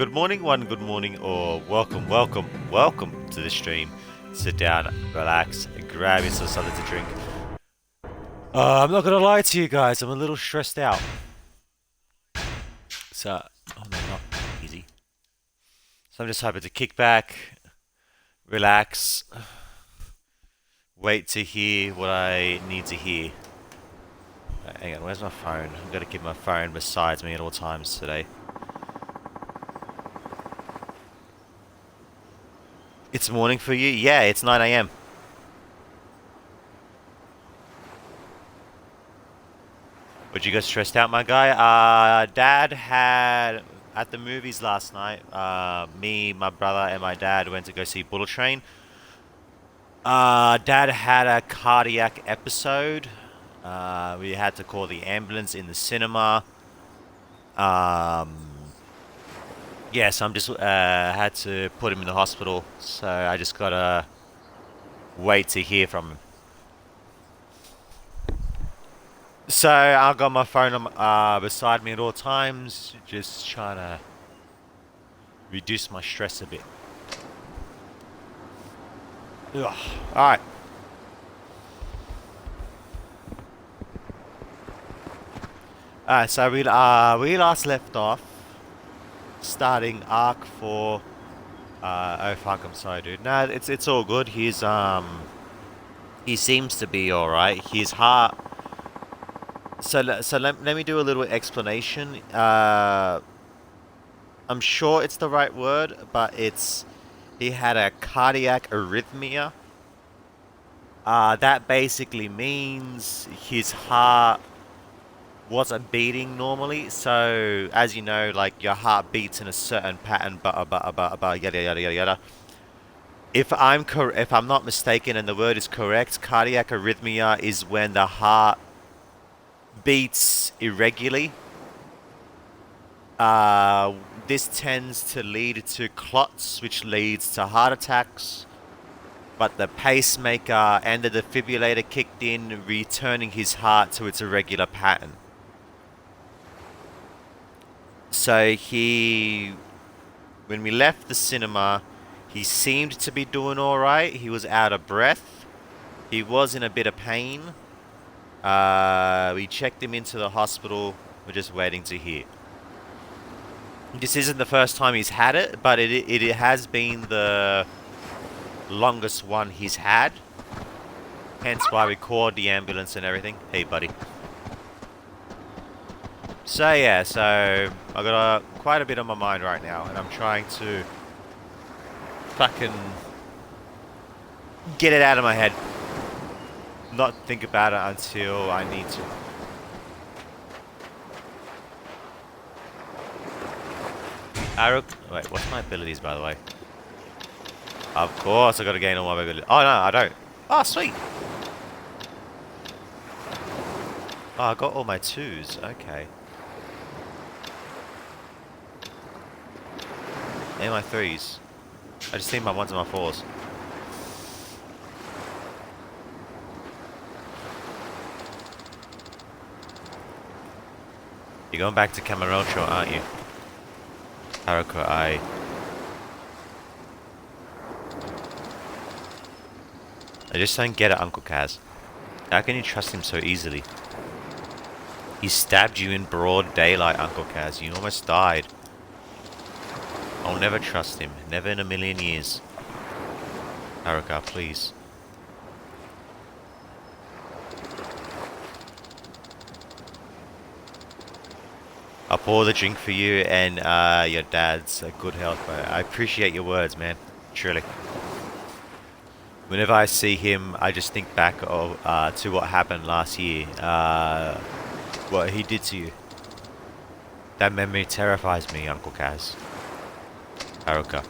Good morning, good morning, or welcome to the stream. Sit down, relax, and grab yourself something to drink. I'm not gonna lie to you guys, I'm a little stressed out. So, oh no, not easy. So I'm just hoping to kick back, relax, wait to hear what I need to hear. Hang on, where's my phone? I've got to keep my phone beside me at all times today. It's morning for you? Yeah, it's 9 a.m. Would you get stressed out, my guy? Dad had at the movies last night. Me, my brother, and my dad went to go see Bullet Train. Dad had a cardiac episode. We had to call the ambulance in the cinema. Yes, I'm just had to put him in the hospital, so I just gotta wait to hear from him. So I got my phone beside me at all times, just trying to reduce my stress a bit. Ugh. All right. So we last left off starting arc 4. Oh fuck! I'm sorry, dude. No, it's all good. He seems to be all right. His heart. So let me do a little explanation. I'm sure it's the right word, but he had a cardiac arrhythmia. That basically means his heart wasn't beating normally. So as you know, like your heart beats in a certain pattern, yada yada yada yada. If I'm not mistaken, and the word is correct, cardiac arrhythmia is when the heart beats irregularly. This tends to lead to clots, which leads to heart attacks. But the pacemaker and the defibrillator kicked in, returning his heart to its irregular pattern. So when we left the cinema, he seemed to be doing alright. He was out of breath. He was in a bit of pain. We checked him into the hospital. We're just waiting to hear. This isn't the first time he's had it, but it has been the longest one he's had. Hence why we called the ambulance and everything. Hey, buddy. So yeah, I got quite a bit on my mind right now, and I'm trying to fucking get it out of my head. Not think about it until I need to. Wait, what's my abilities, by the way? Of course, I gotta gain all my abilities. Oh, no, I don't. Oh, sweet. Oh, I got all my 2s. Okay. And my 3s. I just need my 1s and my 4s. You're going back to Kamurocho, aren't you? Haruka, I just don't get it, Uncle Kaz. How can you trust him so easily? He stabbed you in broad daylight, Uncle Kaz. You almost died. I'll never trust him. Never in a million years. Haruka, please. I'll pour the drink for you and your dad's good health, bro. I appreciate your words, man. Truly. Whenever I see him, I just think back to what happened last year. What he did to you. That memory terrifies me, Uncle Kaz. Haruka.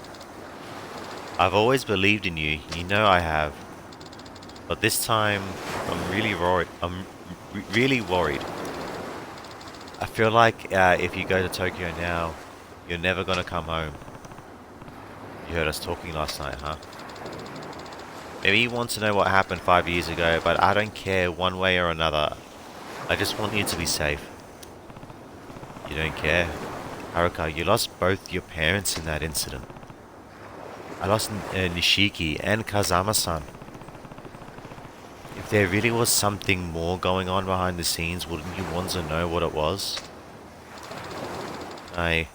I've always believed in you. You know I have. But this time, I'm really worried. Really worried. I feel like if you go to Tokyo now, you're never gonna come home. You heard us talking last night, huh? Maybe you want to know what happened 5 years ago, but I don't care one way or another. I just want you to be safe. You don't care? Haruka, you lost both your parents in that incident. I lost Nishiki and Kazama-san. If there really was something more going on behind the scenes, wouldn't you want to know what it was? I'm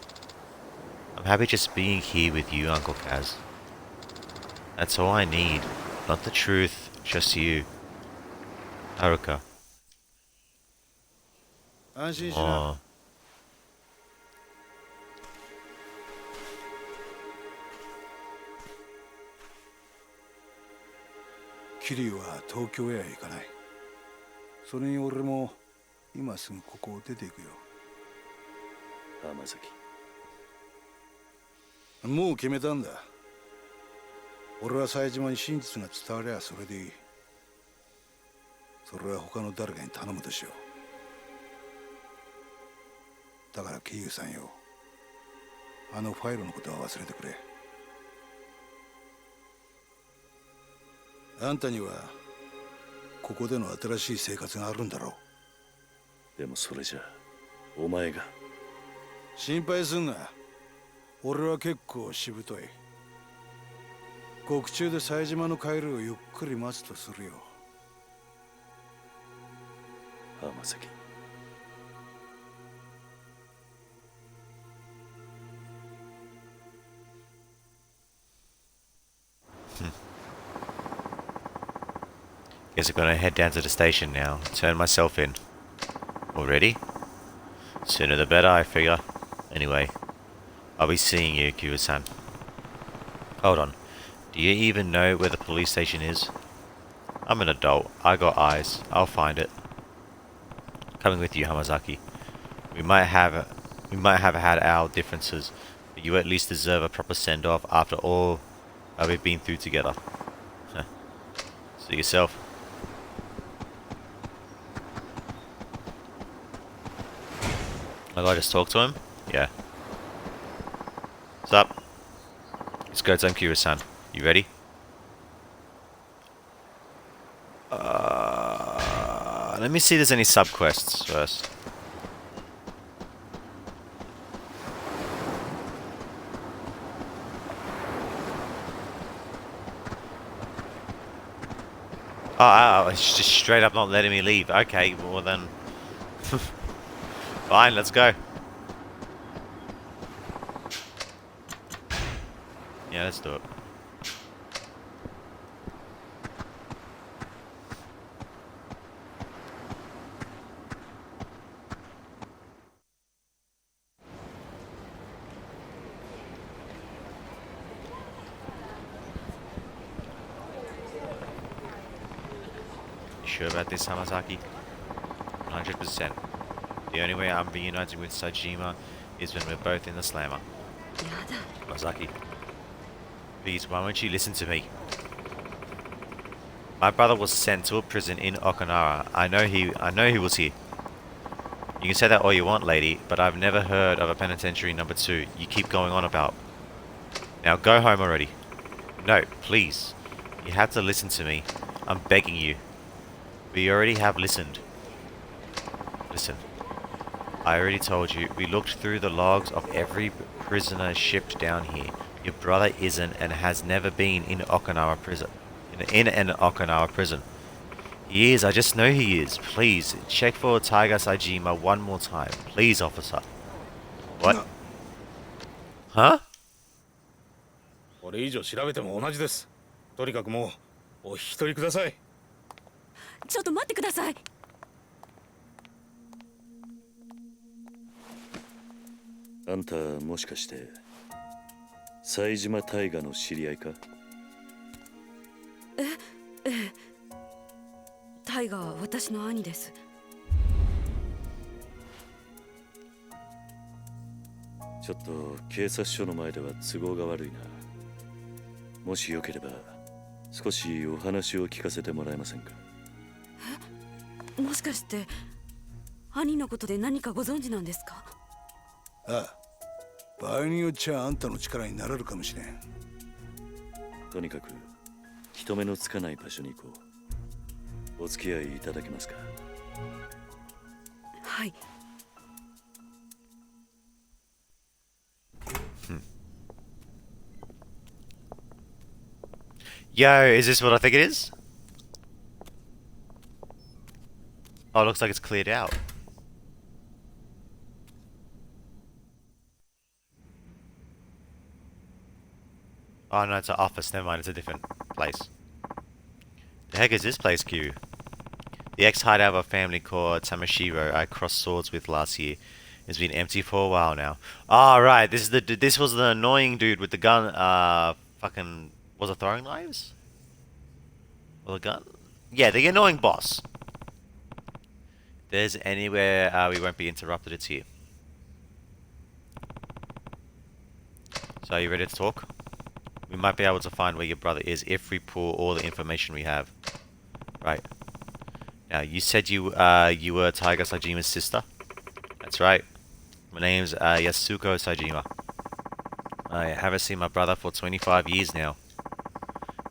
happy just being here with you, Uncle Kaz. That's all I need. Not the truth, just you. Haruka. 安心しな。Oh. キリは東京へは行かない。それに俺も今すぐここを出ていくよ。浜崎。もう決めたんだ。俺は冴島に真実が伝わりゃそれでいい。それは他の誰かに頼むとしよう。だから桐生さんよ、あのファイルのことは忘れてくれ。あんたにはここでの新しい生活があるんだろう。でもそれじゃお前が。心配すんな。俺は結構しぶとい。獄中で冴島の帰りをゆっくり待つとするよ。浜崎。Guess I'm gonna head down to the station now. Turn myself in. Already? Sooner the better, I figure. Anyway, I'll be seeing you, Kyu-san. Hold on. Do you even know where the police station is? I'm an adult. I got eyes. I'll find it. Coming with you, Hamazaki. We might have had our differences, but you at least deserve a proper send-off after all that we've been through together. See yourself. Will I just talk to him? Yeah. What's up? It's go time, Kira-san. You ready? Let me see if there's any sub-quests first. Oh, it's just straight up not letting me leave. Okay, well then... Fine, let's go. Yeah, let's do it. You sure about this, Hamazaki? 100%. The only way I'm reunited with Sajima is when we're both in the slammer. Hamazaki, please, why won't you listen to me? My brother was sent to a prison in Okinawa. I know he was here. You can say that all you want, lady, but I've never heard of a penitentiary number 2 you keep going on about. Now go home already. No, please. You have to listen to me. I'm begging you. We already have listened. Listen. I already told you, we looked through the logs of every prisoner shipped down here. Your brother isn't and has never been in Okinawa prison. In an Okinawa prison. He is, I just know he is. Please, check for Taiga Saejima one more time. Please, officer. What? No. Huh? これ以上調べても同じです。とにかくもうお引き取りください。ちょっと待ってください。あんたもしかして冴島大河の知り合いか？ええ。大河は私の兄です。ちょっと警察署の前では都合が悪いな。もしよければ少しお話を聞かせてもらえませんか？え？もしかして兄のことで何かご存知なんですか？ああ、場合によっちゃあんたの力になれるかもしれん。とにかく人目のつかない場所に行こう。お付き合いいただけますか？はい。Yo, is this what I think it is? Oh, it looks like it's cleared out. Oh no, it's an office. Never mind, it's a different place. The heck is this place, Q? The ex-hideout of a family called Tamashiro I crossed swords with last year. It's been empty for a while now. Ah, right. This was the annoying dude with the gun. Fucking was it throwing knives? Or a gun? Yeah, the annoying boss. If there's anywhere we won't be interrupted, it's here. So are you ready to talk? We might be able to find where your brother is if we pull all the information we have. Right. Now, you said you were Taiga Sajima's sister? That's right. My name's Yasuko Sajima. I haven't seen my brother for 25 years now.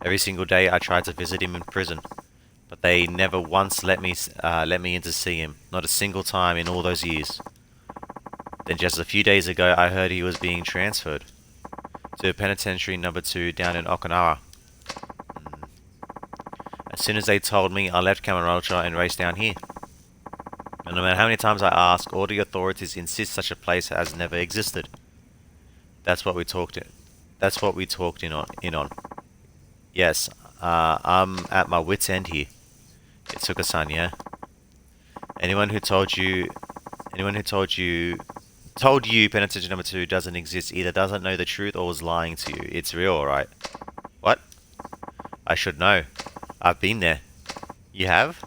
Every single day I tried to visit him in prison, but they never once let me in to see him. Not a single time in all those years. Then just a few days ago I heard he was being transferred to Penitentiary Number 2 down in Okinawa. As soon as they told me, I left Kamurocho and raced down here. And no matter how many times I ask, all the authorities insist such a place has never existed. That's what we talked in on. Yes, I'm at my wit's end here. Itsuka-san, yeah? Anyone who told you Penitentiary Number 2 doesn't exist either doesn't know the truth or was lying to you. It's real, alright? What? I should know. I've been there. You have?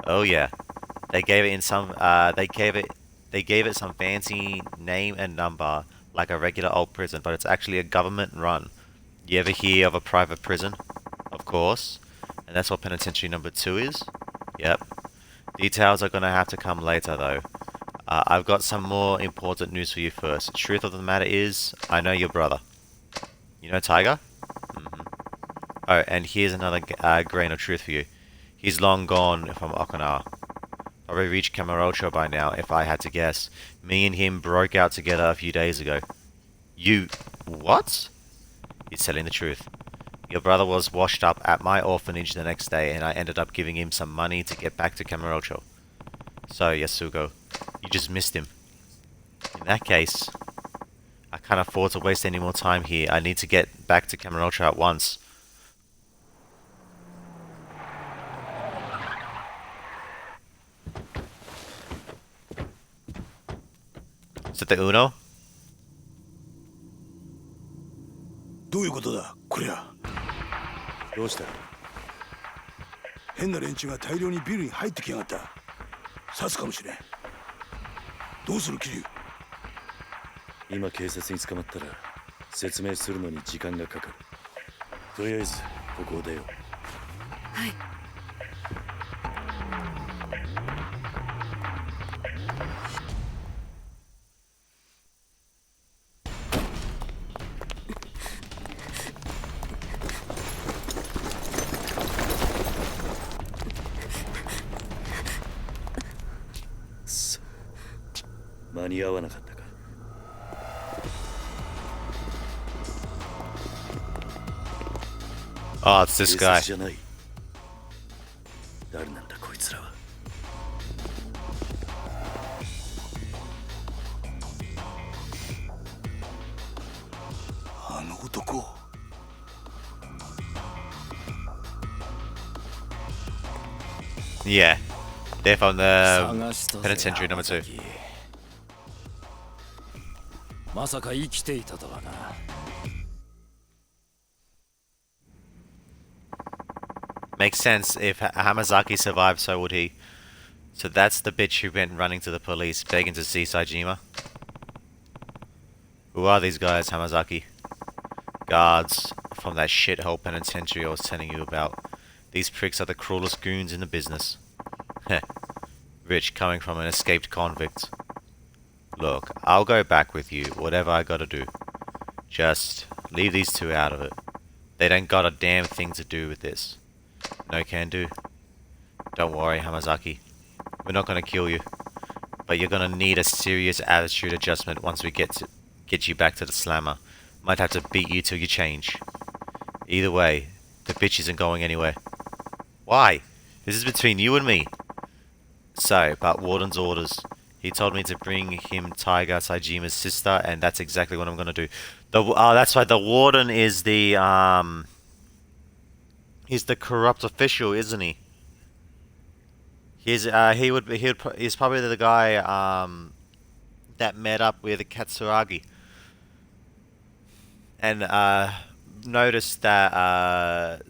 Oh yeah. They gave it some fancy name and number like a regular old prison, but it's actually a government run. You ever hear of a private prison? Of course. And that's what Penitentiary Number 2 is? Yep. Details are gonna have to come later though. I've got some more important news for you first. The truth of the matter is, I know your brother. You know Tiger? Oh, and here's another grain of truth for you. He's long gone from Okinawa. Probably reached Kamurocho by now, if I had to guess. Me and him broke out together a few days ago. You... what? He's telling the truth. Your brother was washed up at my orphanage the next day, and I ended up giving him some money to get back to Kamurocho. So, Yasuko, you just missed him. In that case, I can't afford to waste any more time here. I need to get back to Kamurocho at once. Is it the Uno? どういうことだこりゃ。どうした？変な連中が大量にビルに入ってきやがった。刺すかもしれん。どうする桐生。今警察に捕まったら説明するのに時間がかかる。とりあえずここを出よう。はい。間に合わなかったか。Oh, it's this 警 guy. 察じゃない。誰なんだこいつらは。あの男。Yeah. They're from the Penitentiary Number 2. まさか生きていたとはな。Makes sense. If Hamazaki survived, so would he. So that's the bitch who went running to the police, begging to see Saejima. Who are these guys, Hamazaki? Guards from that shithole penitentiary I was telling you about. These pricks are the cruelest goons in the business. Heh. Rich coming from an escaped convict. Look, I'll go back with you, whatever I gotta do. Just leave these two out of it. They don't got a damn thing to do with this. No can do. Don't worry, Hamazaki. We're not gonna kill you. But you're gonna need a serious attitude adjustment once we get you back to the slammer. Might have to beat you till you change. Either way, The bitch isn't going anywhere. Why? This is between you and me. So, about Warden's orders. He told me to bring him Taiga Saijima's sister, and that's exactly what I'm gonna do. That's right. The Warden is he's the corrupt official, isn't he? He's he's probably the guy that met up with Katsuragi, and noticed that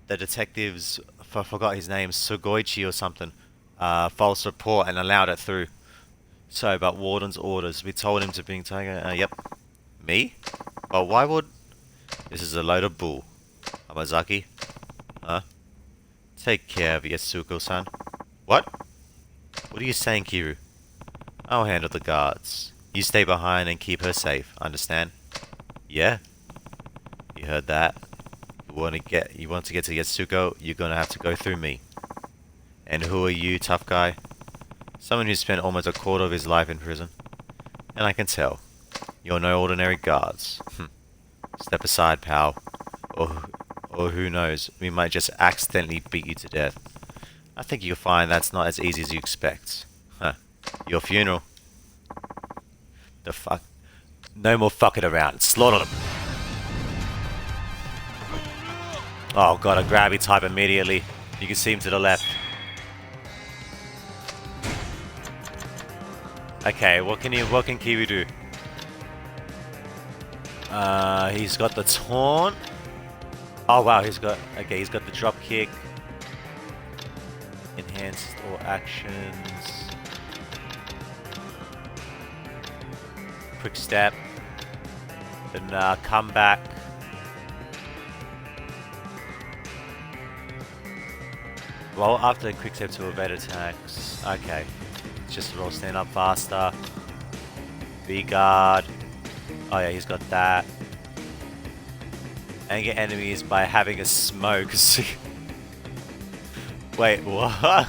the detectives forgot his name, Sugoichi or something, false report and allowed it through. So about Warden's orders, we told him to bring Tiger. Yep, me. But why would? This is a load of bull. Amazaki, huh? Take care of Yasuko-san. What? What are you saying, Kiru? I'll handle the guards. You stay behind and keep her safe. Understand? Yeah. You heard that. You want to get to Yasuko, you're gonna have to go through me. And who are you, tough guy? Someone who spent almost a quarter of his life in prison. And I can tell. You're no ordinary guards. Step aside, pal. Or who knows, we might just accidentally beat you to death. I think you'll find that's not as easy as you expect. Huh. Your funeral. The fuck? No more fucking around. Slaughter them. Oh god, a grabby type immediately. You can see him to the left. Okay, what can Kiwi do? He's got the taunt. Oh wow, he's got the drop kick. Enhanced all actions. Quick step. Then come back. Roll after quick step to evade attacks. Okay. It's just roll stand up faster. V-guard. Oh yeah, he's got that. Anger enemies by having a smoke. Wait, what?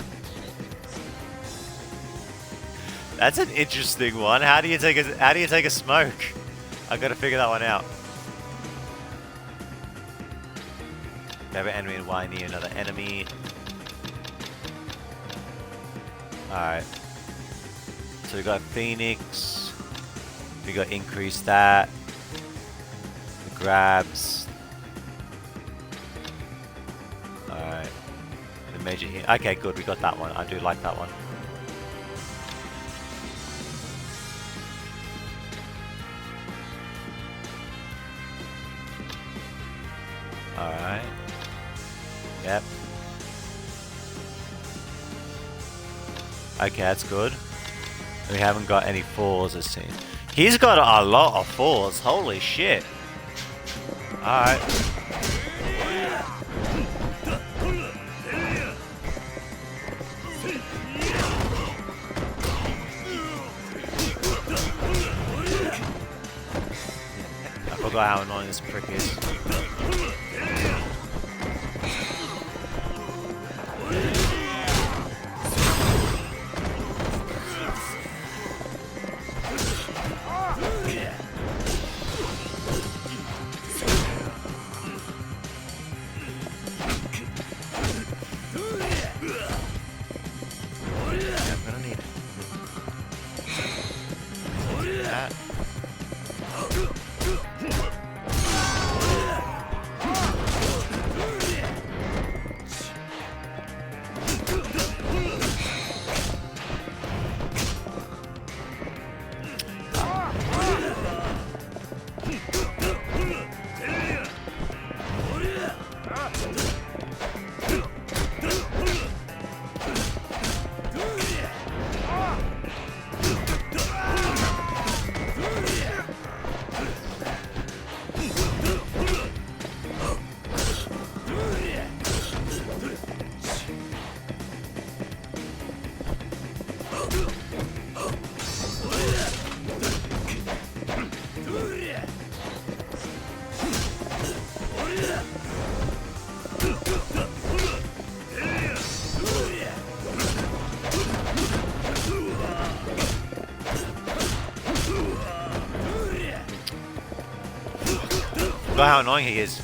That's an interesting one. How do you take a smoke? I gotta figure that one out. Favorite enemy and why near another enemy. Alright. So we got Phoenix. We got increase that. The grabs. Alright. The major hit. Okay, good. We got that one. I do like that one. Alright. Yep. Okay, that's good. We haven't got any fours, it seems. He's got a lot of fours. Holy shit. Alright. I forgot how annoying this prick is. How annoying he is.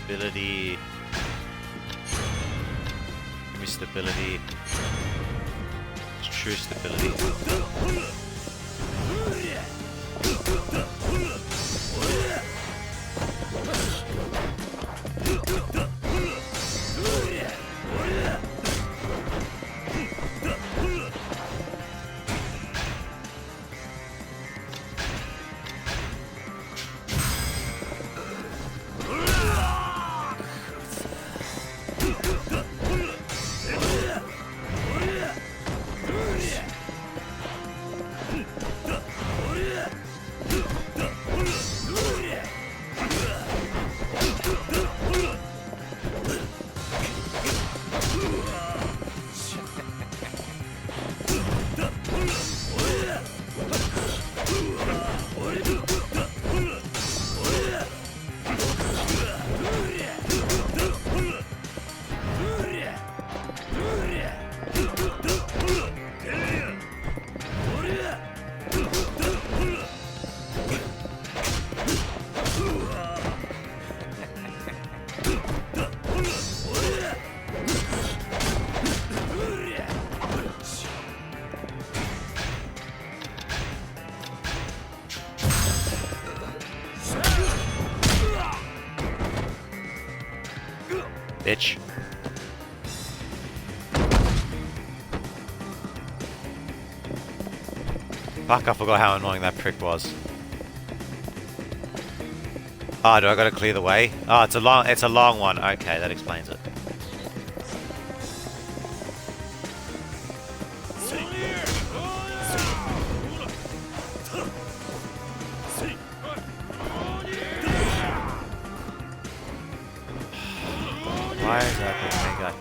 stability. Give me stability. It's true stability. Bitch. Fuck, I forgot how annoying that prick was. Oh, do I gotta clear the way? Oh, it's a long one. Okay, that explains it. Why is that the mega?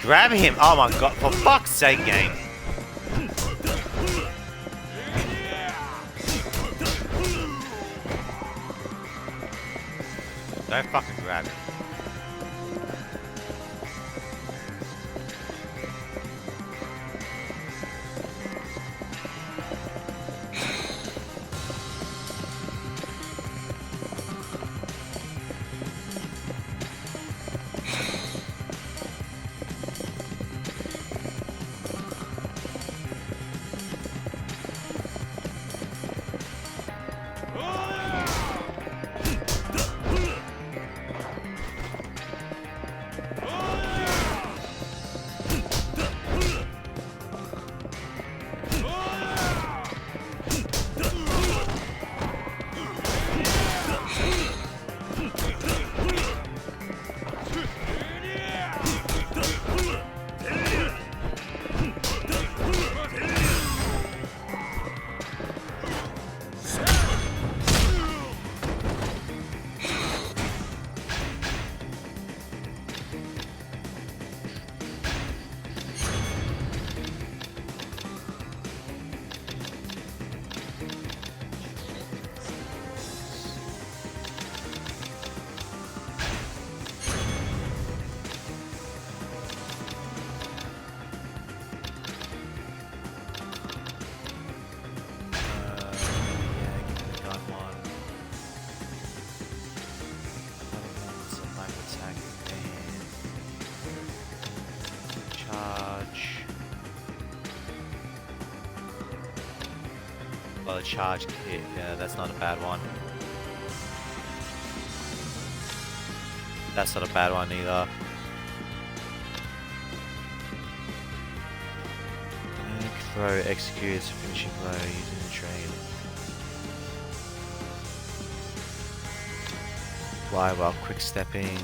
Grab him! Oh my god, for fuck's sake, game. Don't fucking grab him. Well, a charge kit, yeah, that's not a bad one. That's not a bad one either. Throw executes finishing blow using the train. Fly while quick stepping.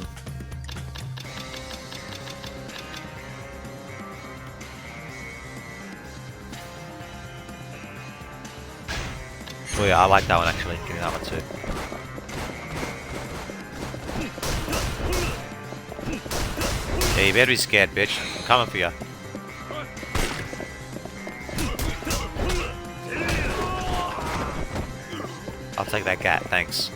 Oh yeah, I like that one actually. Give me that one too. Yeah, you better be scared, bitch. I'm coming for you. I'll take that gat, thanks.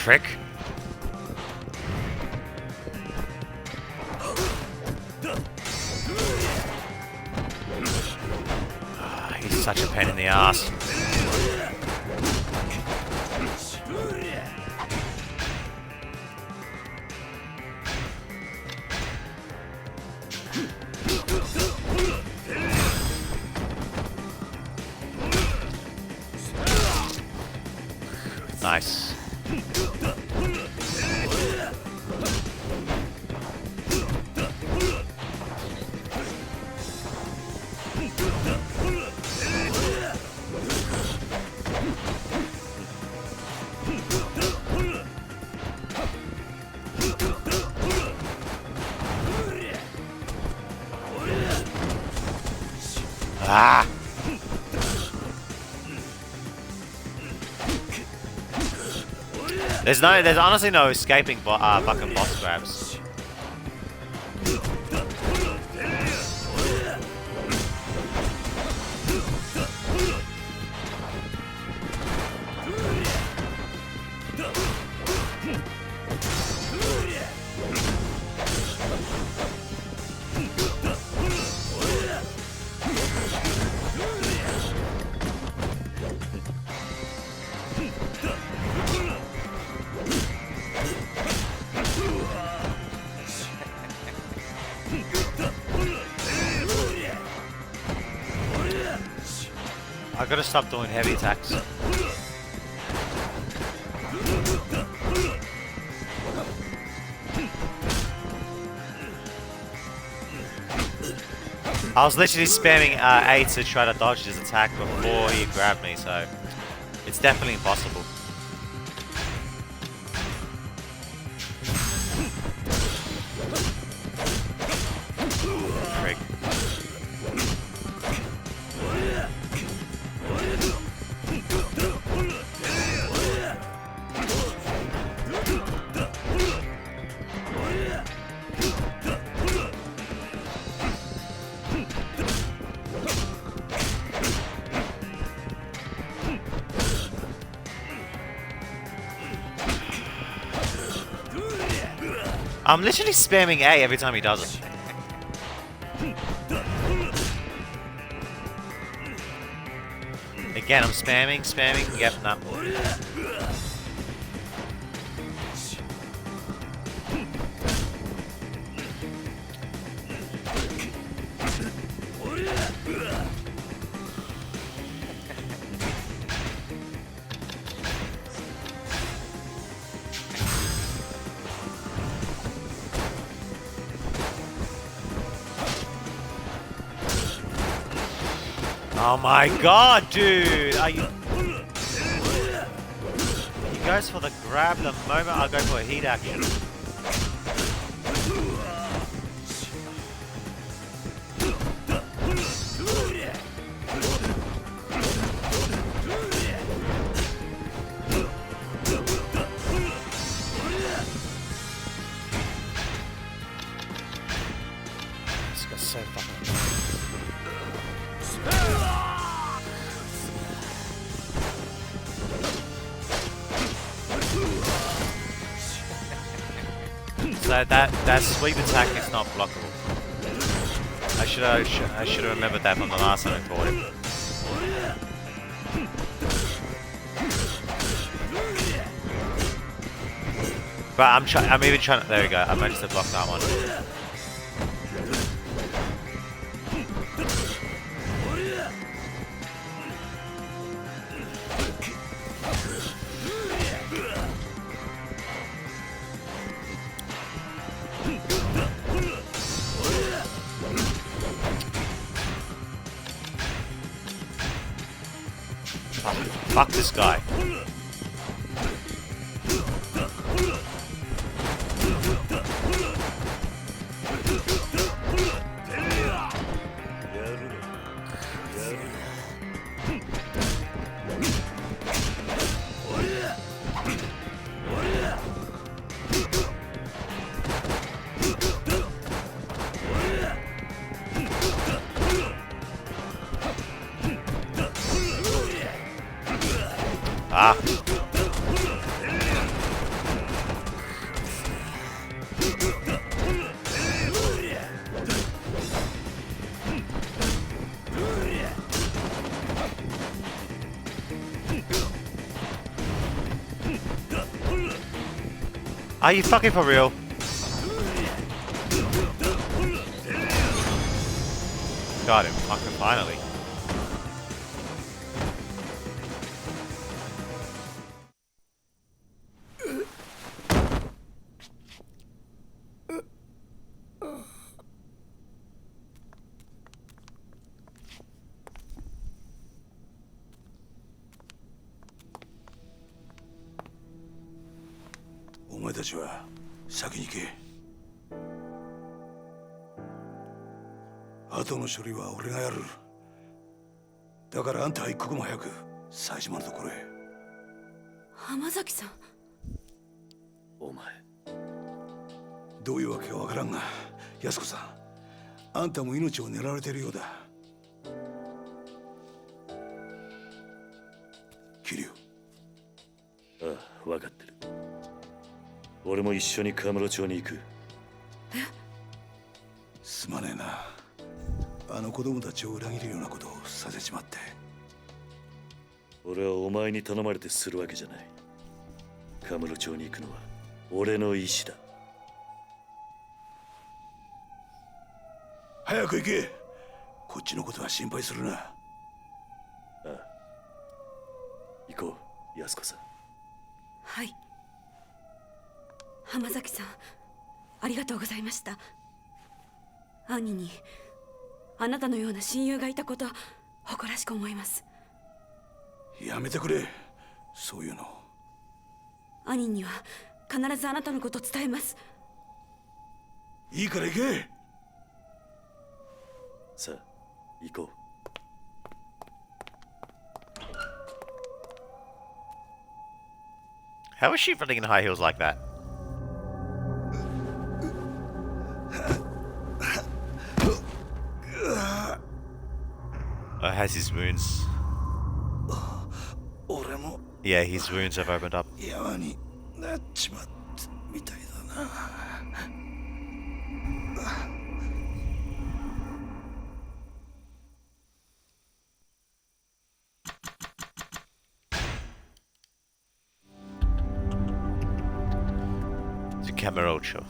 Prick. He's such a pain in the ass. Nice. Ah! There's honestly no escaping fucking boss grabs. I gotta stop doing heavy attacks. I was literally spamming A to try to dodge his attack before he grabbed me, so it's definitely impossible. Frick. I'm literally spamming A every time he does it. Again, I'm spamming, yep, no. Oh my god, dude! Are you... He goes for the grab the moment I go for a heat action. This guy's so fucking... So that sweep attack is not blockable. I should have remembered that from the last time I fought him. But I'm even trying. There we go. I managed to block that one. Fuck this guy. Ah. Are you fucking for real? Got him, fucking finally.お前たちは先に行け。後の処理は俺がやる。だからあんたは一刻も早く冴島のところへ。浜崎さん。お前どういうわけかわからんが、安子さん、あんたも命を狙われているようだ。桐生。ああ、分かってる。俺も一緒にカムロ町に行く。すまねえな。あの子供たちを裏切るようなことをさせちまって。俺はお前に頼まれてするわけじゃない。カムロ町に行くのは俺の意志だ。早く行け。こっちのことは心配するな。ああ、行こう、安子さん。はい。浜崎さん、ありがとうございました。兄にあなたのような親友がいたこと誇らしく思います。やめてくれ、そういうの。兄には必ずあなたのことを伝えます。いいから行け。さあ、行こう。How is she running in high heels like that? Oh, has his wounds. 俺も Yeah, his wounds have opened up. 山になっちまったみたいだな。To Camarocho.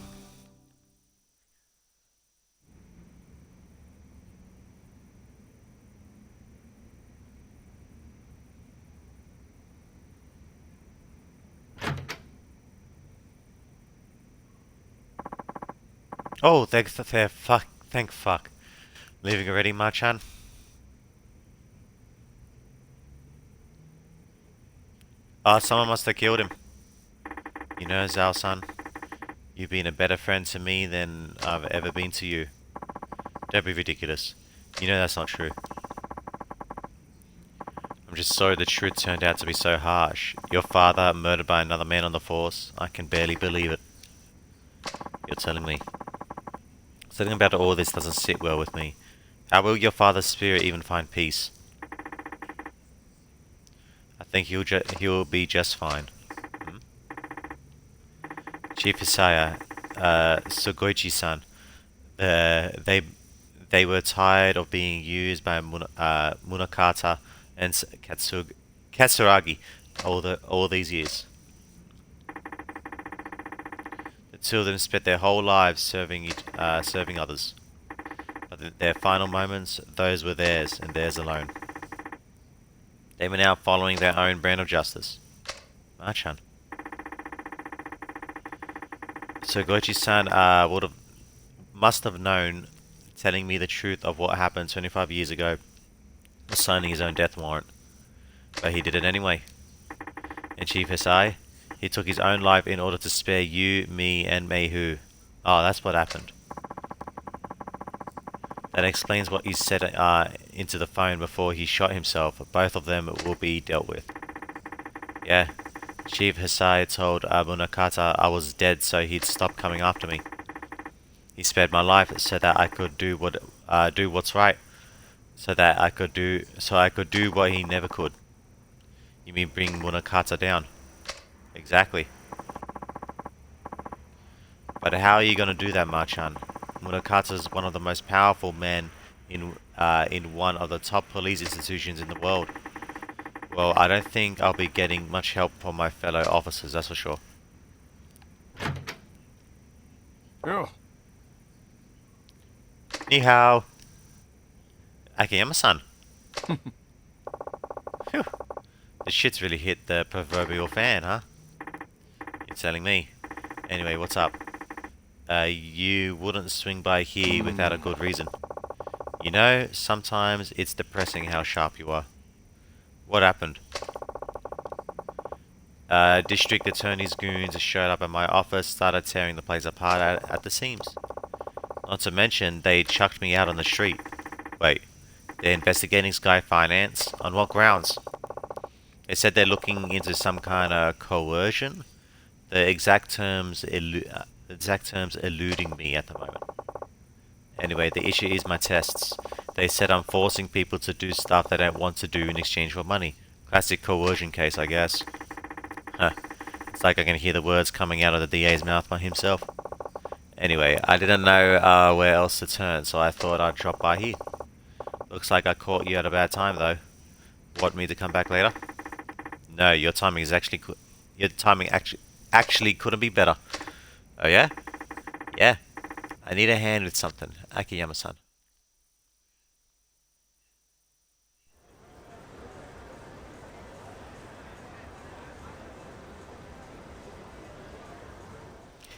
Oh, thank fuck. Leaving already, Marchan? Someone must have killed him. You know, Zhao-san, you've been a better friend to me than I've ever been to you. Don't be ridiculous. You know that's not true. I'm just sorry the truth turned out to be so harsh. Your father murdered by another man on the force. I can barely believe it. You're telling me. Something about all this doesn't sit well with me. How will your father's spirit even find peace? I think he'll be just fine. Chief Hisaya, Sugoichi-san, they were tired of being used by Munakata and Katsuragi all these years. The two of them spent their whole lives serving others. But their final moments, those were theirs and theirs alone. They were now following their own brand of justice. Machan. So Goichi-san must have known, telling me the truth of what happened 25 years ago, was signing his own death warrant. But he did it anyway. And Chief Hisai, he took his own life in order to spare you, me, and Meihu. Oh, that's what happened. That explains what he said into the phone before he shot himself. Both of them will be dealt with. Yeah. Chief Hisai told Munakata I was dead so he'd stop coming after me. He spared my life so that I could do what's right. So I could do what he never could. You mean bring Munakata down? Exactly. But how are you going to do that, Marchan? Munakata's one of the most powerful men in one of the top police institutions in the world. Well, I don't think I'll be getting much help from my fellow officers, that's for sure. よ Ni hao. Akiyama-san. Phew. The shit's really hit the proverbial fan, huh? You're telling me. Anyway, what's up? You wouldn't swing by here without a good reason. You know, sometimes it's depressing how sharp you are. What happened? District Attorney's goons showed up at my office, started tearing the place apart at the seams. Not to mention, they chucked me out on the street. Wait, they're investigating Sky Finance? On what grounds? They said they're looking into some kind of coercion? The exact terms eluding me at the moment. Anyway, the issue is my tests. They said I'm forcing people to do stuff they don't want to do in exchange for money. Classic coercion case, I guess. Huh. It's like I can hear the words coming out of the DA's mouth by himself. Anyway, I didn't know where else to turn, so I thought I'd drop by here. Looks like I caught you at a bad time, though. Want me to come back later? No, your timing actually couldn't be better. Oh yeah? Yeah. I need a hand with something. Akiyama-san.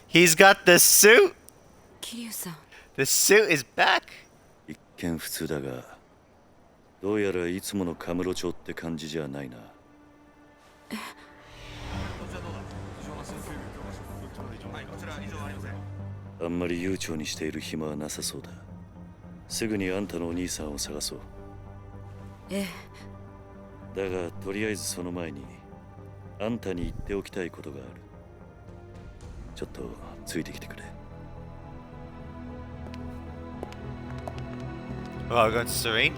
He's got the suit! 桐生さん The suit is back! 一見普通だが、どうやらいつものカムロ町って感じじゃないな。あんまり悠長にしている暇はなさそうだ。すぐにあんたのお兄さんを探そう。ええ。だがとりあえずその前にあんたに言っておきたいことがある。ちょっとついてきてくれ。Oh, I'll go to Serene?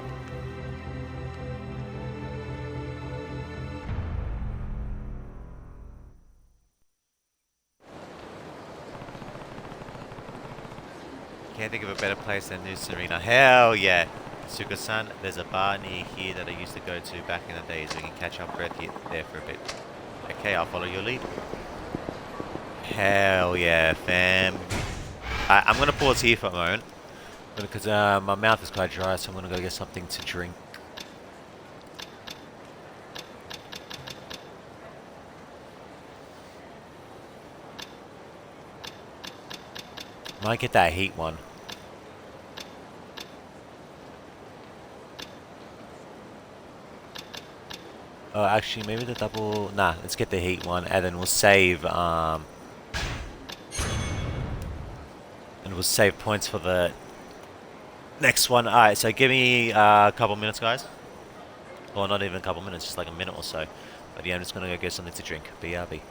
Can't think of a better place than New Serena. Hell yeah! Suka-san, there's a bar near here that I used to go to back in the days. We can catch our breath there for a bit. Okay, I'll follow your lead. Hell yeah, fam. I'm gonna pause here for a moment. Because my mouth is quite dry, so I'm gonna go get something to drink. Might get that heat one. Oh, actually, maybe the double. Nah, let's get the heat one, and then we'll save. And we'll save points for the next one. All right, so give me a couple minutes, guys. Well, not even a couple minutes, just like a minute or so. But yeah, I'm just gonna go get something to drink. BRB.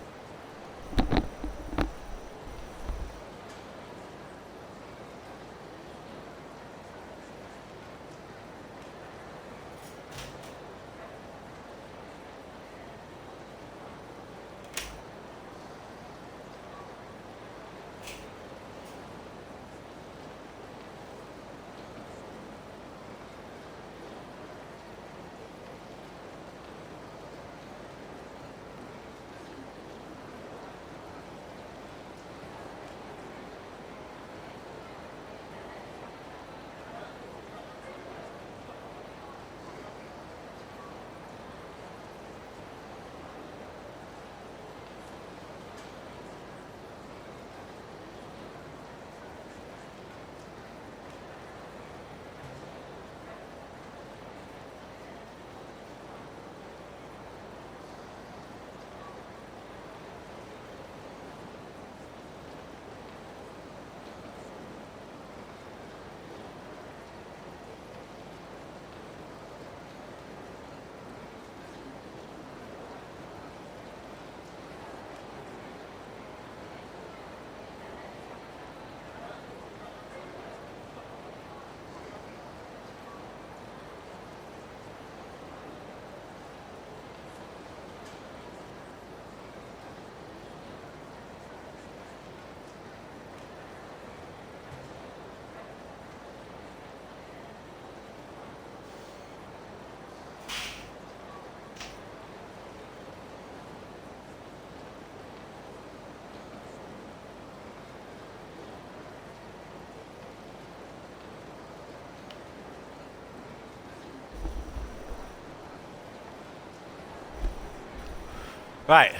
Right.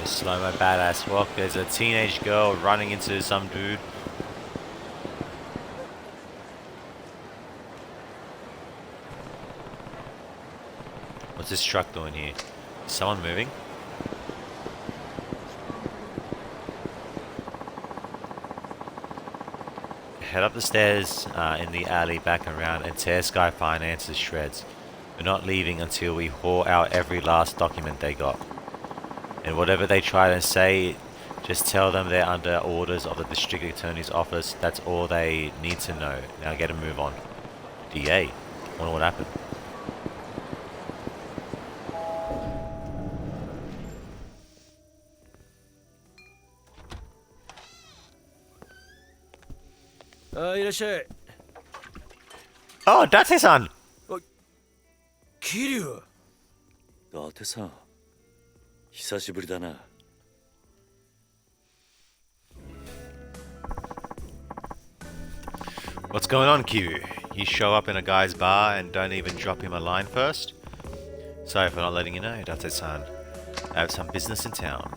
Slow mo badass walk. There's a teenage girl running into some dude. What's this truck doing here? Is someone moving? Head up the stairs in the alley back around and tear Sky Finance to shreds. We're not leaving until we haul out every last document they got. And whatever they try to say, just tell them they're under orders of the district attorney's office. That's all they need to know. Now get a move on. DA. Wonder what happened.いらっしゃい。 Oh, Date-san! 桐生。伊達さん、久しぶりだな。What's going on, Kiryu? You show up in a guy's bar and don't even drop him a line first? Sorry for not letting you know, Date-san. I have some business in town.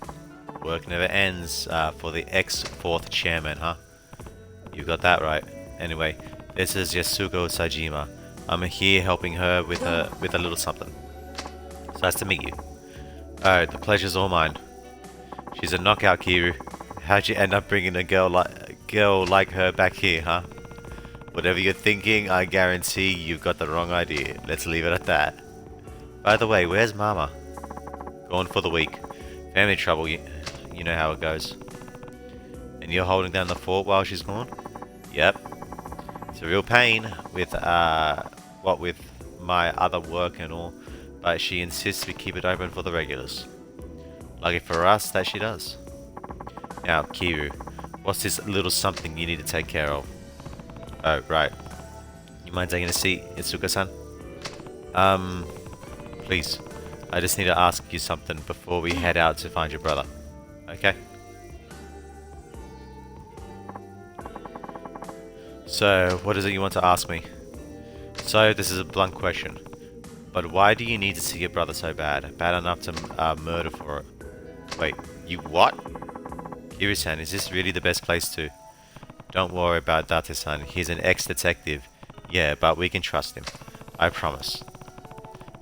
Work never ends for the ex-4th chairman, huh? You got that right. Anyway, this is Yasuko Sajima. I'm here helping her with a little something. It's nice to meet you. Oh, the pleasure's all mine. She's a knockout, Kiryu. How'd you end up bringing a girl like her back here, huh? Whatever you're thinking, I guarantee you've got the wrong idea. Let's leave it at that. By the way, where's Mama? Gone for the week. Family trouble, you know how it goes. And you're holding down the fort while she's gone? Yep. It's a real pain with with my other work and all, but she insists we keep it open for the regulars. Lucky for us that she does. Now, Kiryu, what's this little something you need to take care of? Oh, right. You mind taking a seat, Itsuka-san? Please. I just need to ask you something before we head out to find your brother. Okay? So, what is it you want to ask me? So, this is a blunt question. But why do you need to see your brother so bad? Bad enough to murder for it. Wait, you what? Kiryu-san, is this really the best place to? Don't worry about Date-san. He's an ex-detective. Yeah, but we can trust him. I promise.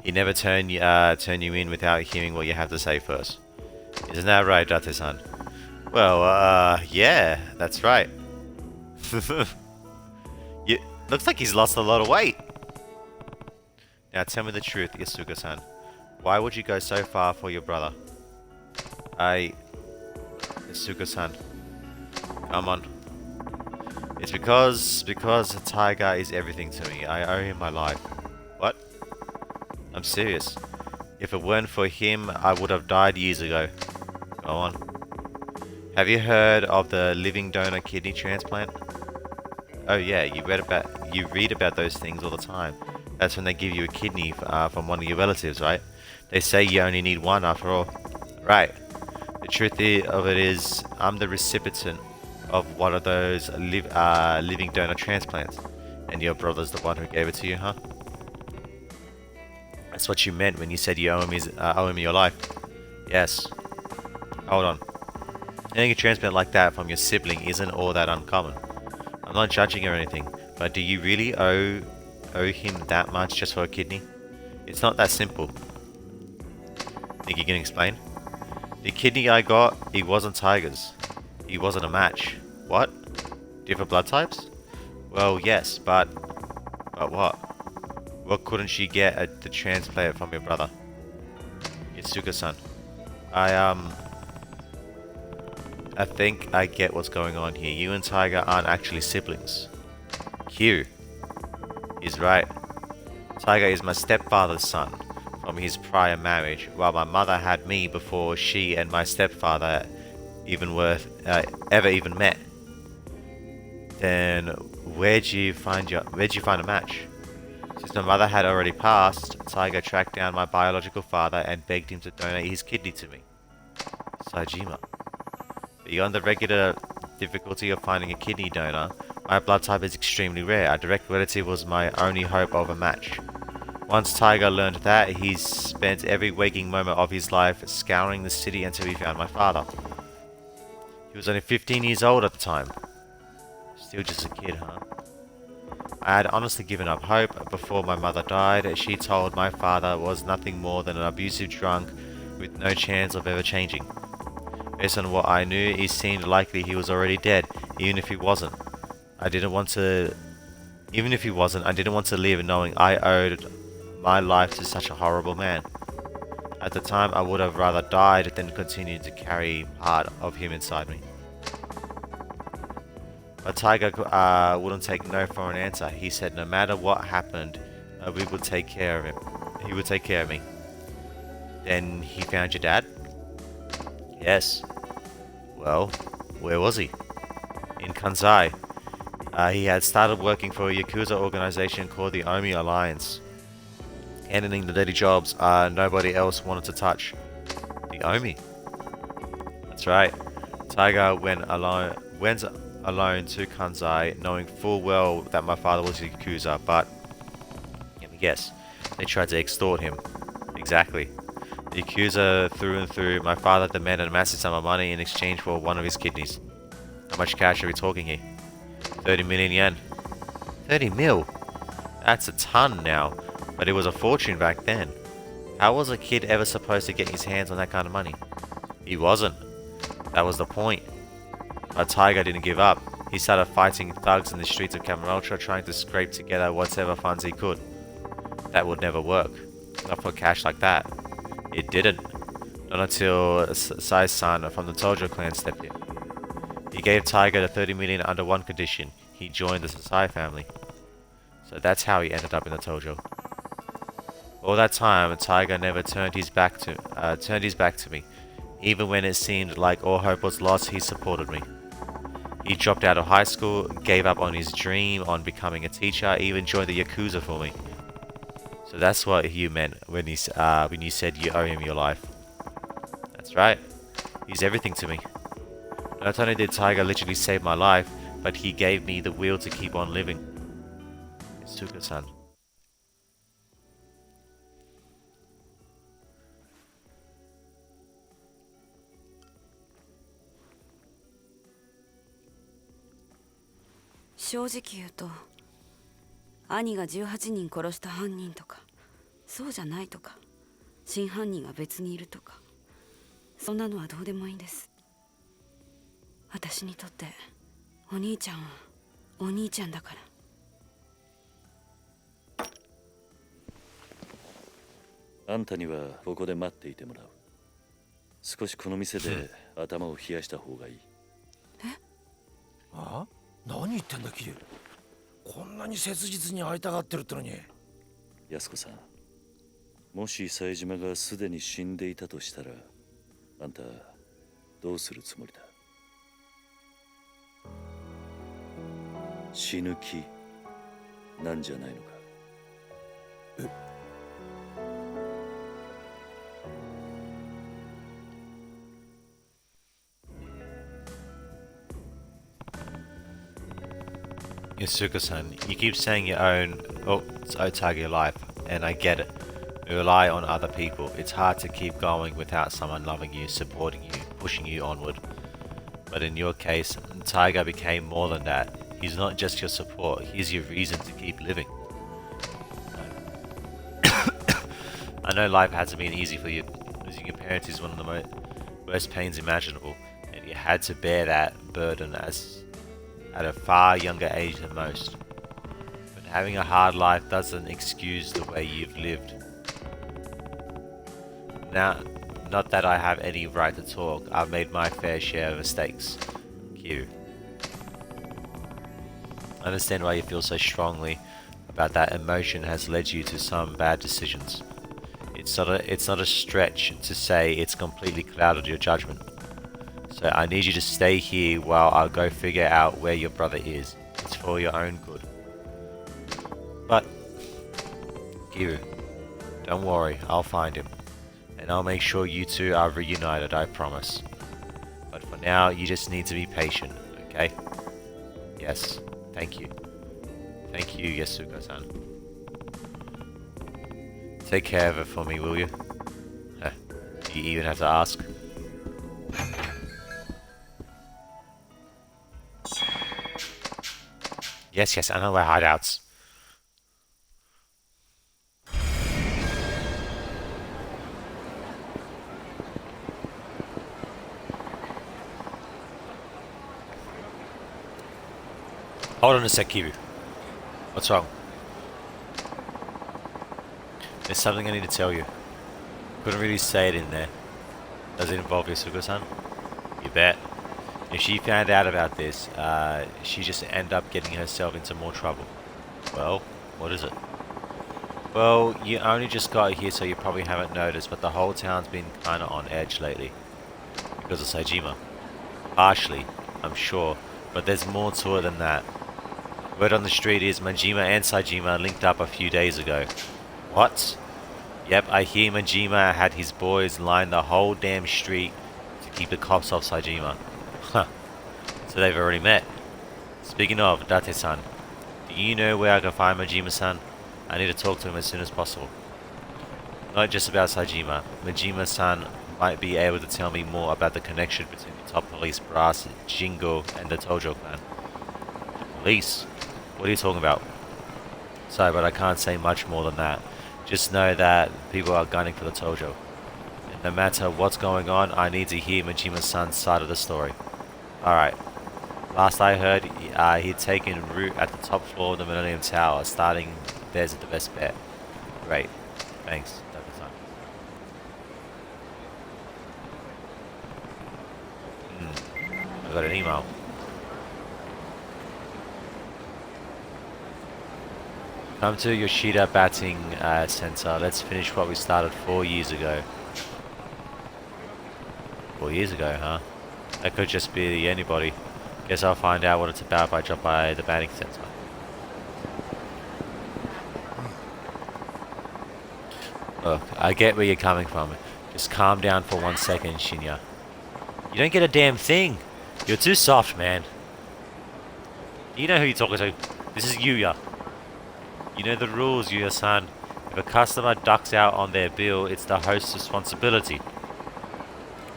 He never turn you in without hearing what you have to say first. Isn't that right, Date-san? Well, yeah, that's right. Looks like he's lost a lot of weight. Now tell me the truth, Yasuka-san. Why would you go so far for your brother? Yasuka-san. Come on. It's because the tiger is everything to me. I owe him my life. What? I'm serious. If it weren't for him, I would have died years ago. Go on. Have you heard of the living donor kidney transplant? Oh yeah, you read about those things all the time. That's when they give you a kidney from one of your relatives, right? They say you only need one after all. Right. The truth of it is, I'm the recipient of one of those living donor transplants. And your brother's the one who gave it to you, huh? That's what you meant when you said you owe him your life. Yes. Hold on. Getting a transplant like that from your sibling isn't all that uncommon. I'm not judging or anything, but do you really owe him that much just for a kidney? It's not that simple. Think you can explain? The kidney I got, it wasn't Tiger's. He wasn't a match. What? Different blood types? Well, yes, but what? What couldn't she get at the transplant from your brother? Yasuka-san. I think I get what's going on here. You and Tiger aren't actually siblings. Q is right. Tiger is my stepfather's son from his prior marriage, while my mother had me before she and my stepfather ever even met. Then where'd you find a match? Since my mother had already passed, Tiger tracked down my biological father and begged him to donate his kidney to me. Sajima. Beyond the regular difficulty of finding a kidney donor, My blood type is extremely rare. A direct relative was my only hope of a match. Once Tiger learned that, he spent every waking moment of his life scouring the city until he found my father. He was only 15 years old at the time. Still just a kid, huh? I had honestly given up hope. Before my mother died, she told my father was nothing more than an abusive drunk with no chance of ever changing. Based on what I knew, it seemed likely he was already dead, even if he wasn't. I didn't want to live knowing I owed my life to such a horrible man. At the time, I would have rather died than continued to carry part of him inside me. But Tiger wouldn't take no for an answer. He said no matter what happened, we would take care of him. He would take care of me. Then he found your dad? Yes. Well, where was he? In Kansai. He had started working for a Yakuza organization called the Omi Alliance, handling the dirty jobs nobody else wanted to touch. The Omi. That's right. Tiger went alone to Kansai, knowing full well that my father was a Yakuza, but let me guess, they tried to extort him. Exactly. The Yakuza through and through. My father demanded a massive sum of money in exchange for one of his kidneys. How much cash are we talking here? 30 million yen. 30 mil? That's a ton now, but it was a fortune back then. How was a kid ever supposed to get his hands on that kind of money? He wasn't. That was the point. But Tiger didn't give up. He started fighting thugs in the streets of Kamurocho, trying to scrape together whatever funds he could. That would never work. Not for cash like that. It didn't. Not until Sai-san from the Tojo clan stepped in. He gave Tiger the 30 million under one condition. He joined the Sasai family. So that's how he ended up in the Tojo. All that time, Tiger never turned his back to me. Even when it seemed like all hope was lost, he supported me. He dropped out of high school, gave up on his dream on becoming a teacher, even joined the Yakuza for me. So that's what you meant when you said you owe him your life. That's right. He's everything to me. Not only did Tiger literally save my life, but he gave me the will to keep on living. Suka-san.正直言うと、兄が18人殺した犯人とか、そうじゃないとか、真犯人が別にいるとか、そんなのはどうでもいいんです。私にとってお兄ちゃんはお兄ちゃんだから。あんたにはここで待っていてもらう。少しこの店で頭を冷やした方がいい。あ？何言ってんだキリ。こんなに切実に会いたがってるってのに。安子さん、もし冴島がすでに死んでいたとしたら、あんたどうするつもりだ？死ぬ気なんじゃないのか？Yasuka-san, you keep saying your own Otage life, and I get it. We rely on other people. It's hard to keep going without someone loving you, supporting you, pushing you onward. But in your case, Tiger became more than that. He's not just your support, he's your reason to keep living. I know life hasn't been easy for you. Losing your parents is one of the worst pains imaginable, and you had to bear that burden at a far younger age than most. But having a hard life doesn't excuse the way you've lived. Now, not that I have any right to talk, I've made my fair share of mistakes. Q. I understand why you feel so strongly about that. Emotion has led you to some bad decisions. It's not a stretch to say it's completely clouded your judgment. So I need you to stay here while I go figure out where your brother is. It's for your own good. But, Kiru, don't worry, I'll find him. And I'll make sure you two are reunited, I promise. But for now, you just need to be patient, okay? Yes, Thank you. Thank you, Yasuko-san. Take care of it for me, will you? Huh. You even have to ask. Yes, I know where hideouts. Hold on a sec, Kiru. What's wrong? There's something I need to tell you. Couldn't really say it in there. Does it involve Yasuko-san? You bet. If she found out about this, she just end up getting herself into more trouble. Well, what is it? Well, you only just got here, so you probably haven't noticed, but the whole town's been kinda on edge lately. Because of Saejima. Partially, I'm sure, but there's more to it than that. Word on the street is Majima and Saejima linked up a few days ago. What? Yep, I hear Majima had his boys line the whole damn street to keep the cops off Saejima. Huh. So they've already met. Speaking of, Date-san, do you know where I can find Majima-san? I need to talk to him as soon as possible. Not just about Saejima. Majima-san might be able to tell me more about the connection between the top police brass, Jingo, and the Tojo clan. Police? What are you talking about? Sorry, but I can't say much more than that. Just know that people are gunning for the Tojo. And no matter what's going on, I need to hear Majima-san's side of the story. Alright. Last I heard, he'd taken root at the top floor of the Millennium Tower, starting there's the best bet. Great. Thanks. I got an email. Come to Yoshida Batting Center. Let's finish what we started 4 years ago. 4 years ago, huh? That could just be anybody. Guess I'll find out what it's about if I drop by the batting center. Look, I get where you're coming from. Just calm down for 1 second, Shinya. You don't get a damn thing. You're too soft, man. You know who you're talking to. This is Yuya. You know the rules, Yuya-san. If a customer ducks out on their bill, it's the host's responsibility.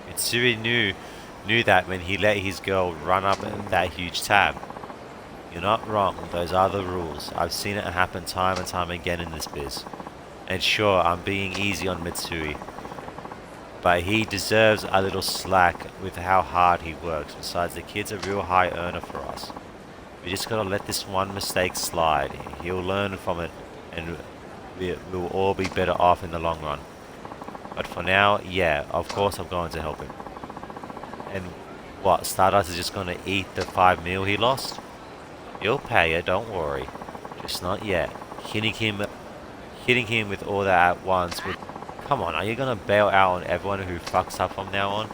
Mitsuri knew that when he let his girl run up that huge tab. You're not wrong, those are the rules. I've seen it happen time and time again in this biz. And sure, I'm being easy on Mitsuri. But he deserves a little slack with how hard he works. Besides, the kid's a real high earner for us. We just gotta let this one mistake slide. He'll learn from it, and we'll all be better off in the long run. But for now, yeah, of course I'm going to help him. And what, Stardust is just gonna eat the 5 mil he lost? He'll pay it, don't worry. Just not yet. Hitting him with all that at once would... Come on, are you gonna bail out on everyone who fucks up from now on?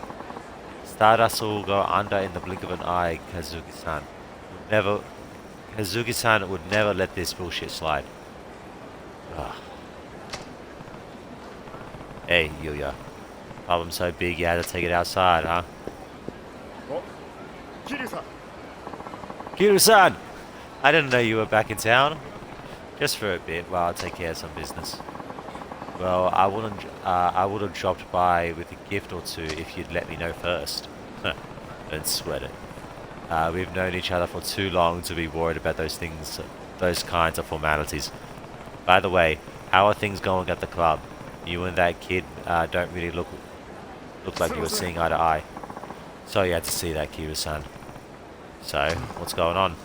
Stardust will go under in the blink of an eye, Kazuki-san. Kazuki-san would never let this bullshit slide. Ugh. Hey, Yuya. Problem so big you had to take it outside, huh? Kiryu-san! I didn't know you were back in town. Just for a bit while I take care of some business. Well, I would have dropped by with a gift or two if you'd let me know first. Don't sweat it. We've known each other for too long to be worried about those things, those kinds of formalities. By the way, how are things going at the club? You and that kid don't really look like you were seeing eye to eye. Sorry you had to see that, Kiryu-san. So, what's going on?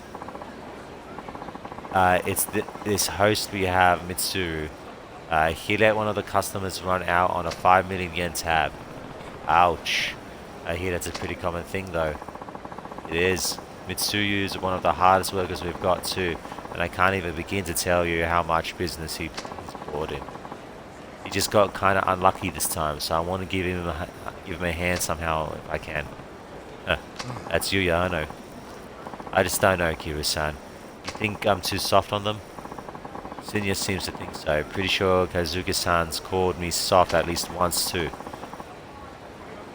It's this host we have, Mitsuru. He let one of the customers run out on a 5 million yen tab. Ouch. I hear that's a pretty common thing though. It is. Mitsuyu is one of the hardest workers we've got too, and I can't even begin to tell you how much business he's brought in. He just got kind of unlucky this time, so I want to give him a hand somehow if I can. That's Yuya, I know. I just don't know, Kiryu-san. You think I'm too soft on them? Senior seems to think so. Pretty sure Kazuki-san's called me soft at least once too.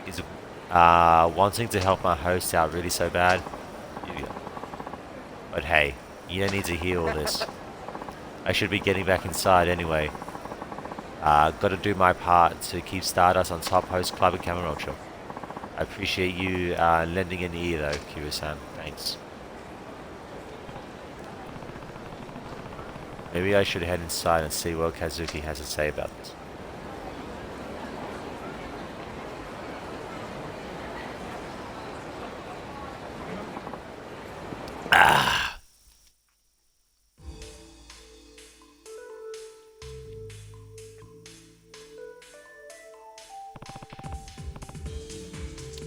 Is wanting to help my host out really so bad? But hey, You don't need to hear all this. I should be getting back inside anyway. Gotta do my part to keep Stardust on top host club in Kamurocho. I appreciate you lending an ear though, Kiryu-san. Thanks. Maybe I should head inside and see what Kazuki has to say about this.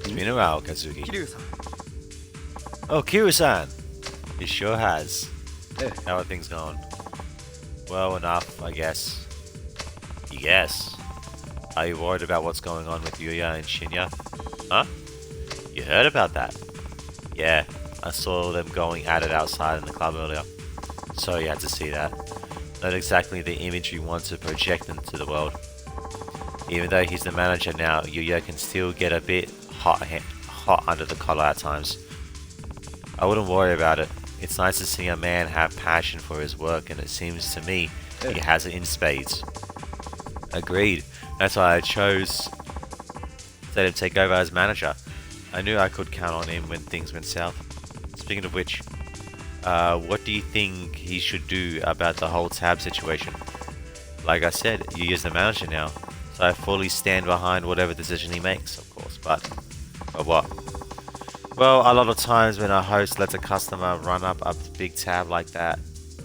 It's been a while, Kazuki. Oh, Kiryu-san! He sure has. How are things going? Well enough, I guess. You guess? Are you worried about what's going on with Yuya and Shinya? Huh? You heard about that? Yeah, I saw them going at it outside in the club earlier. So you had to see that. Not exactly the image you want to project into the world. Even though he's the manager now, Yuya can still get a bit hot under the collar at times. I wouldn't worry about it. It's nice to see a man have passion for his work, and it seems to me he has it in spades. Agreed. That's why I chose to let him take over as manager. I knew I could count on him when things went south. Speaking of which, what do you think he should do about the whole tab situation? Like I said, Yuya's the manager now, so I fully stand behind whatever decision he makes, of course, but what? Well, a lot of times when a host lets a customer run up a big tab like that,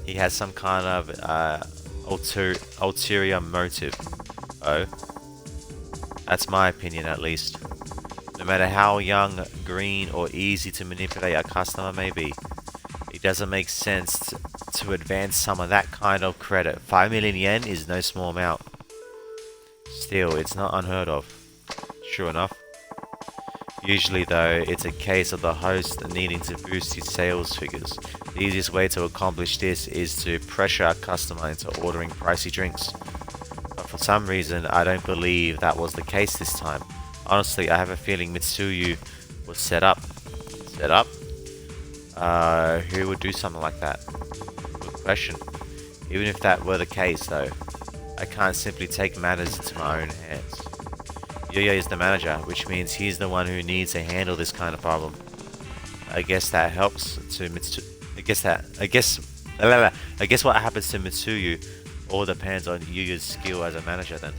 he has some kind of ulterior motive. Oh? That's my opinion, at least. No matter how young, green, or easy to manipulate a customer may be, it doesn't make sense to advance someone that kind of credit. 5 million yen is no small amount. Still, it's not unheard of. Sure enough. Usually though, it's a case of the host needing to boost his sales figures. The easiest way to accomplish this is to pressure a customer into ordering pricey drinks. But for some reason, I don't believe that was the case this time. Honestly, I have a feeling Mitsuyu was set up. Set up? Who would do something like that? Good question. Even if that were the case though, I can't simply take matters into my own hands. Yuya is the manager, which means he's the one who needs to handle this kind of problem. I guess that helps to I guess what happens to Mitsuyu all depends on Yuya's skill as a manager then.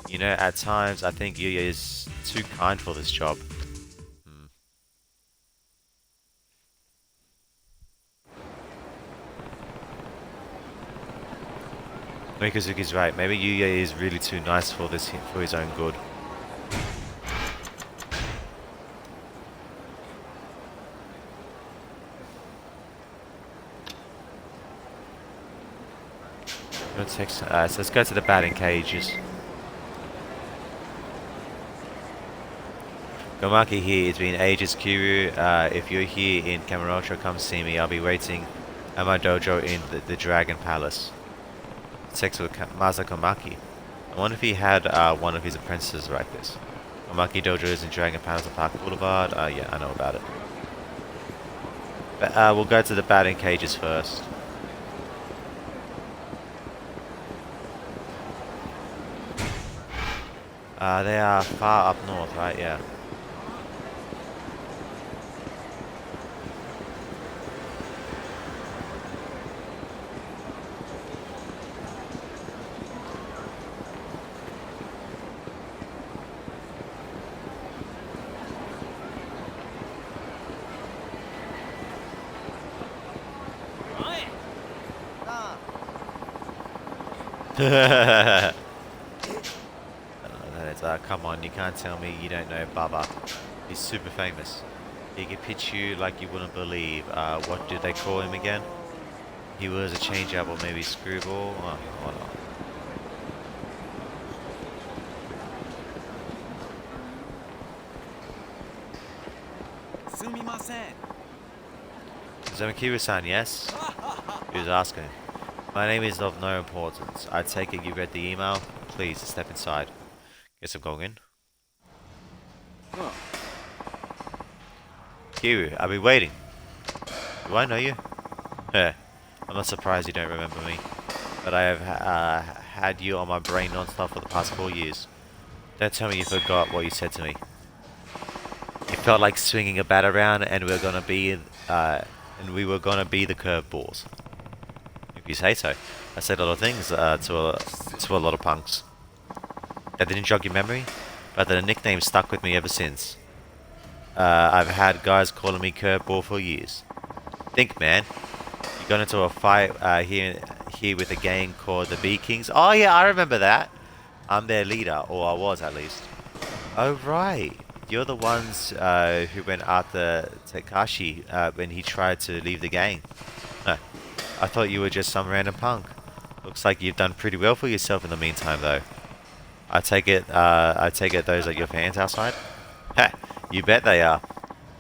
You know, at times I think Yuya is too kind for this job. Mikazuki's right. Maybe Yuya is really too nice for his own good. So let's go to the batting cages. Gomaki here. It's been ages, Kiryu. If you're here in Kamurocho, come see me. I'll be waiting at my dojo in the Dragon Palace. Sex with Masako Maki. I wonder if he had one of his apprentices write this. Komaki Dojo is in Dragon Palace on Park Boulevard. Yeah, I know about it. But we'll go to the batting cages first. They are far up north, right? Yeah. Come on, you can't tell me you don't know Baba. He's super famous. He can pitch you like you wouldn't believe. What did they call him again? He was a changeup or maybe screwball. Oh, hold on. Zamakiru-san, yes? He was asking. My name is of no importance. I take it you read the email? Please, step inside. Guess I'm going in. Kiryu, I've been waiting. Do I know you? I'm not surprised you don't remember me, but I have had you on my brain non-stop for the past 4 years. Don't tell me you forgot what you said to me. It felt like swinging a bat around, and we were gonna be the curveballs. If you say so. I said a lot of things to a lot of punks. That didn't jog your memory, but the nickname stuck with me ever since. I've had guys calling me curveball for years. Think, man. You got into a fight here with a gang called the B Kings. Oh yeah, I remember that. I'm their leader, or I was at least. Oh right, you're the ones who went after Takashi when he tried to leave the gang. Huh. I thought you were just some random punk. Looks like you've done pretty well for yourself in the meantime, though. I take it those are your fans outside? Ha! You bet they are.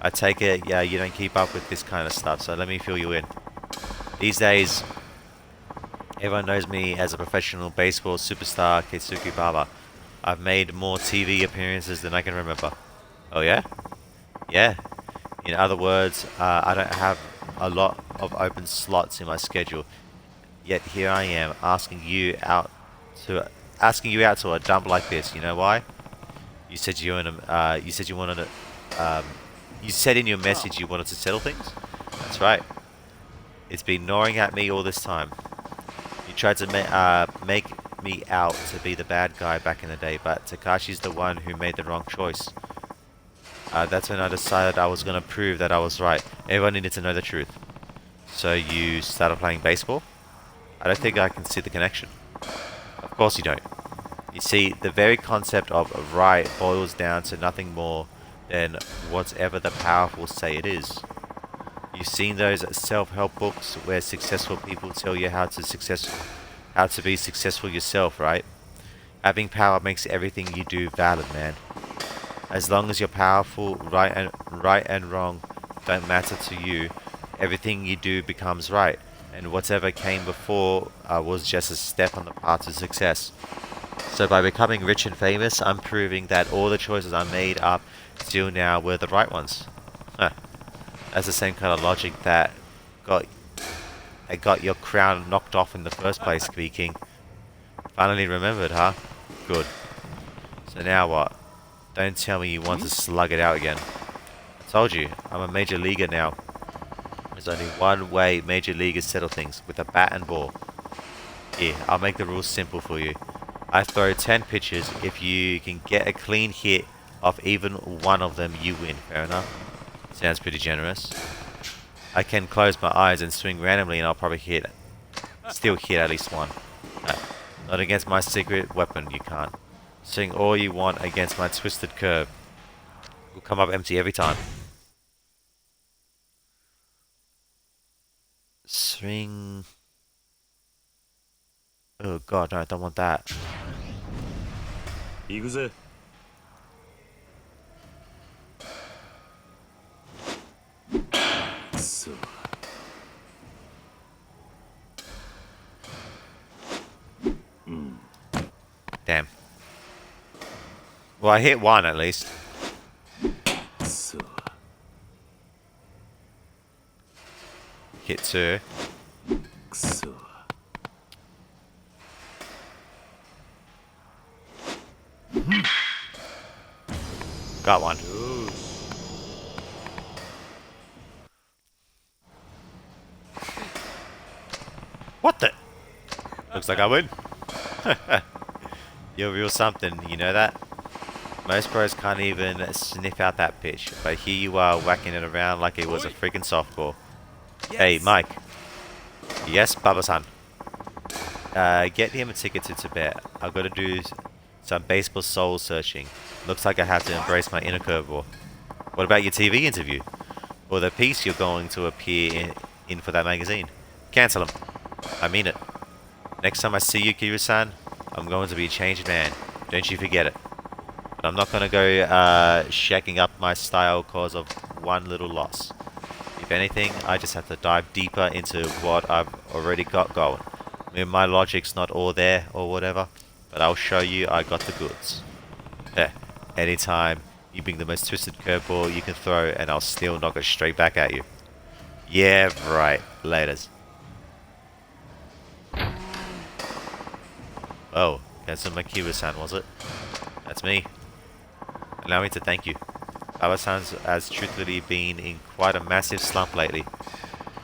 I take it, yeah, you don't keep up with this kind of stuff, so let me fill you in. These days, everyone knows me as a professional baseball superstar, Keisuke Baba. I've made more TV appearances than I can remember. Oh yeah? Yeah. In other words, I don't have a lot of open slots in my schedule. Yet here I am asking you out to a dump like this. You know why? You said you said in your message you wanted to settle things. That's right. It's been gnawing at me all this time. You tried to make me out to be the bad guy back in the day, but Takashi's the one who made the wrong choice. That's when I decided I was going to prove that I was right. Everyone needed to know the truth. So you started playing baseball? I don't think I can see the connection. Of course you don't. You see, the very concept of right boils down to nothing more than whatever the powerful say it is. You've seen those self-help books where successful people tell you how to be successful yourself, right? Having power makes everything you do valid, man. As long as you're powerful, right and wrong don't matter to you, everything you do becomes right, and whatever came before was just a step on the path to success. So by becoming rich and famous, I'm proving that all the choices I made up till now were the right ones. Huh. That's the same kind of logic that got your crown knocked off in the first place, speaking. Finally remembered, huh? Good. So now what? Don't tell me you want to slug it out again. I told you, I'm a major leaguer now. There's only one way major leaguers settle things, with a bat and ball. Here, I'll make the rules simple for you. I throw 10 pitches. If you can get a clean hit off even one of them, you win. Fair enough? Sounds pretty generous. I can close my eyes and swing randomly and I'll probably still hit at least one. No, not against my secret weapon, you can't. Swing all you want against my twisted curve. Will come up empty every time. Swing... Oh god, no, I don't want that. 行くぜ。くそ。Damn. Well, I hit one at least. くそ。Hit two. くそ。Got one. What the? Looks like I win. You're real something, you know that? Most pros can't even sniff out that pitch, but here you are whacking it around like it was a freaking softball. Yes. Hey, Mike. Yes, Baba-san. Get him a ticket to Tibet. I've got to do some baseball soul searching. Looks like I have to embrace my inner curveball. What about your TV interview? Or the piece you're going to appear in for that magazine? Cancel them. I mean it. Next time I see you, Kiryu-san, I'm going to be a changed man. Don't you forget it. But I'm not going to go shacking up my style cause of one little loss. If anything, I just have to dive deeper into what I've already got going. I mean, my logic's not all there or whatever, but I'll show you I got the goods. Anytime, You bring the most twisted curveball you can throw, and I'll still knock it straight back at you. Yeah, right. Laters. Oh, Kazuma Kiba-san, was it? That's me. Allow me to thank you. Baba-san has truthfully been in quite a massive slump lately.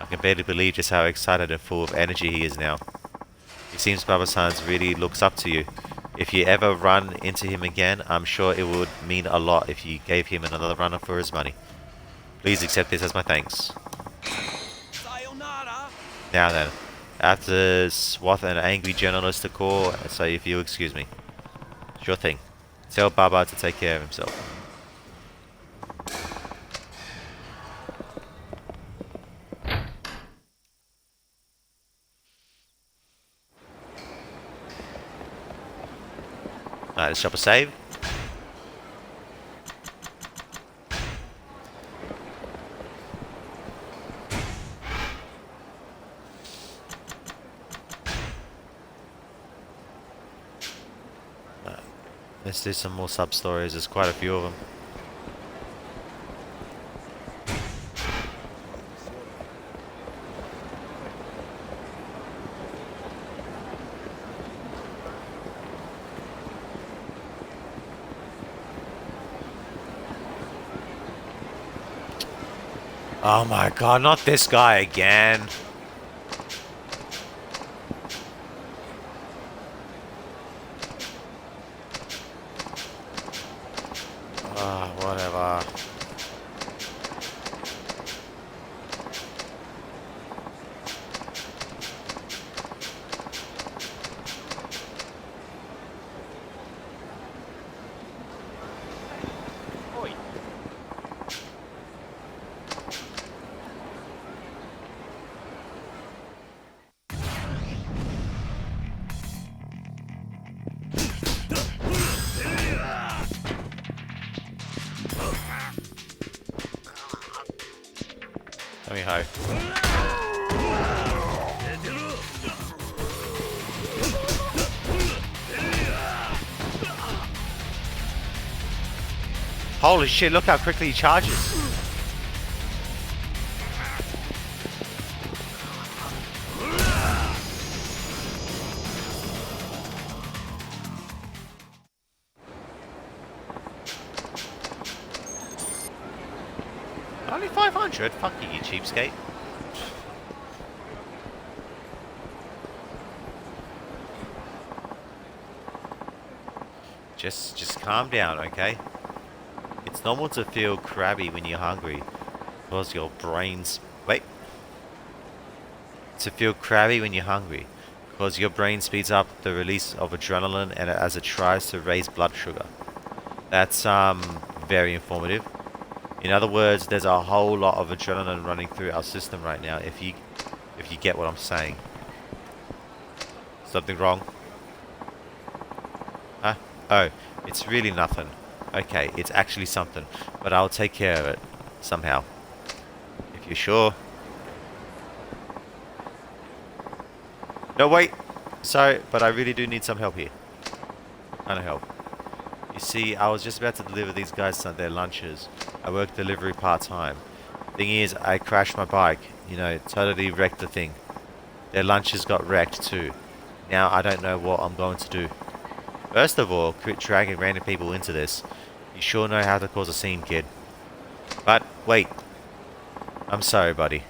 I can barely believe just how excited and full of energy he is now. It seems Baba-san really looks up to you. If you ever run into him again, I'm sure it would mean a lot if you gave him another runner for his money. Please accept this as my thanks. Now then, after Swath and angry journalist to call, so if you'll excuse me. Sure thing. Tell Baba to take care of himself. Alright, let's shop a save. Let's do some more sub-stories, there's quite a few of them. Oh my god, not this guy again. Ah, whatever. Let me ho. Holy shit, look how quickly he charges. Only 500? Fuck you, you cheapskate. Just calm down, okay? It's normal to feel crabby when you're hungry, because your brain's... Wait. To feel crabby when you're hungry, because your brain speeds up the release of adrenaline and as it tries to raise blood sugar. That's, very informative. In other words, there's a whole lot of adrenaline running through our system right now, if you get what I'm saying. Something wrong? Huh? Oh, it's really nothing. Okay, it's actually something, but I'll take care of it, somehow. If you're sure. No, wait! Sorry, but I really do need some help here. Kind of help. You see, I was just about to deliver these guys their lunches. I work delivery part-time. Thing is, I crashed my bike. You know, totally wrecked the thing. Their lunches got wrecked too. Now I don't know what I'm going to do. First of all, quit dragging random people into this. You sure know how to cause a scene, kid. But, wait. I'm sorry, buddy.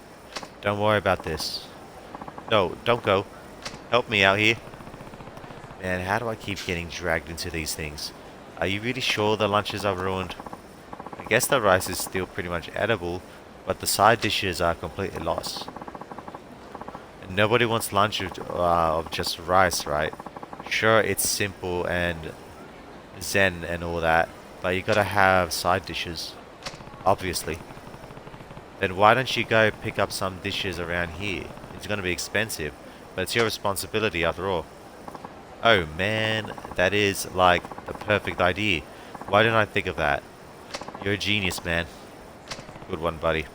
Don't worry about this. No, don't go. Help me out here. Man, how do I keep getting dragged into these things? Are you really sure the lunches are ruined? I guess the rice is still pretty much edible, but the side dishes are completely lost. And nobody wants lunch of just rice, right? Sure, it's simple and zen and all that, but you gotta have side dishes. Obviously. Then why don't you go pick up some dishes around here? It's gonna be expensive, but it's your responsibility after all. Oh man, that is like the perfect idea. Why didn't I think of that? You're a genius, man. Good one, buddy.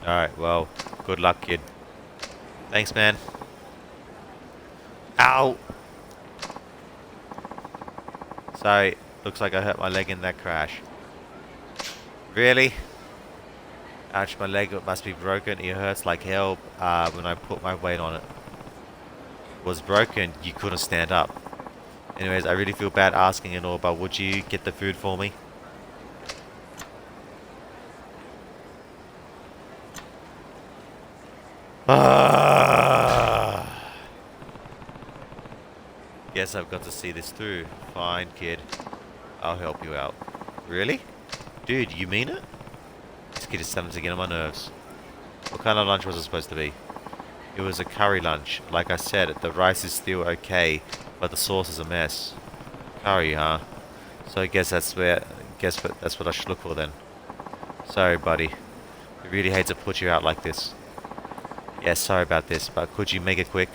Alright, well, good luck, kid. Thanks, man. Ow! Sorry, looks like I hurt my leg in that crash. Really? Ouch, my leg must be broken. It hurts like hell when I put my weight on it. It was broken, you couldn't stand up. Anyways, I really feel bad asking and all, but would you get the food for me? Guess I've got to see this through. Fine, kid. I'll help you out. Really? Dude, you mean it? This kid is starting to get on my nerves. What kind of lunch was it supposed to be? It was a curry lunch. Like I said, the rice is still okay, but the sauce is a mess. Curry, huh? So I guess that's what I should look for then. Sorry, buddy. I really hate to put you out like this. Yeah, sorry about this, but could you make it quick?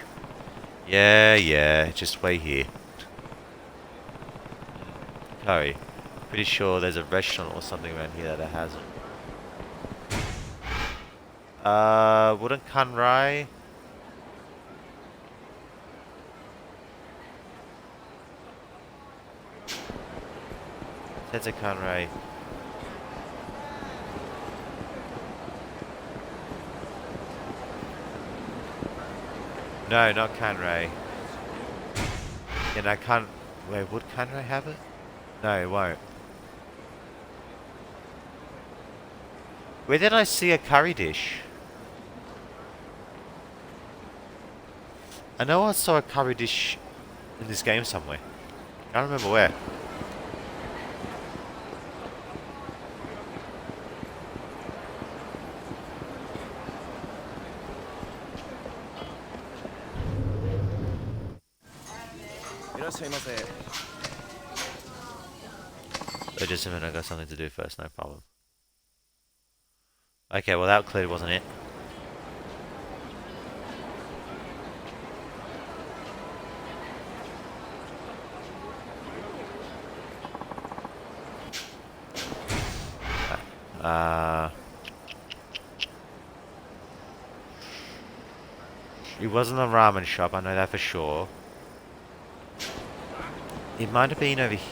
Yeah, just wait here. Curry. Pretty sure there's a restaurant or something around here that has it. Wouldn't Kanrai? That's a Kanrai. No, not Kanrai. And I can't... Wait, would Kanrai have it? No, it won't. Where did I see a curry dish? I know I saw a curry dish in this game somewhere. I don't remember where. So just a minute, I got something to do first, no problem. Okay, well that clearly wasn't it. It wasn't a ramen shop, I know that for sure. It might have been over here.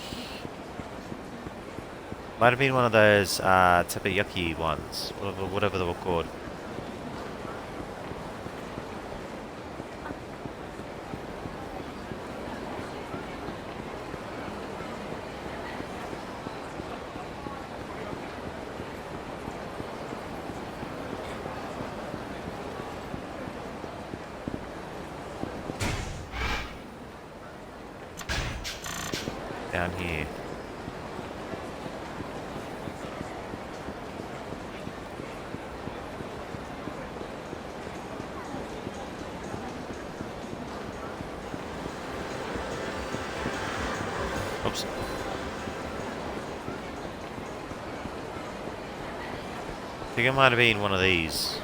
Might have been one of those teppanyaki ones, whatever they were called. Down here. Oops. I think it might have been one of these.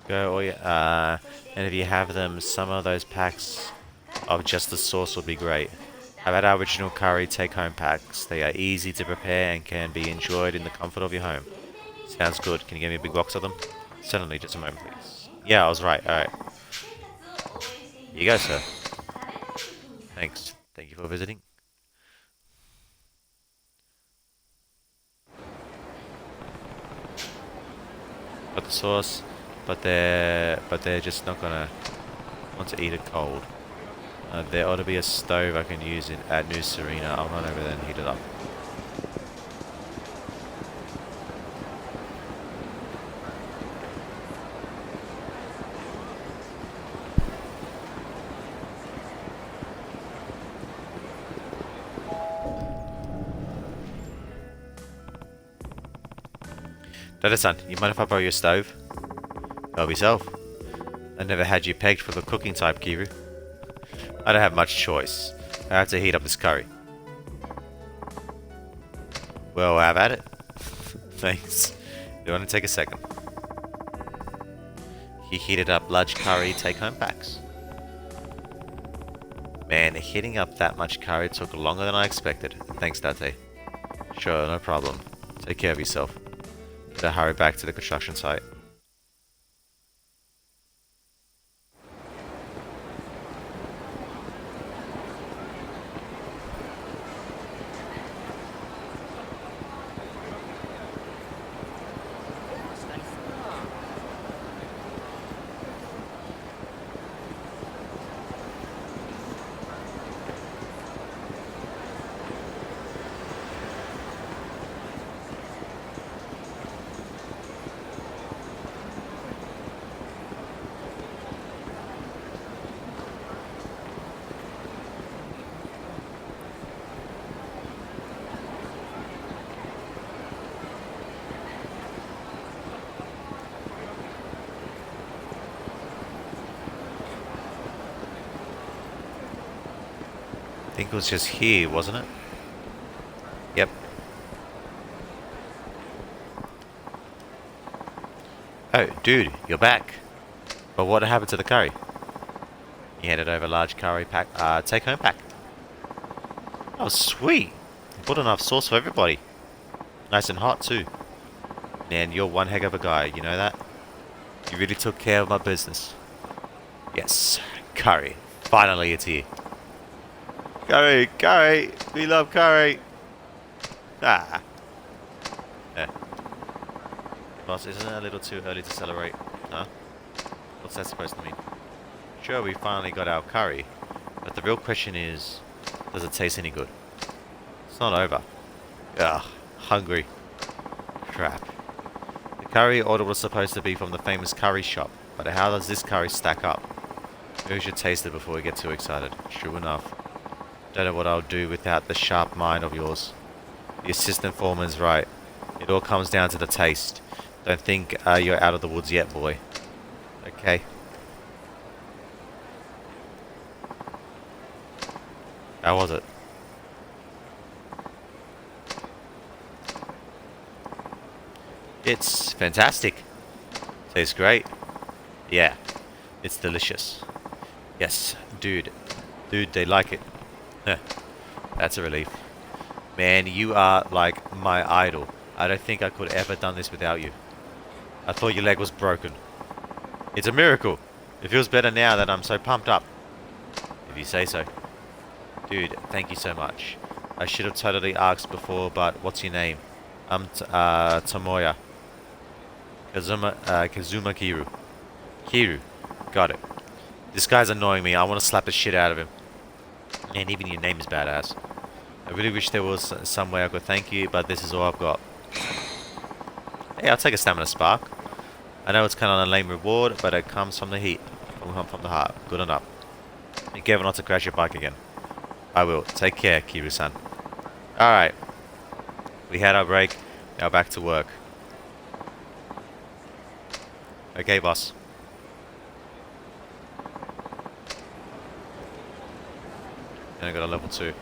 Go, oh yeah, and if you have them, some of those packs of just the sauce would be great. How about our original curry take-home packs? They are easy to prepare and can be enjoyed in the comfort of your home. Sounds good. Can you give me a big box of them? Certainly, just a moment, please. Yeah, I was right. Alright. Here you go, sir. Thanks. Thank you for visiting. Got the sauce, but they're just not gonna want to eat it cold. There ought to be a stove I can use at New Serena. I'll run over there and heat it up. Dada-san, you mind if I borrow your stove? Help yourself. I never had you pegged for the cooking type, Kiru. I don't have much choice. I have to heat up this curry. Well, have at it. Thanks. You want to take a second? He heated up large curry take-home packs. Man, heating up that much curry took longer than I expected. Thanks, Date. Sure, no problem. Take care of yourself. Better hurry back to the construction site. think it was just here, wasn't it? Yep. Oh, dude, you're back. But what happened to the curry? He handed over a large curry pack, take-home pack. Oh, sweet. You bought enough sauce for everybody. Nice and hot, too. Man, you're one heck of a guy, you know that? You really took care of my business. Yes, curry. Finally, it's here. Curry, curry. We love curry. Ah. Boss, isn't it a little too early to celebrate? Huh? What's that supposed to mean? Sure, we finally got our curry. But the real question is, does it taste any good? It's not over. Ugh, hungry. Crap. The curry order was supposed to be from the famous curry shop, but how does this curry stack up? Maybe we should taste it before we get too excited. True enough. Don't know what I'll do without the sharp mind of yours. The assistant foreman's right. It all comes down to the taste. Don't think you're out of the woods yet, boy. Okay. How was it? It's fantastic. Tastes great. Yeah, it's delicious. Yes, dude. Dude, they like it. Huh. That's a relief. Man, you are like my idol. I don't think I could ever done this without you. I thought your leg was broken. It's a miracle. It feels better now that I'm so pumped up. If you say so. Dude, thank you so much. I should have totally asked before, but what's your name? I'm Tomoya. Kazuma Kiru. Kiru. Got it. This guy's annoying me. I want to slap the shit out of him. And even your name is badass. I really wish there was some way I could thank you, but this is all I've got. Hey, I'll take a stamina spark. I know it's kind of a lame reward, but it comes from the heat. From the heart. Good enough. Be careful not to crash your bike again. I will. Take care, Kiru-san. Alright. We had our break. Now back to work. Okay, boss. And I got a level 2.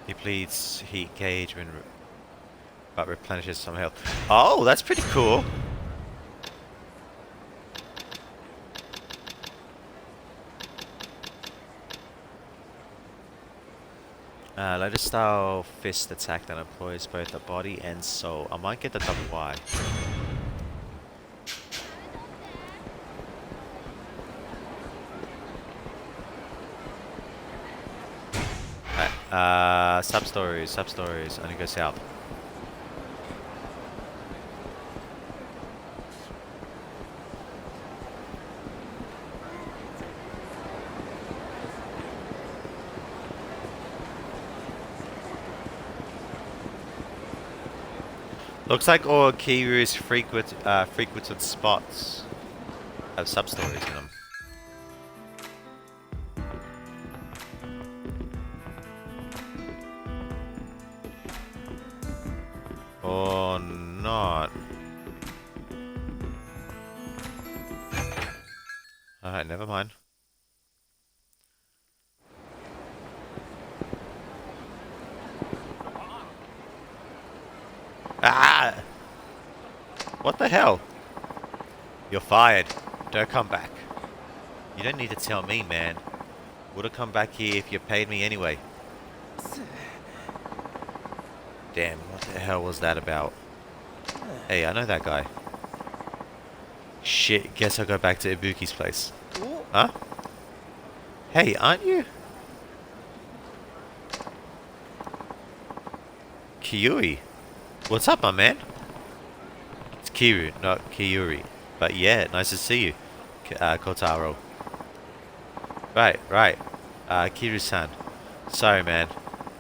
He pleads heat gauge when but replenishes some health. Oh, that's pretty cool. Lotus style fist attack that employs both the body and soul. I might get the double Y. Sub-stories, only go south. Looks like all Kiryu's frequented spots have sub-stories in them. Or not. Alright, never mind. Ah! What the hell? You're fired. Don't come back. You don't need to tell me, man. Would have come back here if you paid me anyway. Damn, what the hell was that about? Hey, I know that guy. Shit, guess I'll go back to Ibuki's place. Huh? Hey, aren't you? Kiyuri. What's up, my man? It's Kiru, not Kiyuri. But yeah, nice to see you, Kotaro. Right. Kiru-san. Sorry, man.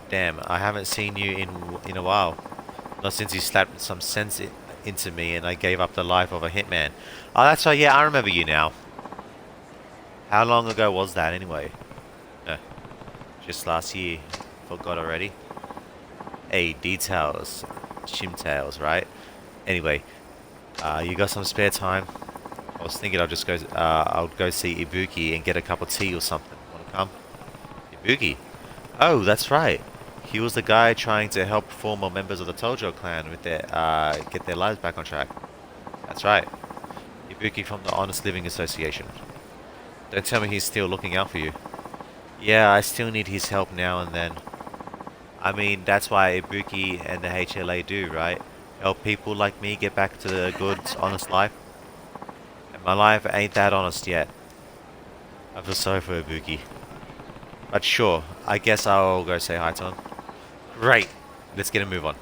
Damn, I haven't seen you in a while. Not since you slapped some sense into me and I gave up the life of a hitman. Oh, that's right, yeah, I remember you now. How long ago was that, anyway? Just last year. Forgot already. Hey, details. Chimtails, right? Anyway, you got some spare time? I was thinking I'll go see Ibuki and get a cup of tea or something. Wanna come? Ibuki? Oh, that's right. He was the guy trying to help former members of the Tojo clan with get their lives back on track. That's right. Ibuki from the Honest Living Association. Don't tell me he's still looking out for you. Yeah, I still need his help now and then. I mean, that's why Ibuki and the HLA do, right? Help people like me get back to the good, honest life. And my life ain't that honest yet. I feel sorry for Ibuki. But sure, I guess I'll go say hi to him. Great! Let's get a move on.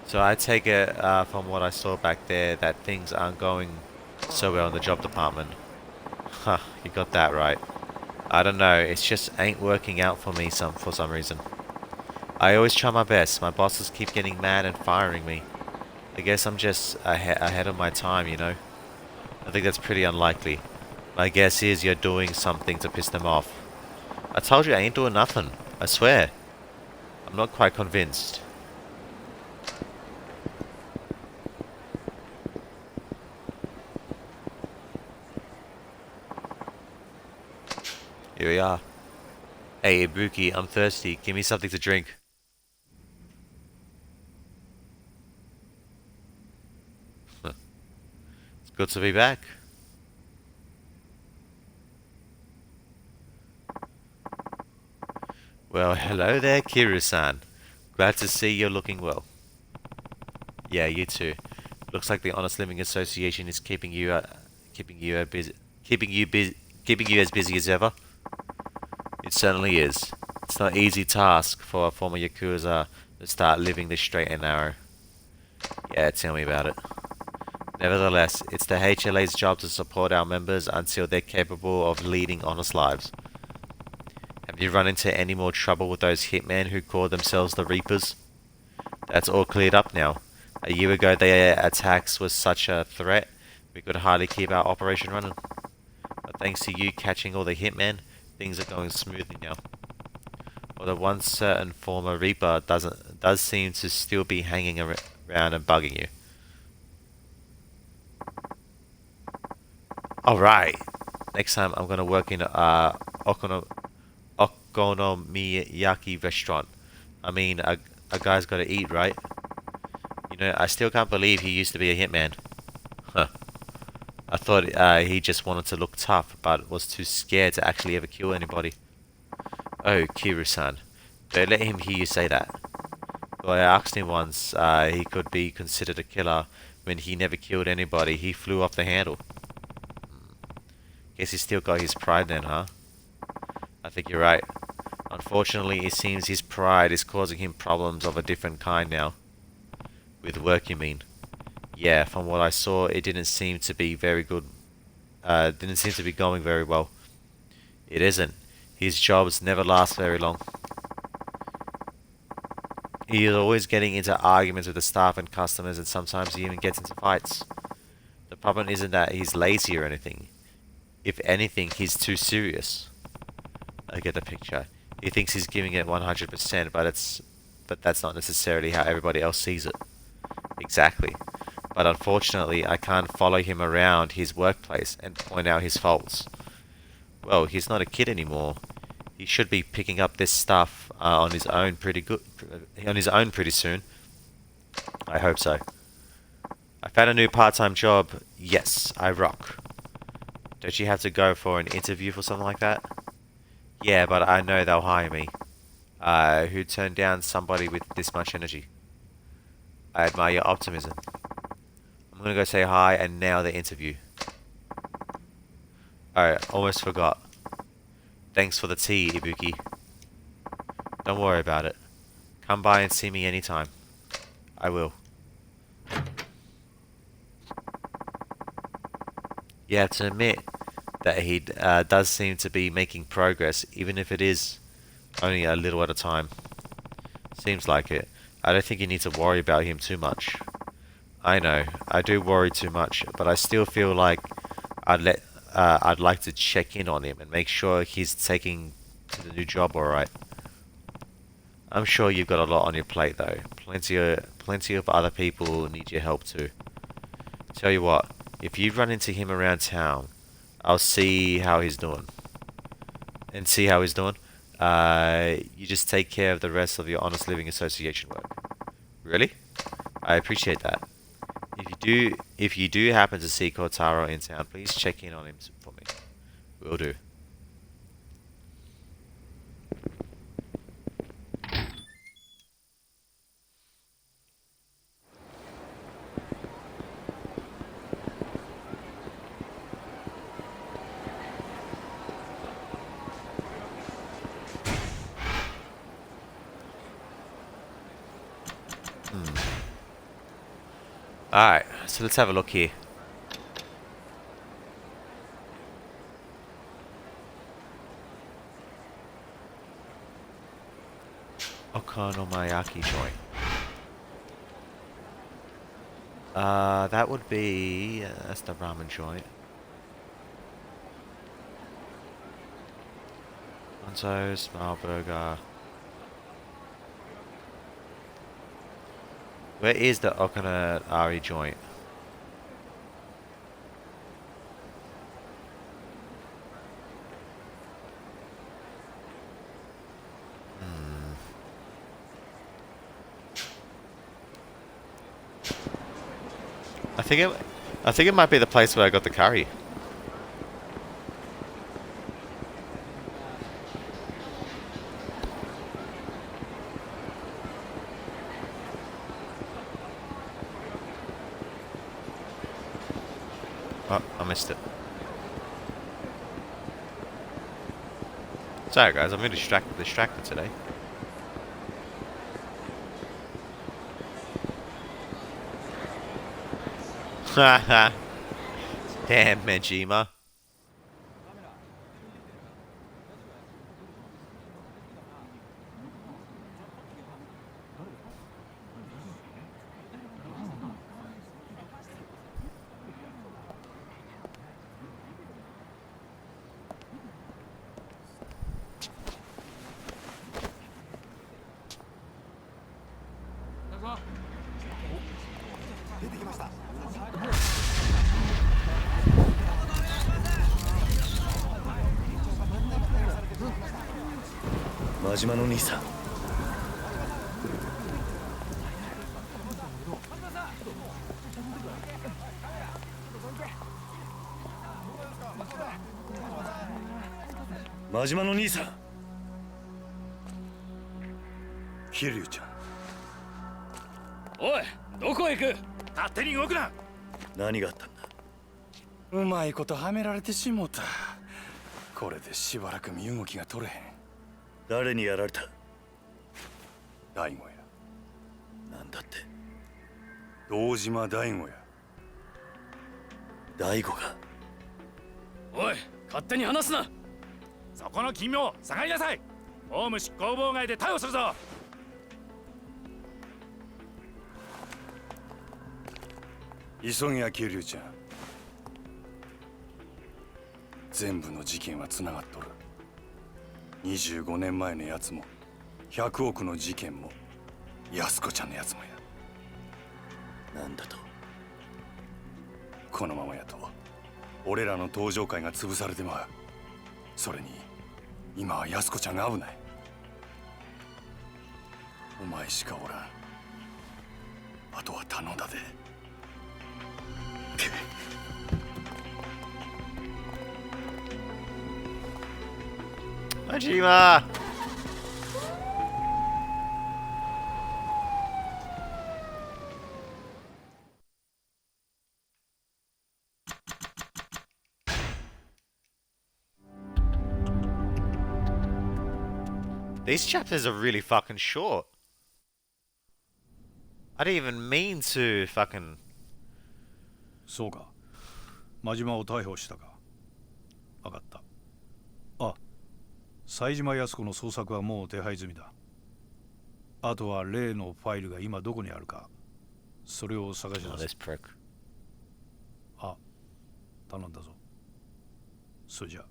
So I take it from what I saw back there that things aren't going so well in the job department. Huh, you got that right. I don't know, it just ain't working out for me for some reason. I always try my best, my bosses keep getting mad and firing me. I guess I'm just ahead of my time, you know? I think that's pretty unlikely. My guess is you're doing something to piss them off. I told you I ain't doing nothing, I swear. I'm not quite convinced. Here we are. Hey, Ibuki, I'm thirsty. Give me something to drink. It's good to be back. Well, hello there, Kiru-san. Glad to see you're looking well. Yeah, you too. Looks like the Honest Living Association is keeping you as busy as ever. It certainly is. It's not an easy task for a former Yakuza to start living the straight and narrow. Yeah, tell me about it. Nevertheless, it's the HLA's job to support our members until they're capable of leading honest lives. Have you run into any more trouble with those hitmen who call themselves the Reapers? That's all cleared up now. A year ago their attacks was such a threat, we could hardly keep our operation running. But thanks to you catching all the hitmen, things are going smoothly now. Although one certain former Reaper does seem to still be hanging around and bugging you. Alright! Next time I'm gonna work in a okonomiyaki restaurant. I mean, a guy's gotta eat, right? You know, I still can't believe he used to be a hitman. Huh. I thought he just wanted to look tough, but was too scared to actually ever kill anybody. Oh, Kiru-san. Don't let him hear you say that. Well, I asked him once he could be considered a killer when he never killed anybody. He flew off the handle. Guess he's still got his pride then, huh? I think you're right. Unfortunately, it seems his pride is causing him problems of a different kind now. With work, you mean? Yeah, from what I saw, it didn't seem to be very good. Didn't seem to be going very well. It isn't. His jobs never last very long. He is always getting into arguments with the staff and customers, and sometimes he even gets into fights. The problem isn't that he's lazy or anything. If anything, he's too serious. I get the picture. He thinks he's giving it 100%, but that's not necessarily how everybody else sees it. Exactly. But unfortunately, I can't follow him around his workplace and point out his faults. Well, he's not a kid anymore. He should be picking up this stuff on his own pretty soon. I hope so. I found a new part-time job. Yes, I rock. Don't you have to go for an interview for something like that? Yeah, but I know they'll hire me. Who turned down somebody with this much energy? I admire your optimism. I'm gonna go say hi and nail the interview. Alright, almost forgot. Thanks for the tea, Ibuki. Don't worry about it. Come by and see me anytime. I will. You have to admit that he does seem to be making progress, even if it is only a little at a time. Seems like it. I don't think you need to worry about him too much. I know. I do worry too much, but I still feel like I'd like to check in on him and make sure he's taking to the new job all right. I'm sure you've got a lot on your plate though. Plenty of other people need your help too. Tell you what, if you run into him around town, I'll see how he's doing. And see how he's doing. You just take care of the rest of your Honest Living Association work. Really? I appreciate that. If you do happen to see Kotaro in town, please check in on him for me. Will do. Alright, so let's have a look here. Okonomiyaki joint. That would be... that's the ramen joint. Gonzo, smile burger. Where is the Okonari joint? I think it might be the place where I got the curry. Oh, I missed it. Sorry guys, I'm really distracted today. Haha. Damn, Majima. Majima no Nisa. Majima no Nisa. 桐生ちゃん。おい、どこへ行く？勝手に動くな。何があったんだ。うまいことはめられてしもた。これでしばらく身動きが取れへん。誰にやられた。大悟や。なんだって。堂島大悟や。大悟が。おい、勝手に話すな。そこの君も下がりなさい。公務執行妨害で逮捕するぞ。急げや桐生ちゃん。全部の事件はつながっとる。25年前のやつも100億の事件も安子ちゃんのやつもや。なんだと。このままやと俺らの登場会が潰されてまう。それに今は安子ちゃんが危ない。お前しかおらん。あとは頼んだで。Majima! These chapters are really fucking short. I didn't even mean to fucking... そうか。真島を逮捕したか。分かった。あ、冴島靖子の捜索はもう手配済みだ。あとは例のファイルが今どこにあるかそれを探し Oh, 出 this す。 prick. あ、頼んだぞ。それじゃ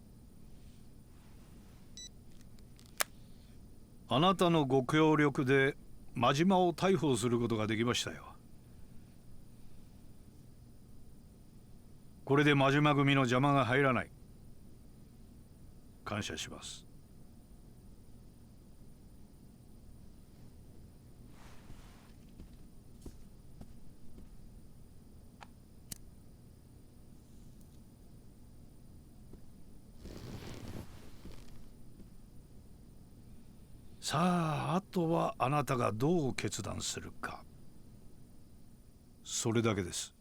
あなたのご協力で真島を逮捕することができましたよ。これで真島組の邪魔が入らない。感謝します。さあ、あとはあなたがどう決断するか。それだけです。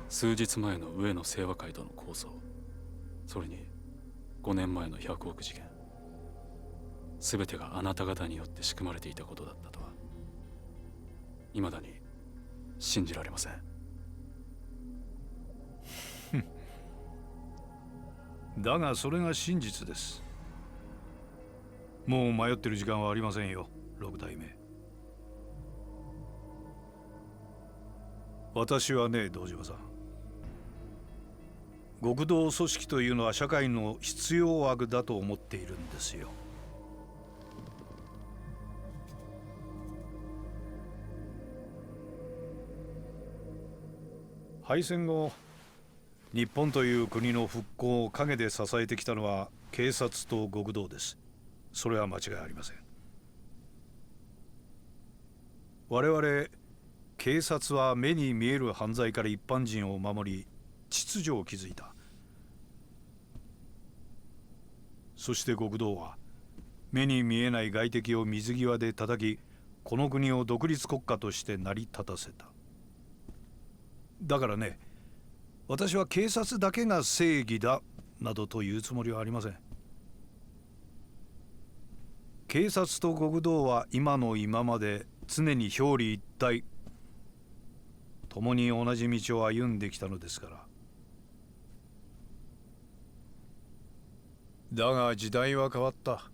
数日前の上野清和会との抗争、それに5年前の100億事件、全てがあなた方によって仕組まれていたことだったとは未だに信じられません。だがそれが真実です。もう迷ってる時間はありませんよ、六代目。私はね、堂島さん、極道組織というのは社会の必要悪だと思っているんですよ。敗戦後、日本という国の復興を陰で支えてきたのは警察と極道です。それは間違いありません。我々警察は目に見える犯罪から一般人を守り、秩序を築いた。そして極道は目に見えない外敵を水際で叩き、この国を独立国家として成り立たせた。だからね、私は警察だけが正義だなどというつもりはありません。警察と極道は今の今まで常に表裏一体、共に同じ道を歩んできたのですから。だが時代は変わった。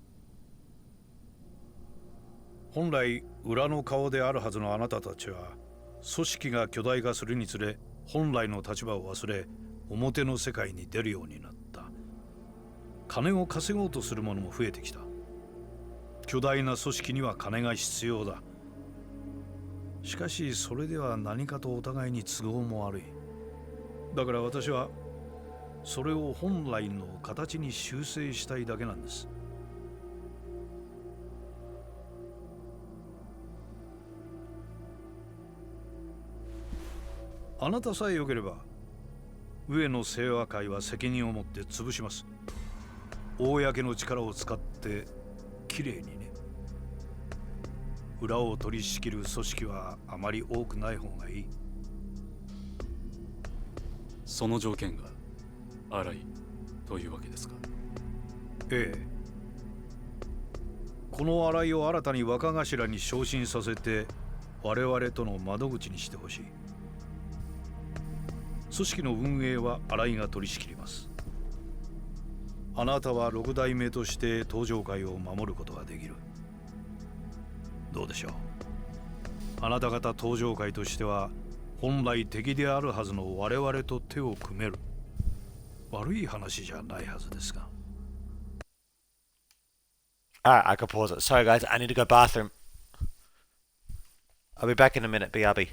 本来裏の顔であるはずのあなたたちは、組織が巨大化するにつれ本来の立場を忘れ、表の世界に出るようになった。金を稼ごうとする者も増えてきた。巨大な組織には金が必要だ。しかしそれでは何かとお互いに都合も悪い。だから私はそれを本来の形に修正したいだけなんです。あなたさえ良ければ上野清和会は責任を持って潰します。公の力を使ってきれいにね。裏を取り仕切る組織はあまり多くない方がいい。その条件が荒いというわけですか。ええ。この荒井を新たに若頭に昇進させて我々との窓口にしてほしい。組織の運営は新井が取り仕切ります。あなたは六代目として東上会を守ることができる。どうでしょう。あなた方東上会としては本来敵であるはずの我々と手を組める。悪い話じゃないはずですが。Alright, I can pause it. Sorry guys, I need to go bathroom. I'll be back in a minute, BRB.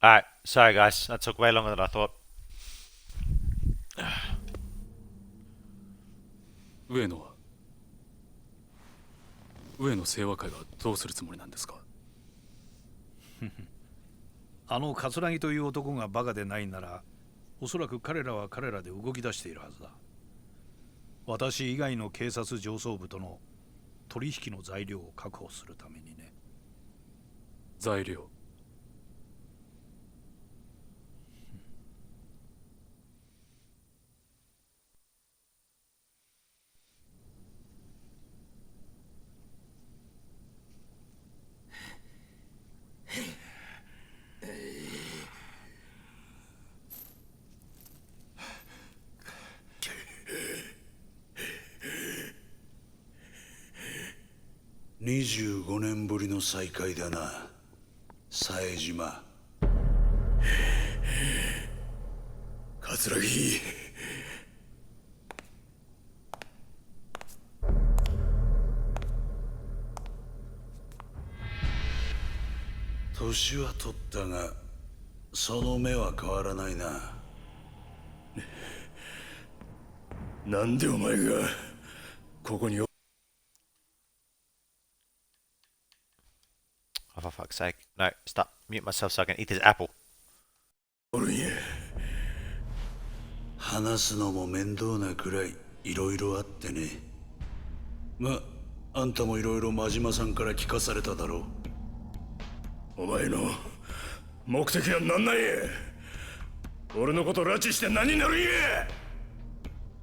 Alright, sorry guys, that took way longer than I thought. 上野は上野清和会はどうするつもりなんですか？あの桂木という男がバカでないなら、おそらく彼らは彼らで動き出しているはずだ。私以外の警察上層部との取引の材料を確保するためにね。材料。25年ぶりの再会だな、冴島。桂木。年は取ったが、その目は変わらないな。なんでお前がここに。 Oh, for fuck's sake. No, stop. Mute myself so I can eat this apple. 話すのも面倒なくらいいろいろあってね。ま、あんたもいろいろ真島さんから聞かされただろう。お前の目的は何なんや。俺のこと拉致して何になるんや。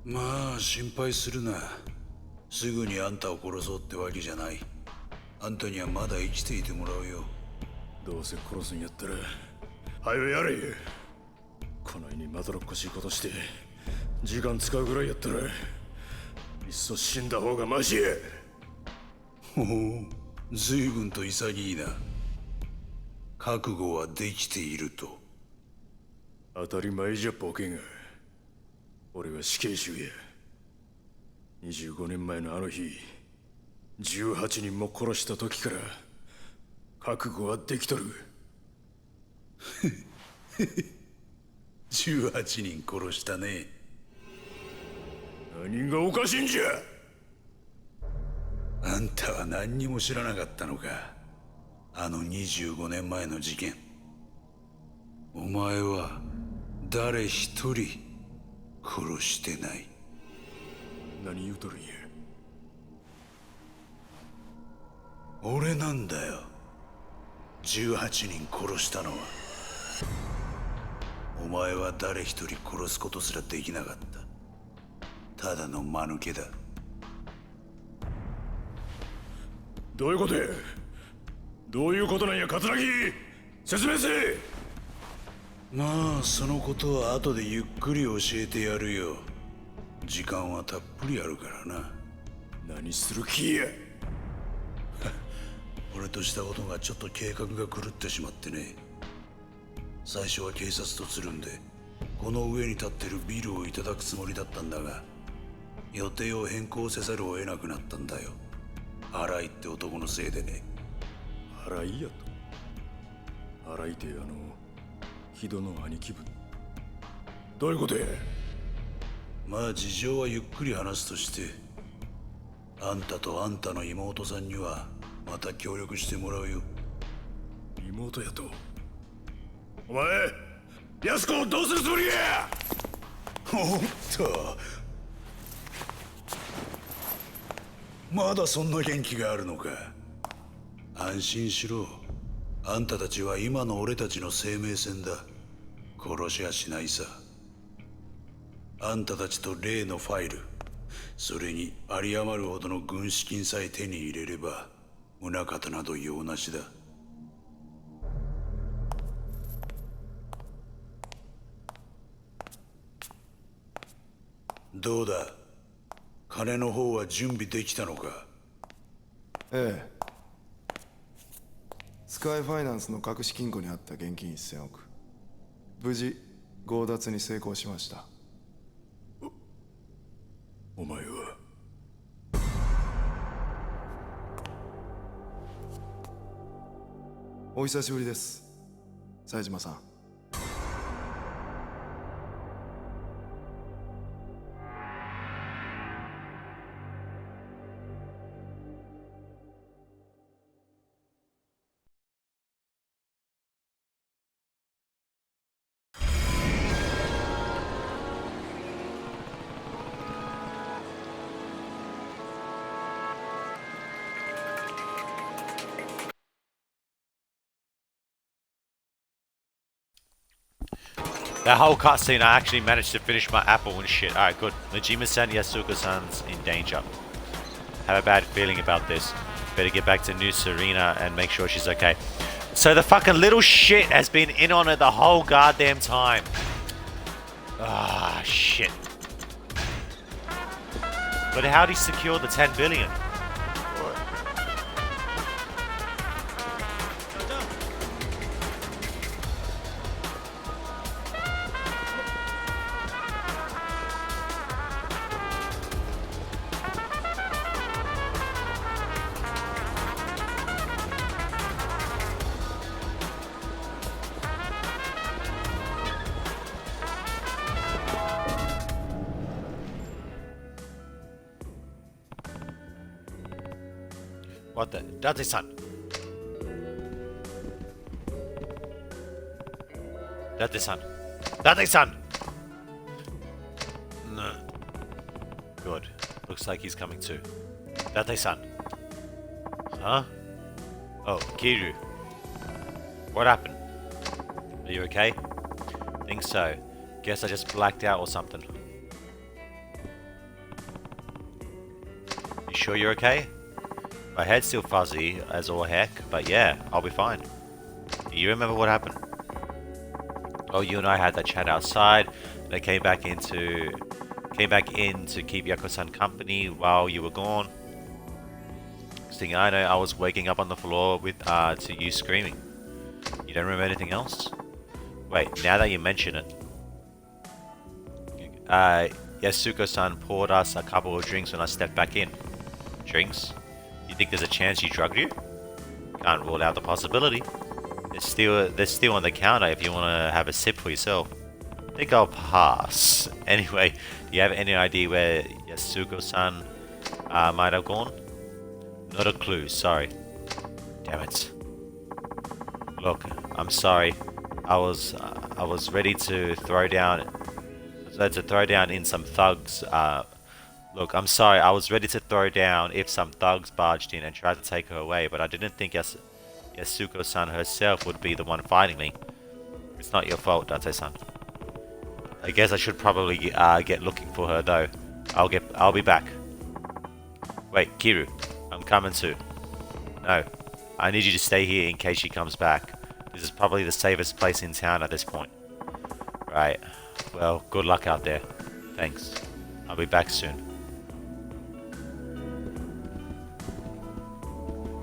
まあ心配するな。すぐにあんたを殺そうってわけじゃない。あんたにはまだ生きていてもらうよ。どうせ殺すんやったらはよやれ。こないにまどろっこしいことして時間使うぐらいやったらいっそ死んだ方がマシや。ほほう、随分と潔いな。覚悟はできていると。当たり前じゃボケが。俺は死刑囚や。25年前のあの日、18人も殺した時から覚悟はできとる。18人殺したね。何がおかしいんじゃ。あんたは何にも知らなかったのか。あの25年前の事件。お前は誰一人殺してない。何言うとるんや。俺なんだよ、18人殺したのは。お前は誰一人殺すことすらできなかった。ただの間抜けだ。どういうことや。どういうことなんや、桂木。説明せえ。まあそのことは後でゆっくり教えてやるよ。時間はたっぷりあるからな。何する気や。俺としたことがちょっと計画が狂ってしまってね。最初は警察とつるんでこの上に立ってるビルをいただくつもりだったんだが、予定を変更せざるを得なくなったんだよ。荒井って男のせいでね。荒井やと。荒井って木戸の兄貴分。どういうことや。まあ事情はゆっくり話すとして、あんたとあんたの妹さんにはまた協力してもらうよ。妹やと。お前、安子をどうするつもりや。おっと、まだそんな元気があるのか。安心しろ。あんたたちは今の俺たちの生命線だ。殺しはしないさ。あんたたちと例のファイル、それに有り余るほどの軍資金さえ手に入れれば宗像など用なしだ。どうだ、金の方は準備できたのか。ええ。スカイファイナンスの隠し金庫にあった現金1000億、無事強奪に成功しました。お前は。お久しぶりです、冴島さん。That whole cutscene, I actually managed to finish my apple and shit. Alright, good. Majima-san, Yasuko-san's in danger. Have a bad feeling about this. Better get back to New Serena and make sure she's okay. So the fucking little shit has been in on it the whole goddamn time. Ah, shit. But how'd he secure the 10 billion? What the? Date-san! Date-san! Date-san! No. Good. Looks like he's coming too. Date-san! Huh? Oh, Kiryu. What happened? Are you okay? Think so. Guess I just blacked out or something. You sure you're okay? My head's still fuzzy as all heck, but yeah, I'll be fine. You remember what happened? Oh, you and I had that chat outside, and I came back in to keep Yako-san company while you were gone. Next thing I know, I was waking up on the floor with to you screaming. You don't remember anything else? Wait, now that you mention it, Yasuko-san poured us a couple of drinks when I stepped back in. Drinks? You think there's a chance you drugged you? Can't rule out the possibility. They're still on the counter if you want to have a sip for yourself. I think I'll pass. Anyway, do you have any idea where Yasuko-san might have gone? Not a clue, sorry. Damn it. Look, I'm sorry. I was ready to throw down in some thugs. Look, I'm sorry, I was ready to throw down if some thugs barged in and tried to take her away, but I didn't think Yasuko-san herself would be the one fighting me. It's not your fault, Date-san. I guess I should probably get looking for her though. I'll be back. Wait, Kiryu, I'm coming too. No, I need you to stay here in case she comes back. This is probably the safest place in town at this point. Right, well, good luck out there. Thanks. I'll be back soon.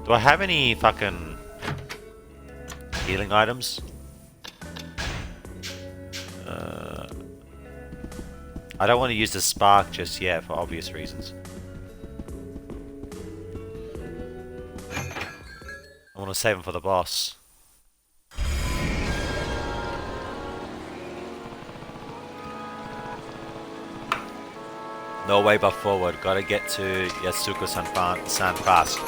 Do I have any fucking healing items? I don't want to use the spark just yet for obvious reasons. I want to save them for the boss. No way but forward. Gotta get to Yasuko-san fast.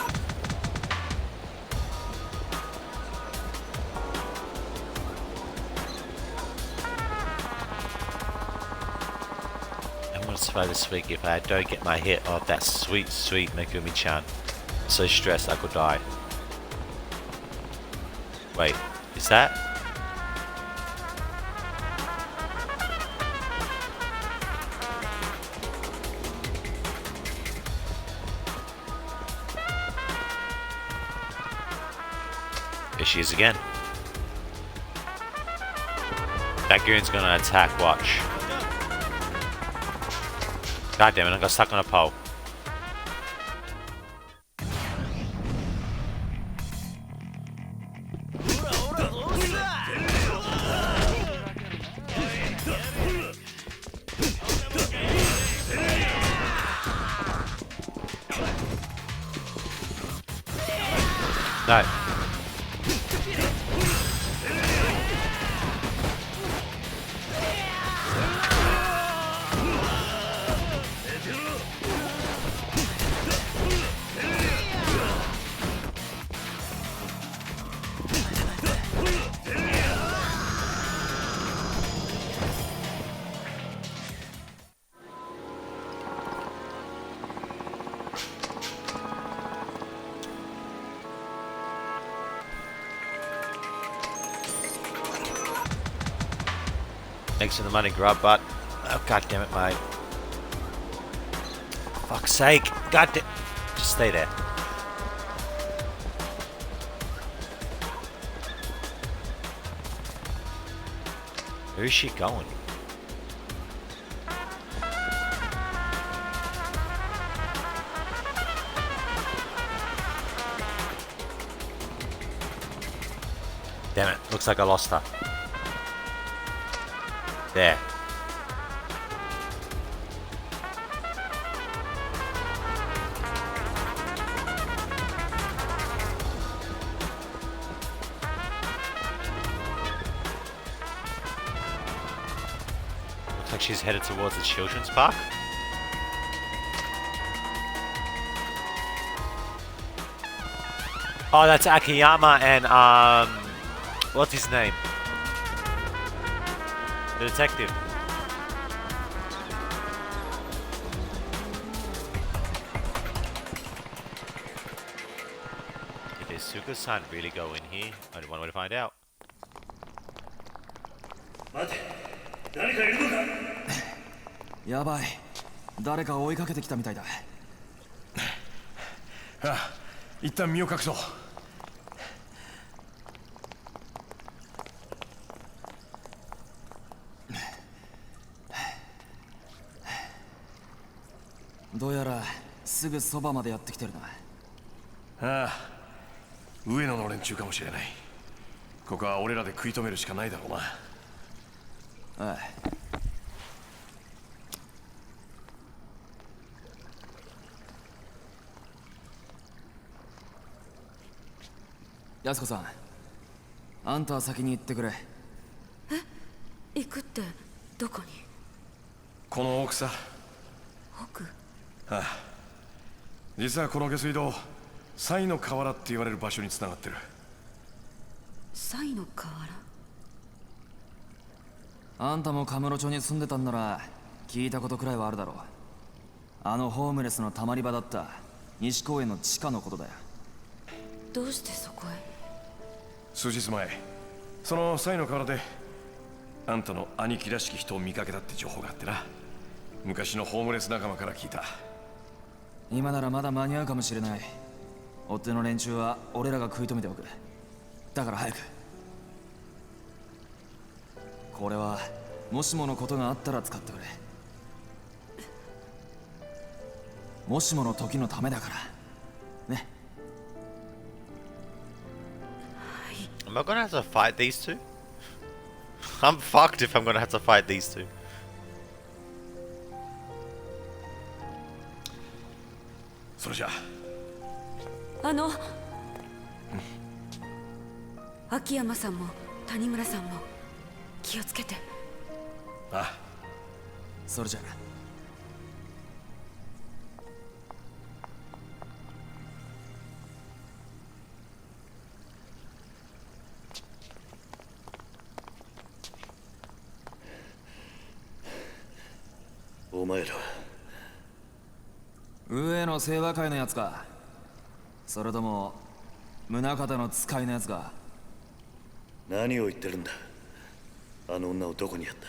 This week if I don't get my hit of that sweet Megumi-chan. I'm so stressed I could die. Wait, is that? There she is again. That goon's gonna attack, watch. God damn it, I got stuck on a pole. No. Thanks for the money, grub, but... Oh, god damn it, mate. Fuck's sake. God damn... Just stay there. Where is she going? Damn it, looks like I lost her. There. Looks like she's headed towards the children's park. Oh, that's Akiyama and what's his name? The detective. Did Suka-san really go in here? Only one way to find out.やばい。誰か追いかけてきたみたいだ。ああ、一旦身を隠そう。どうやらすぐそばまでやってきてるな。ああ、上野の連中かもしれない。ここは俺らで食い止めるしかないだろうな。ああ。安子さん、あんたは先に行ってくれ。え、行くってどこに？この奥さ。奥？ああ、実はこの下水道、西の河原って言われる場所に繋がってる。西の河原？あんたもカムロ町に住んでたんなら聞いたことくらいはあるだろう。あのホームレスのたまり場だった西公園の地下のことだよ。どうしてそこへ？数日前、その西の河原であんたの兄貴らしき人を見かけたって情報があってな。昔のホームレス仲間から聞いた。今ならまだ間に合うかもしれない。追っ手の連中は俺らが食い止めておく。だから早く。これはもしものことがあったら使ってくれ。もしもの時のためだからね。Am I gonna have to fight these two? I'm fucked if I'm gonna have to fight these two. それじゃ秋山さんも谷村さんも気をつけて。ああ。それじゃあ。お前ら上の清和会のやつか、それとも宗像の使いのやつか。何を言ってるんだ。あの女をどこにやった。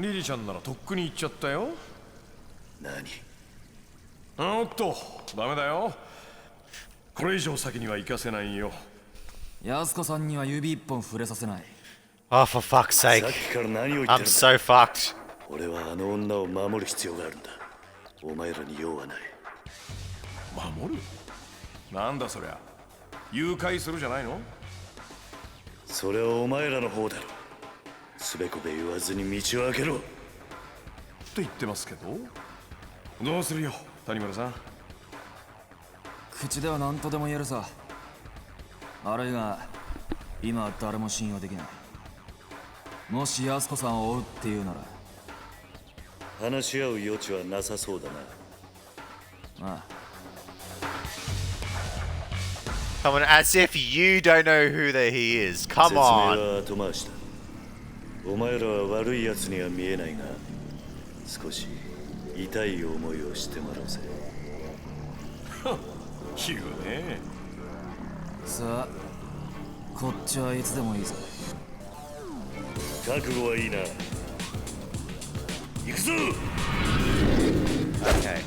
リリちゃんならとっくに行っちゃったよ。何？おっと、ダメだよ。これ以上先には行かせないよ。安子さんには指一本触れさせない。Oh, for fuck's sake. さっきから何を言ってるん I'm だ。 so fucked. 俺はあの女を守る必要があるんだ。お前らに用はない。守る？なんだそりゃ。誘拐するじゃないの？それはお前らの方だろ。すべこべ言わずに道を開けろ。って言ってますけど。どうするよ、谷村さん。口では何とでも言えるさ。あるいは今は誰も信用できない。もし安子さんを追うっていうなら。話し合う余地はなさそうだな。ああ。Come on, as if you don't know who he is. Come 説明 on. は後回しだ。お前らは悪い奴には見えないが、少し痛い思いをしてもらうぜ。言うね。さあ、こっちはいつでもいいぜ。覚悟はいいな。行くぞ。 Okay.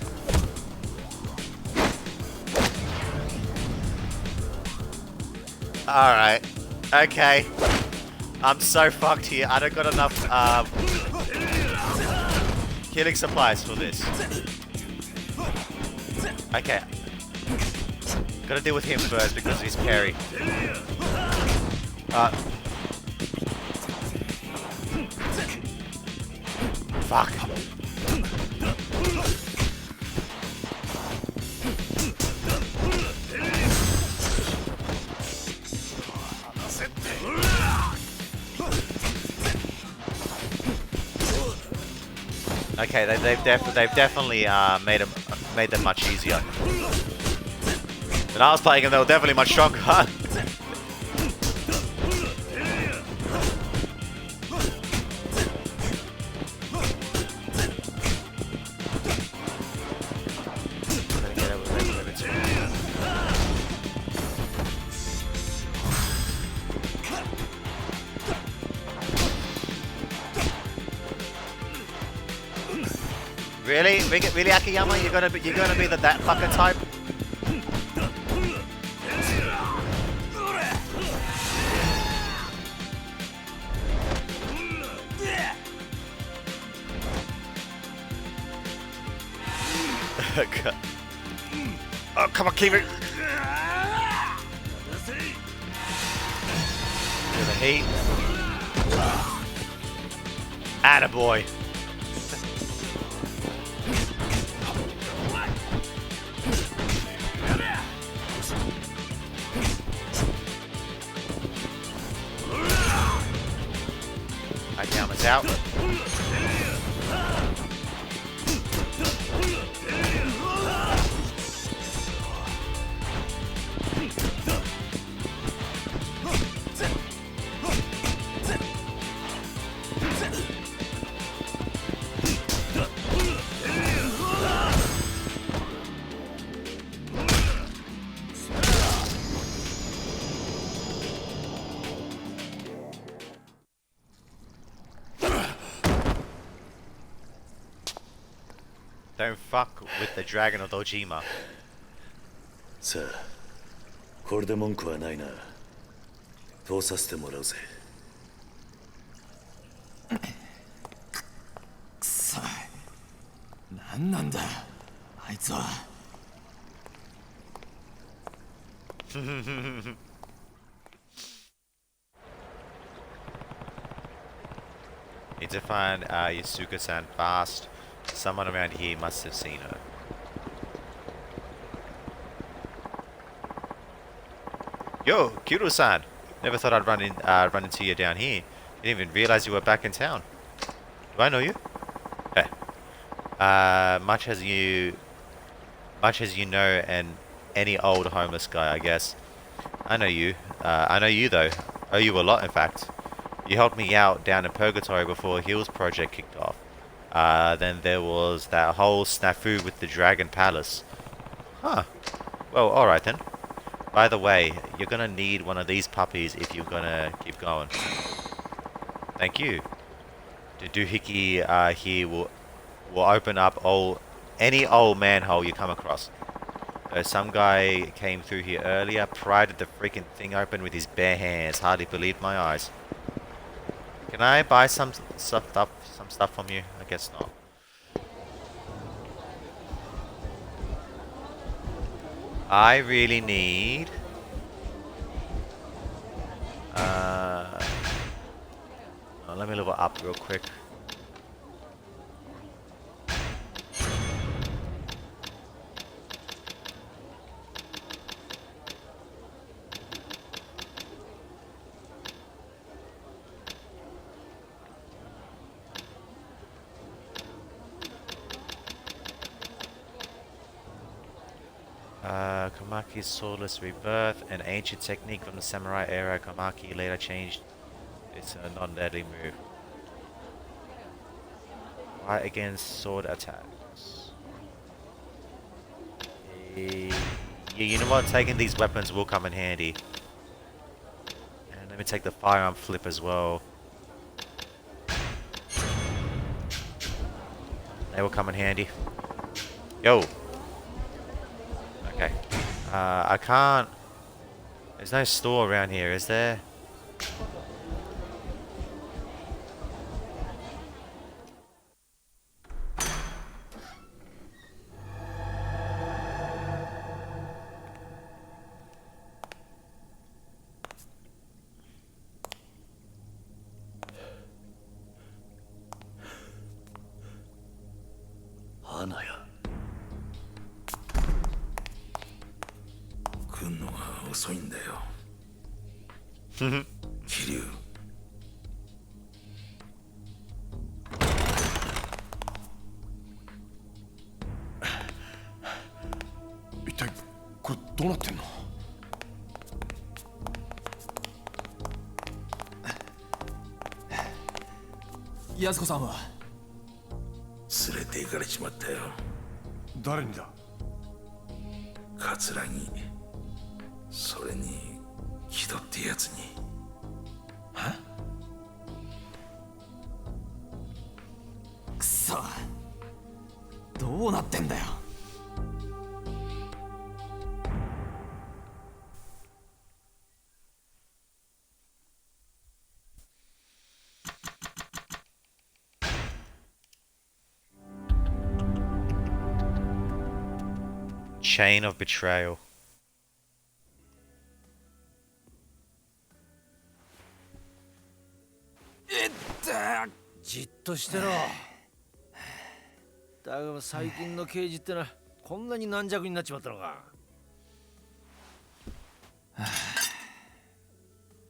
Alright. Okay. I'm so fucked here. I don't got enough killing supplies for this. Okay. Gotta deal with him first because of his parry. Fuck. Okay, they've definitely made them much easier. When I was playing them, they were definitely much stronger. Really, Akiyama? You're gonna be that fucker type? Oh, come on, keep it. Feel the heat. Attaboy. Akiyama's out. Don't fuck with the Dragon of Dojima. さあ、これで文句はないな。通させてもらうぜ。くそ、何なんだあいつは。Need to find Yasuka-san fast. Someone around here must have seen her. Yo, Kiro-san! Never thought I'd run into you down here. Didn't even realize you were back in town. Do I know you? Hey. Much as you know, and any old homeless guy, I guess. I know you. I know you though. Owe you a lot, in fact. You helped me out down in Purgatory before Hill's project kicked off. Then there was that whole snafu with the Dragon Palace. Huh. Well, alright then. By the way, you're gonna need one of these puppies if you're gonna keep going. Thank you. The doohickey here will open up any old manhole you come across. Some guy came through here earlier, pried the freaking thing open with his bare hands. Hardly believed my eyes. Can I buy some stuff from you? I guess not. I really need let me level up real quick. Kamaki's swordless rebirth, an ancient technique from the samurai era. Kamaki later changed its non-deadly move. Fight against sword attacks. Yeah, you know what? Taking these weapons will come in handy. And let me take the firearm flip as well. They will come in handy. Yo. Okay. I can't. There's no store around here, is there? Anaya. 来んのが遅いんだよ。桐生。一体これどうなってんの？安子さんは連れて行かれちまったよ。誰にだ？桂木、それに木戸ってやつに。くそ、どうなってんだよ。Chain of betrayal. じっとしてろ。だが最近の刑事ってのはこんなに軟弱になっちまったのか。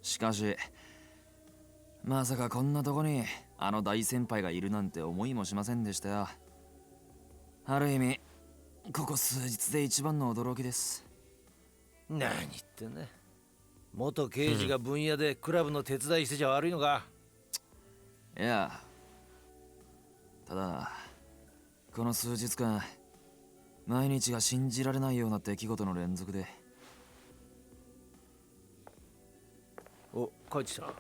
しかしまさかこんなとこにあの大先輩がいるなんて思いもしませんでしたよ。ある意味ここ数日で一番の驚きです。何言ってんだ。元刑事が分野でクラブの手伝いしてちゃ悪いのか。いや、ただこの数日間毎日が信じられないような出来事の連続で。お、帰ってきた。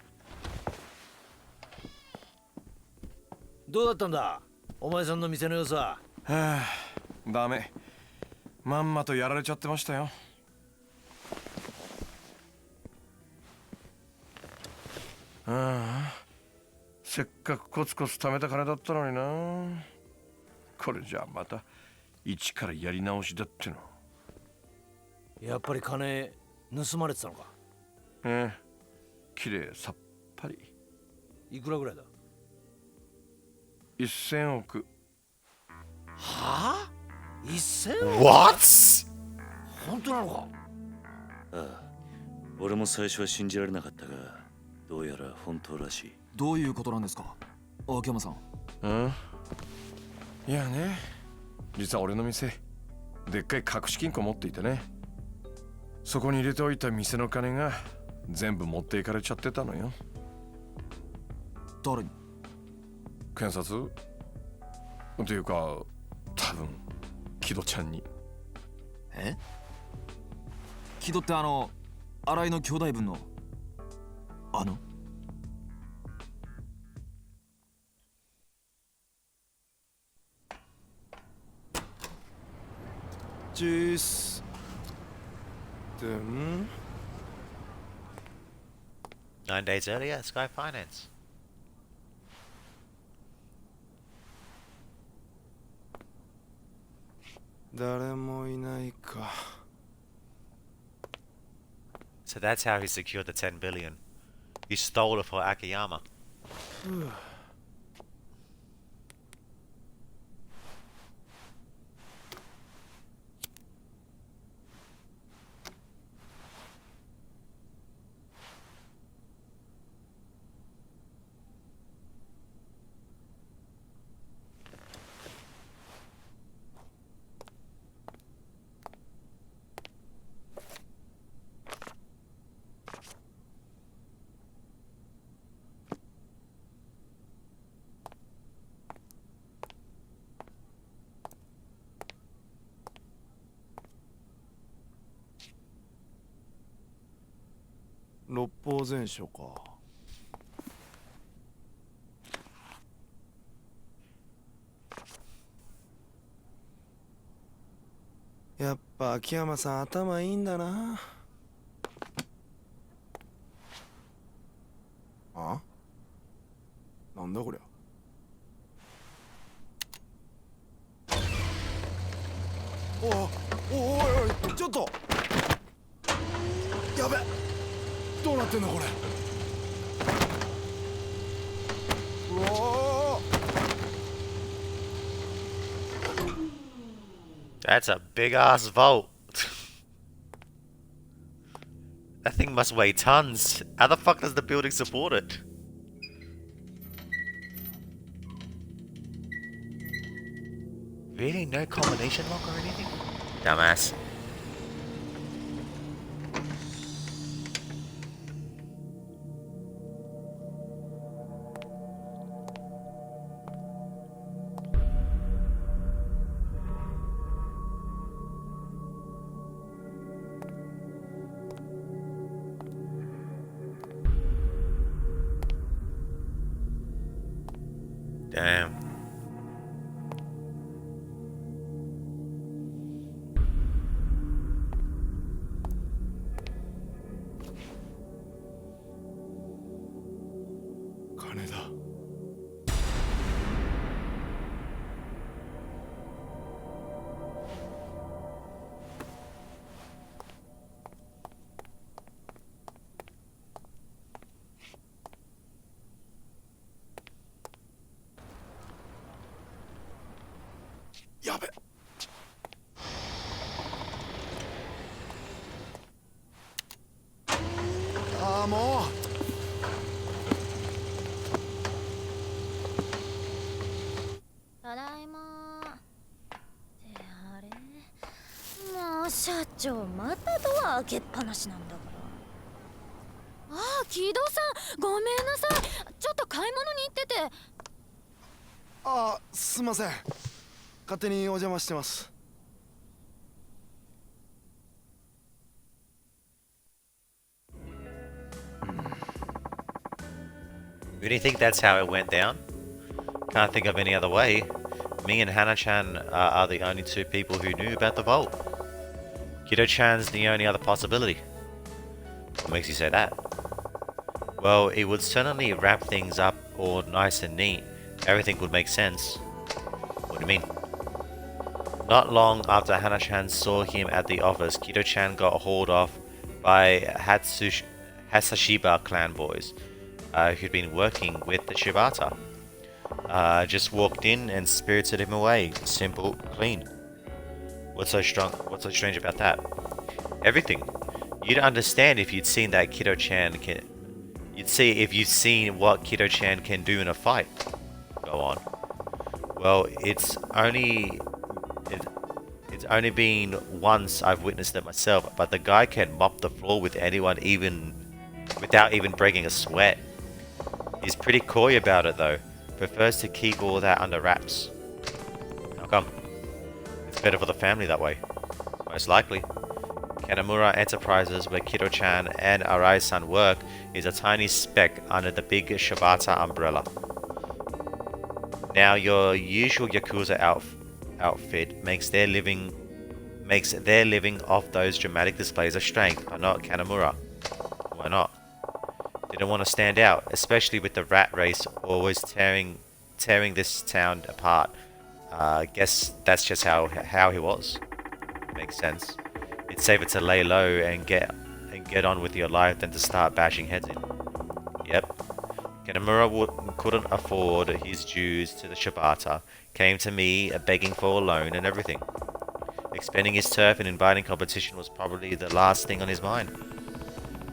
どうだったんだお前さんの店の様子は。はあ、ダメ。まんまとやられちゃってましたよ。ああ、せっかくコツコツ貯めた金だったのにな。これじゃあまた一からやり直しだっての。やっぱり金盗まれてたのか。ええ、きれいさっぱり。いくらぐらいだ。1000億。はあ、1000億。 What? 本当なのか。ああ、俺も最初は信じられなかったが、どうやら本当らしい。どういうことなんですか秋山さん。うん、いやね、実は俺の店でっかい隠し金庫持っていてね、そこに入れておいた店の金が全部持っていかれちゃってたのよ。誰に？検察っていうか多分木戸ちゃんに。え？木戸って新井の兄弟分のチース。でん 9 days earlier, Sky Finance. 誰もいないか。 So that's how he secured the 10 billion. He stole it for Akiyama.六法全書か。やっぱ秋山さん頭いいんだな。あ？なんだこりゃ。おおいちょっと。やべ、どうなってんだこれ。うわThat's a big ass vault. That thing must weigh tons. How the fuck does the building support it? Really? No combination lock or anything? Dumbass. Damn. Mo, 社長またドア開けっぱなしなんだから。ああ、木戸さん、ごめんなさい。ちょっと買い物に行ってて。あ、すいません。勝手にお邪魔してます。Really think that's how it went down? Can't think of any other way. Me and Hana-chan are the only two people who knew about the vault. Kido-chan's the only other possibility. What makes you say that? Well, it would certainly wrap things up all nice and neat. Everything would make sense. What do you mean? Not long after Hana-chan saw him at the office, Kido-chan got hauled off by Hasashiba clan boys who'd been working with the Shibata. Just walked in and spirited him away. Simple, clean. What's so strange about that? Everything. You'd understand if you'd seen that Kido-chan can. You'd see if you'd seen what Kido-chan can do in a fight. Go on. Well, it's only been once I've witnessed it myself, but the guy can mop the floor with anyone without even breaking a sweat. He's pretty coy about it though. Prefers to keep all that under wraps. How come? It's better for the family that way. Most likely. Kanamura Enterprises, where Kido-chan and Arai-san work, is a tiny speck under the big Shibata umbrella. Now, your usual Yakuza outfit makes their living off those dramatic displays of strength, but not Kanamura. Why not? Didn't want to stand out, especially with the rat race always tearing this town apart. Guess that's just how he was. Makes sense. It's safer to lay low and get on with your life than to start bashing heads in. Yep. Kanamura couldn't afford his dues to the Shibata, came to me begging for a loan and everything. Expending his turf and inviting competition was probably the last thing on his mind.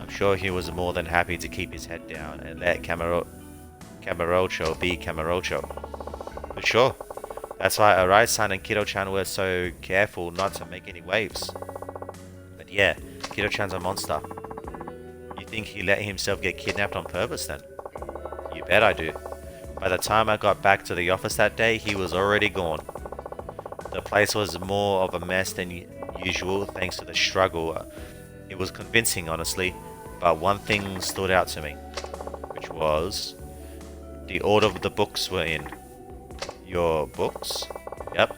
I'm sure he was more than happy to keep his head down and let Camarocho be Camarocho. But sure, that's why Arai-san and Kido-chan were so careful not to make any waves. But yeah, Kido-chan's a monster. You think he let himself get kidnapped on purpose then? You bet I do. By the time I got back to the office that day, he was already gone. The place was more of a mess than usual thanks to the struggle. It was convincing, honestly, but one thing stood out to me, which was the order the books were in. Your books? Yep.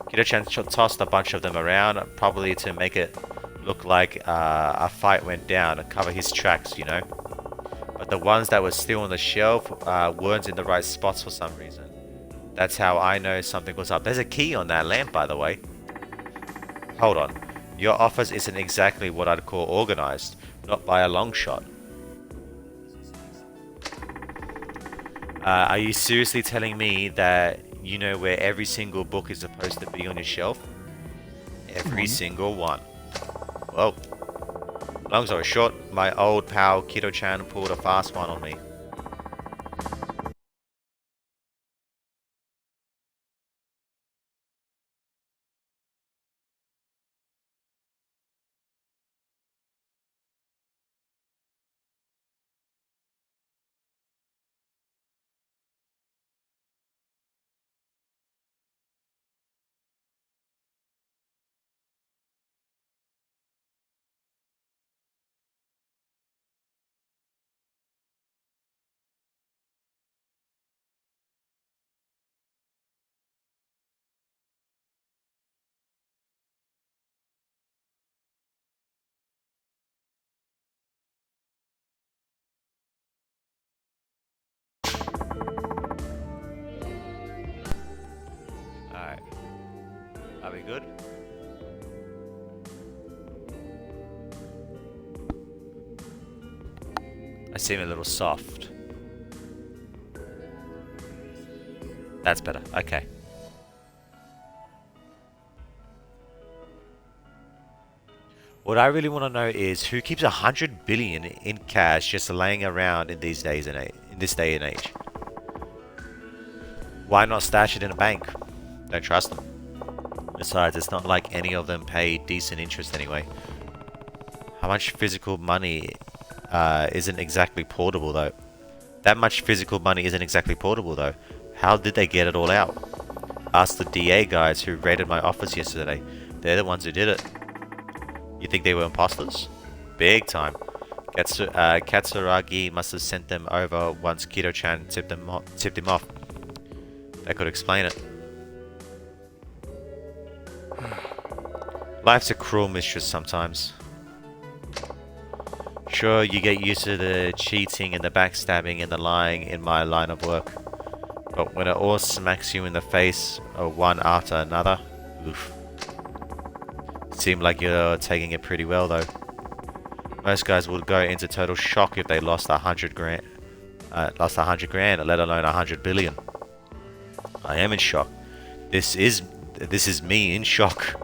Kido-chan tossed a bunch of them around, probably to make it look like a fight went down and cover his tracks, you know. But the ones that were still on the shelf weren't in the right spots for some reason. That's how I know something was up. There's a key on that lamp, by the way. Hold on. Your office isn't exactly what I'd call organized. Not by a long shot. Are you seriously telling me that you know where every single book is supposed to be on your shelf? Every single one. Well, long story short, my old pal Kido-chan pulled a fast one on me. Alright. Are we good? I seem a little soft. That's better. Okay. What I really want to know is who keeps 100 billion in cash just laying around in these days and in this day and age. Why not stash it in a bank? Don't trust them. Besides, it's not like any of them pay decent interest anyway. How much physical money isn't exactly portable though? That much physical money isn't exactly portable though. How did they get it all out? Ask the DA guys who raided my office yesterday. They're the ones who did it. You think they were imposters? Big time. Katsuragi must have sent them over once Kido-chan tipped him off. That could explain it. Life's a cruel mistress sometimes. Sure, you get used to the cheating and the backstabbing and the lying in my line of work. But when it all smacks you in the face, one after another, oof. Seem like you're taking it pretty well though. Most guys would go into total shock if they lost 100 grand. Let alone 100 billion. I am in shock. This is me in shock.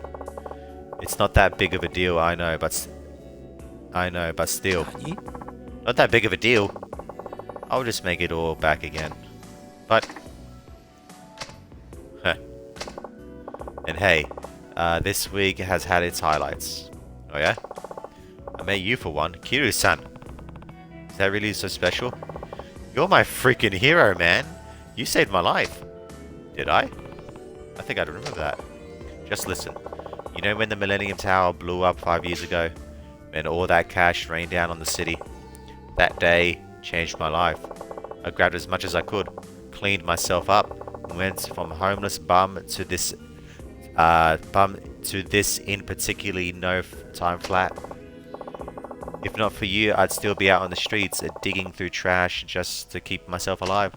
It's not that big of a deal, I know, but still. Not that big of a deal. I'll just make it all back again. But and hey, this week has had its highlights. Oh yeah? I met you for one. Kiryu-san. Is that really so special? You're my freaking hero, man. You saved my life. Did I? I think I'd remember that. Just listen. You know when the Millennium Tower blew up 5 years ago? When all that cash rained down on the city? That day changed my life. I grabbed as much as I could, cleaned myself up, went from homeless bum to this in particularly no time flat. If not for you, I'd still be out on the streets digging through trash just to keep myself alive.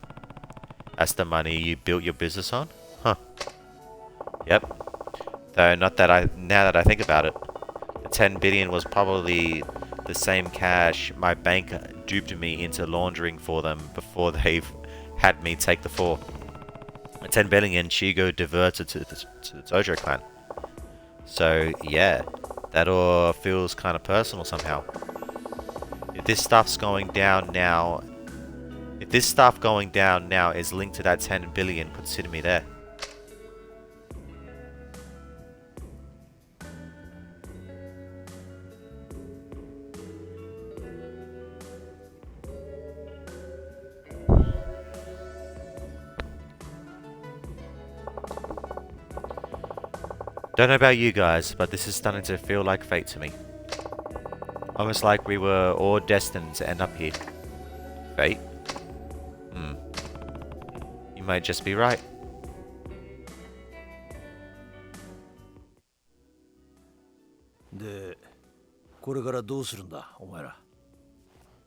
That's the money you built your business on? Huh. Yep. Though now that I think about it, the 10 billion was probably the same cash my bank duped me into laundering for them before they've had me take the fall. The 10 billion Chigo diverted to the Tojo clan. So yeah, that all feels kind of personal somehow. If this stuff going down now is linked to that 10 billion, consider me there. Don't know about you guys, but this is starting to feel like fate to me. Almost like we were all destined to end up here. Fate? You might just be right. これからどうするんだお前ら。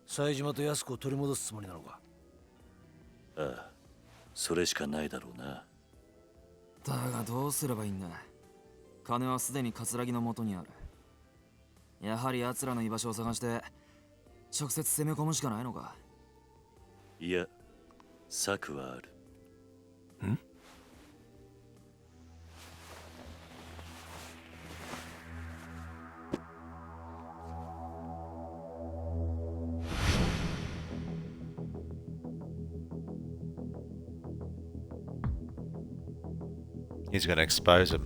冴島と安子を取り戻すつもりなのか？ああ、それしかないだろうな。だがどうすればいいんだ。金はすでに葛城の元にある。やはり奴らの居場所を探して直接攻め込むしかないのか。いや、策はある。んHe's gonna expose him.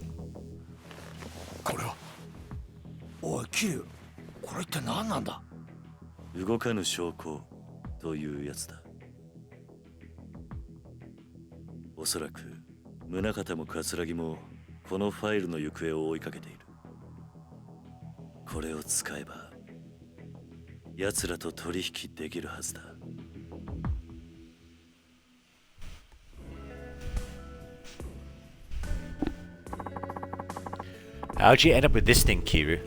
これは。おいキリュウ、これ一体何なんだ？動かぬ証拠というやつだ。おそらく宗像も葛城もこのファイルの行方を追いかけている。これを使えば奴らと取引できるはずだ。How'd you end up with this thing, Kiru?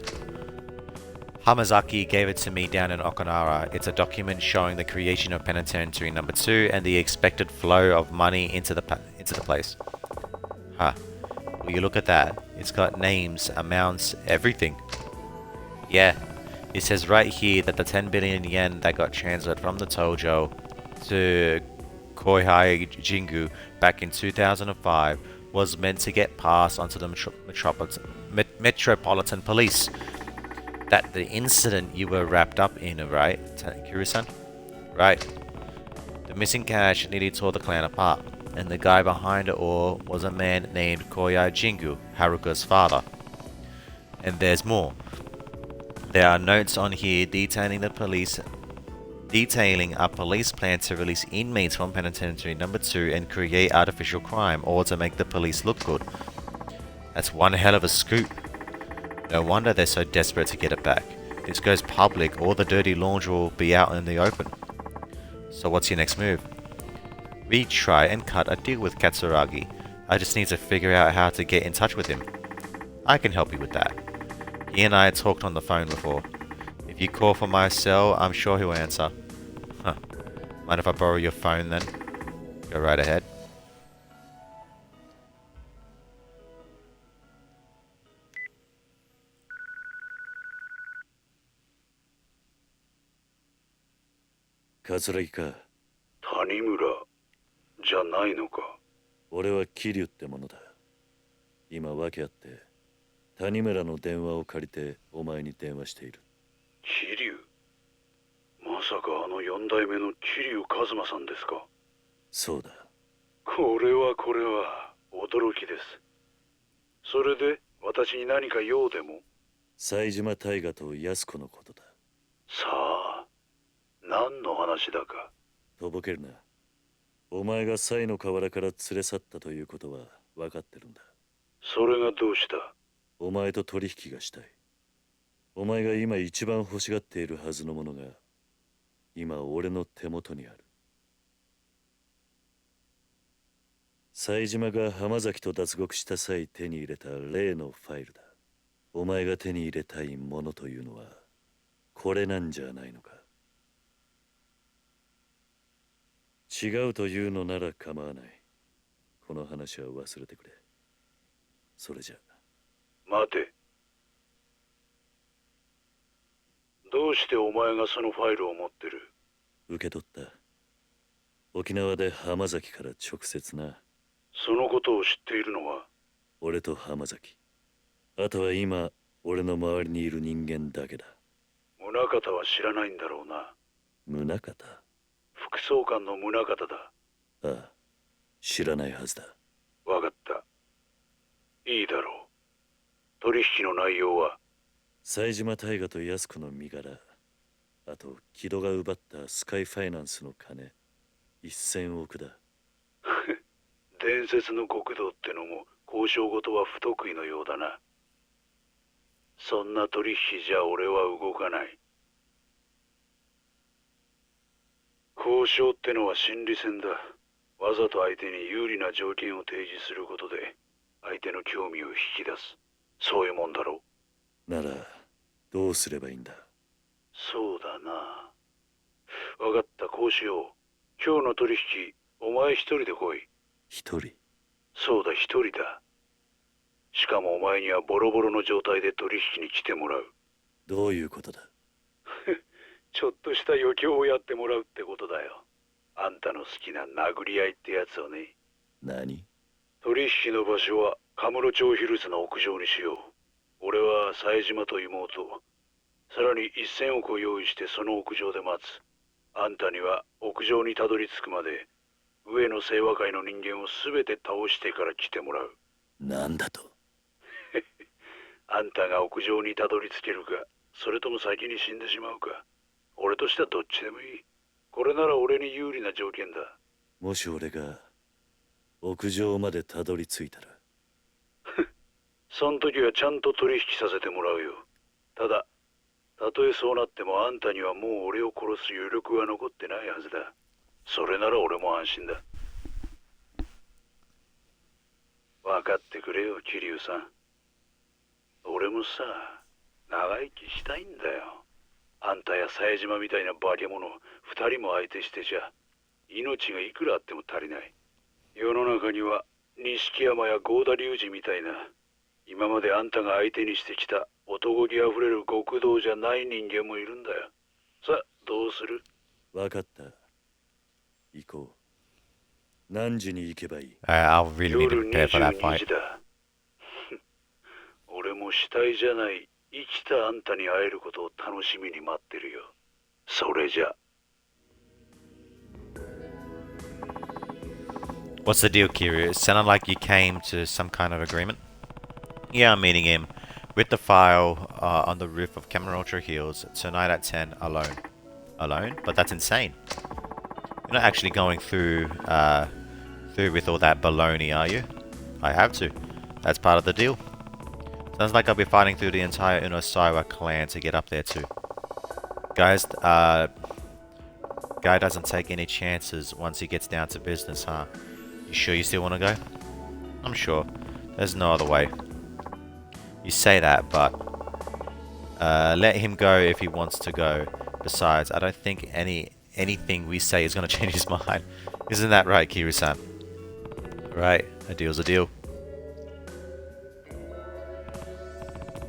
Hamazaki gave it to me down in Okinawa. It's a document showing the creation of Penitentiary Number 2 and the expected flow of money into the place. Huh. Will you look at that? It's got names, amounts, everything. Yeah. It says right here that the 10 billion yen that got transferred from the Tojo to Koihai Jingu back in 2005 was meant to get passed onto the Metropolitan Police. That the incident you were wrapped up in, right, Kuru-san? Right. The missing cash nearly tore the clan apart, and the guy behind it all was a man named Koya Jingu, Haruka's father. And there's more. There are notes on here detailing a police plan to release inmates from Penitentiary Number 2 and create artificial crime, or to make the police look good. That's one hell of a scoop. No wonder they're so desperate to get it back. If this goes public, all the dirty laundry will be out in the open. So what's your next move? We try and cut a deal with Katsuragi. I just need to figure out how to get in touch with him. I can help you with that. He and I talked on the phone before. If you call for my cell, I'm sure he'll answer. Huh. Mind if I borrow your phone then? Go right ahead. Katsuragiか。谷村じゃないのか。俺は桐生ってものだ。今訳あって谷村の電話を借りてお前に電話している。桐生、まさかあの4代目の桐生一馬さんですか？そうだ。これは驚きです。それで私に何か用でも？冴島大河と安子のことだ。さあ、何の話だか。とぼけるな。お前が西の河原から連れ去ったということは分かってるんだ。それがどうした？お前と取引がしたい。お前が今一番欲しがっているはずのものが今俺の手元にある。冴島が浜崎と脱獄した際手に入れた例のファイルだ。お前が手に入れたいものというのはこれなんじゃないのか。違うというのなら構わない。この話は忘れてくれ。それじゃ。待て。どうしてお前がそのファイルを持ってる？受け取った。沖縄で浜崎から直接な。そのことを知っているのは？俺と浜崎。あとは今俺の周りにいる人間だけだ。宗像は知らないんだろうな。宗像？副総監の宗像だ。ああ、知らないはずだ。わかった。いいだろう。取引の内容は？冴島大河と安子の身柄、あと木戸が奪ったスカイファイナンスの金1000億だ。伝説の極道ってのも交渉事は不得意のようだな。そんな取引じゃ俺は動かない。交渉ってのは心理戦だ。わざと相手に有利な条件を提示することで相手の興味を引き出す。そういうもんだろう。ならどうすればいいんだ。そうだな。わかった、こうしよう。今日の取引、お前一人で来い。一人。そうだ、一人だ。しかもお前にはボロボロの状態で取引に来てもらう。どういうことだ。ちょっとした余興をやってもらうってことだよ。あんたの好きな殴り合いってやつをね。何？取引の場所はカムロ町ヒルズの屋上にしよう。俺は冴島と妹、さらに1000億を用意してその屋上で待つ。あんたには屋上にたどり着くまで上の清和会の人間を全て倒してから来てもらう。なんだと。あんたが屋上にたどり着けるか、それとも先に死んでしまうか。俺としてはどっちでもいい。これなら俺に有利な条件だ。もし俺が屋上までたどり着いたら。そん時はちゃんと取引させてもらうよ。ただ、たとえそうなってもあんたにはもう俺を殺す余力は残ってないはずだ。それなら俺も安心だ。分かってくれよ、桐生さん。俺もさ、長生きしたいんだよ。あんたや冴島みたいな化け物2人も相手してちゃ命がいくらあっても足りない。世の中には錦山や郷田隆二みたいな今まであんたが相手にしてきた男気あふれる極道じゃない人間もいるんだよ。さあ、どうする？わかった。行こう。何時に行けばいい？ I'll really need to 夜 prepare for that 22 fight. 時だ。俺も死体じゃない生きたあんたに会えることを楽しみに待ってるよ。それじゃ。What's the deal, Kiryu? It sounded like you came to some kind of agreement. Yeah, I'm meeting him with the file on the roof of Kamurocho Hills tonight at 10 alone. Alone? But that's insane. You're not actually going through with all that baloney, are you? I have to. That's part of the deal. Sounds like I'll be fighting through the entire Unosaiwa clan to get up there too. Guys, guy doesn't take any chances once he gets down to business, huh? You sure you still want to go? I'm sure. There's no other way. You say that, but let him go if he wants to go. Besides, I don't think anything we say is going to change his mind. Isn't that right, Kiryu-san? Right, a deal's a deal.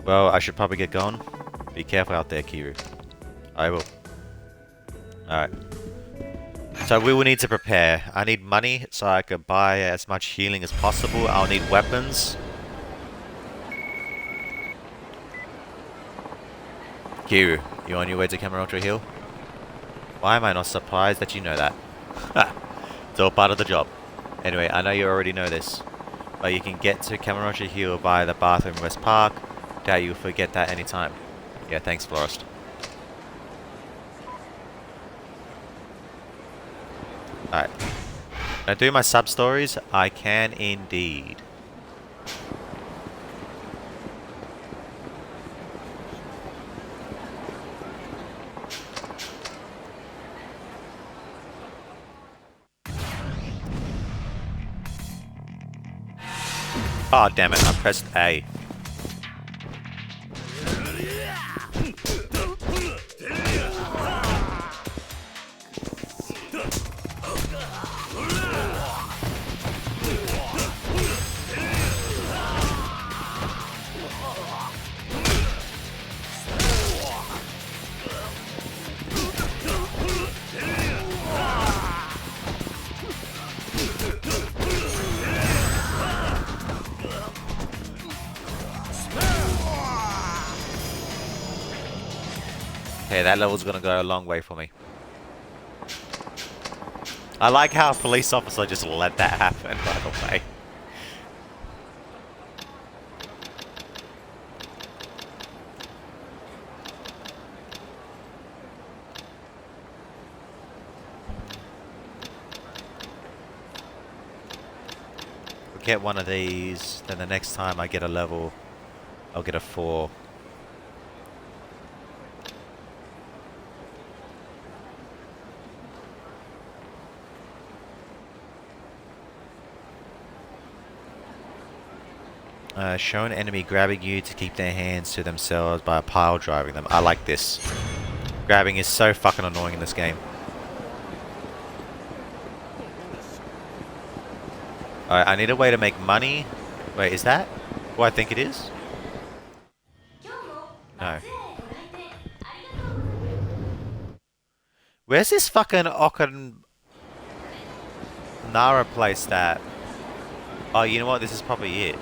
Well, I should probably get going. Be careful out there, Kiryu. I will. Alright. So we will need to prepare. I need money so I can buy as much healing as possible. I'll need weapons. Kiryu, you on your way to Kamurocho Hill? Why am I not surprised that you know that? It's all part of the job. Anyway, I know you already know this, but you can get to Kamurocho Hill via the bathroom in West Park. Doubt you'll forget that anytime. Yeah, thanks, Florist. Alright. Can I do my sub-stories? I can indeed. Oh, damn it, I pressed A. Okay, that level's gonna go a long way for me. I like how a police officer just let that happen, by the way. I'll get one of these, then the next time I get a level, I'll get a 4. show an enemy grabbing you to keep their hands to themselves by pile driving them. I like this. Grabbing is so fucking annoying in this game. Alright, I need a way to make money. Wait, is that what I think it is? No. Where's this fucking Okanara place at? Oh, you know what? This is probably it.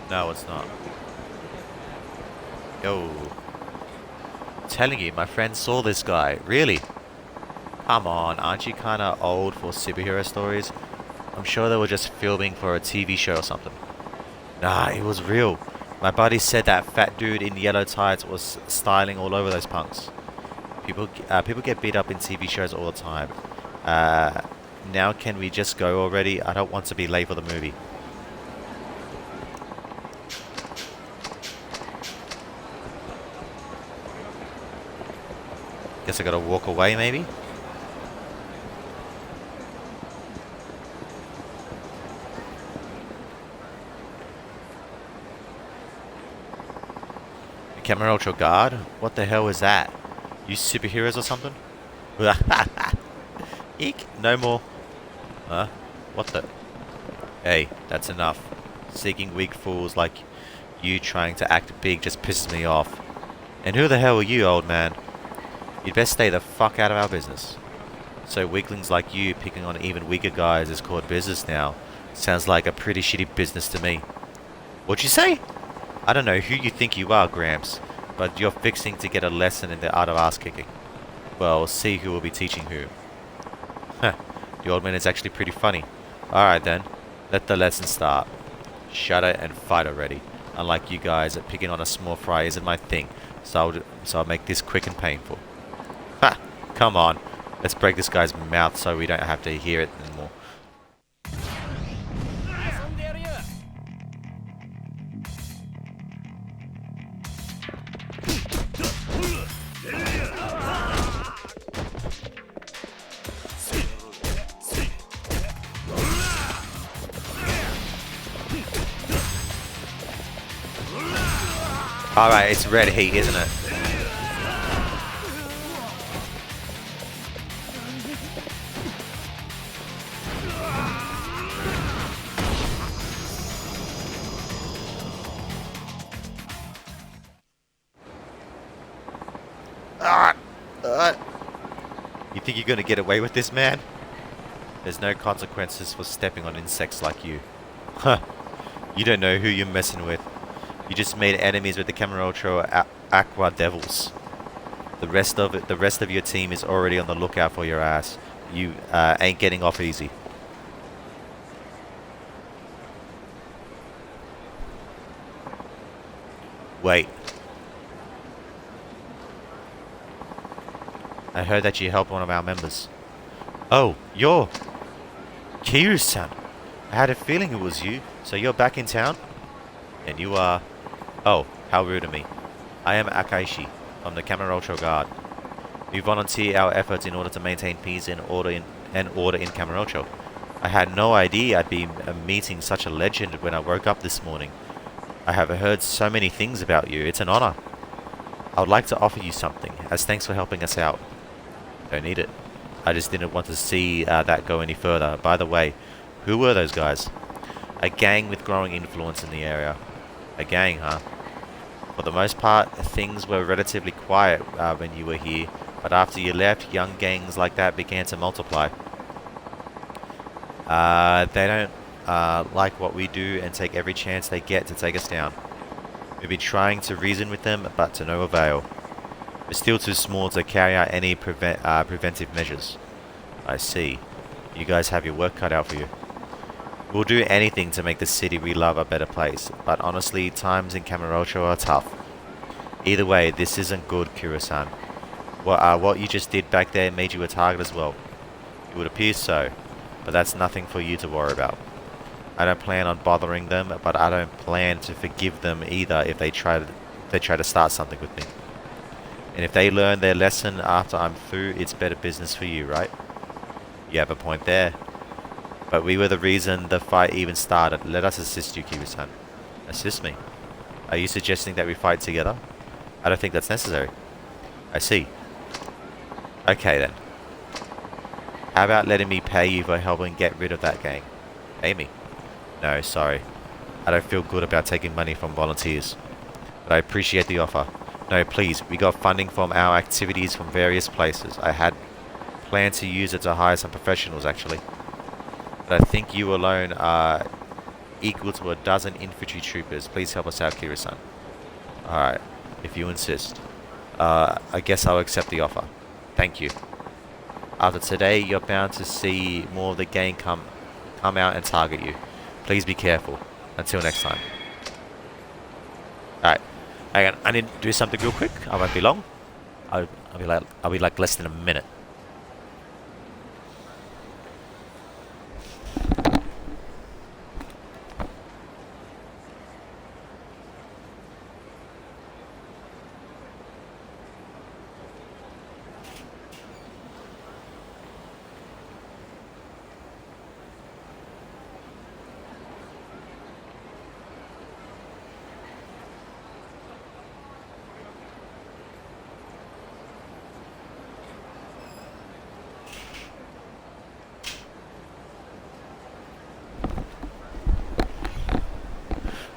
No, it's not. Yo. I'm telling you, my friend saw this guy. Really? Come on, aren't you kind of old for superhero stories? I'm sure they were just filming for a TV show or something. Nah, it was real. My buddy said that fat dude in yellow tights was styling all over those punks. People get beat up in TV shows all the time. Now can we just go already? I don't want to be late for the movie. Guess I gotta walk away maybe? Camera Ultra Guard? What the hell is that? You superheroes or something? Eek! No more. Huh? What the? Hey, that's enough. Seeking weak fools like you trying to act big just pisses me off. And who the hell are you, old man? You'd best stay the fuck out of our business. So weaklings like you picking on even weaker guys is called business now. Sounds like a pretty shitty business to me. What'd you say? I don't know who you think you are, Gramps, but you're fixing to get a lesson in the art of ass kicking. Well, see who will be teaching who. Huh, the old man is actually pretty funny. Alright then, let the lesson start. Shut it and fight already. Unlike you guys, picking on a small fry isn't my thing, so I'll make this quick and painful. Ha! Come on, let's break this guy's mouth so we don't have to hear it anymore. Alright, it's red heat, isn't it? You think you're gonna get away with this, man? There's no consequences for stepping on insects like you. Huh. You don't know who you're messing with. You just made enemies with the Camera Ultra Aqua Devils. The rest of your team is already on the lookout for your ass. You ain't getting off easy. Wait. I heard that you helped one of our members. Oh, you're Kiryu-san. I had a feeling it was you. So you're back in town? And you are... Oh, how rude of me. I am Akaishi, from the Camera Ultra Guard. We volunteer our efforts in order to maintain peace and order in Camera Ultra. I had no idea I'd be meeting such a legend when I woke up this morning. I have heard so many things about you. It's an honor. I would like to offer you something, as thanks for helping us out. Don't need it. I just didn't want to see that go any further. By the way, who were those guys? A gang with growing influence in the area. A gang, huh? For the most part, things were relatively quiet when you were here, but after you left, young gangs like that began to multiply. They don't like what we do and take every chance they get to take us down. We've been trying to reason with them, but to no avail. We're still too small to carry out any preventive measures. I see. You guys have your work cut out for you. We'll do anything to make the city we love a better place, but honestly, times in Camera Ultra are tough. Either way, this isn't good, Kuro-san. What you just did back there made you a target as well. It would appear so, but that's nothing for you to worry about. I don't plan on bothering them, but I don't plan to forgive them either if they try to start something with me. And if they learn their lesson after I'm through, it's better business for you, right? You have a point there. But we were the reason the fight even started. Let us assist you, Kiryu-san. Assist me? Are you suggesting that we fight together? I don't think that's necessary. I see. Okay then. How about letting me pay you for helping get rid of that gang? Pay me? No, sorry. I don't feel good about taking money from volunteers. But I appreciate the offer. No, please, we got funding from our activities from various places. I had planned to use it to hire some professionals, actually. But I think you alone are equal to a dozen infantry troopers. Please help us out, Kira-san. Alright, if you insist. I guess I'll accept the offer. Thank you. After today, you're bound to see more of the gang come out and target you. Please be careful. Until next time. Alright. I need to do something real quick. I won't be long. I'll be like less than a minute.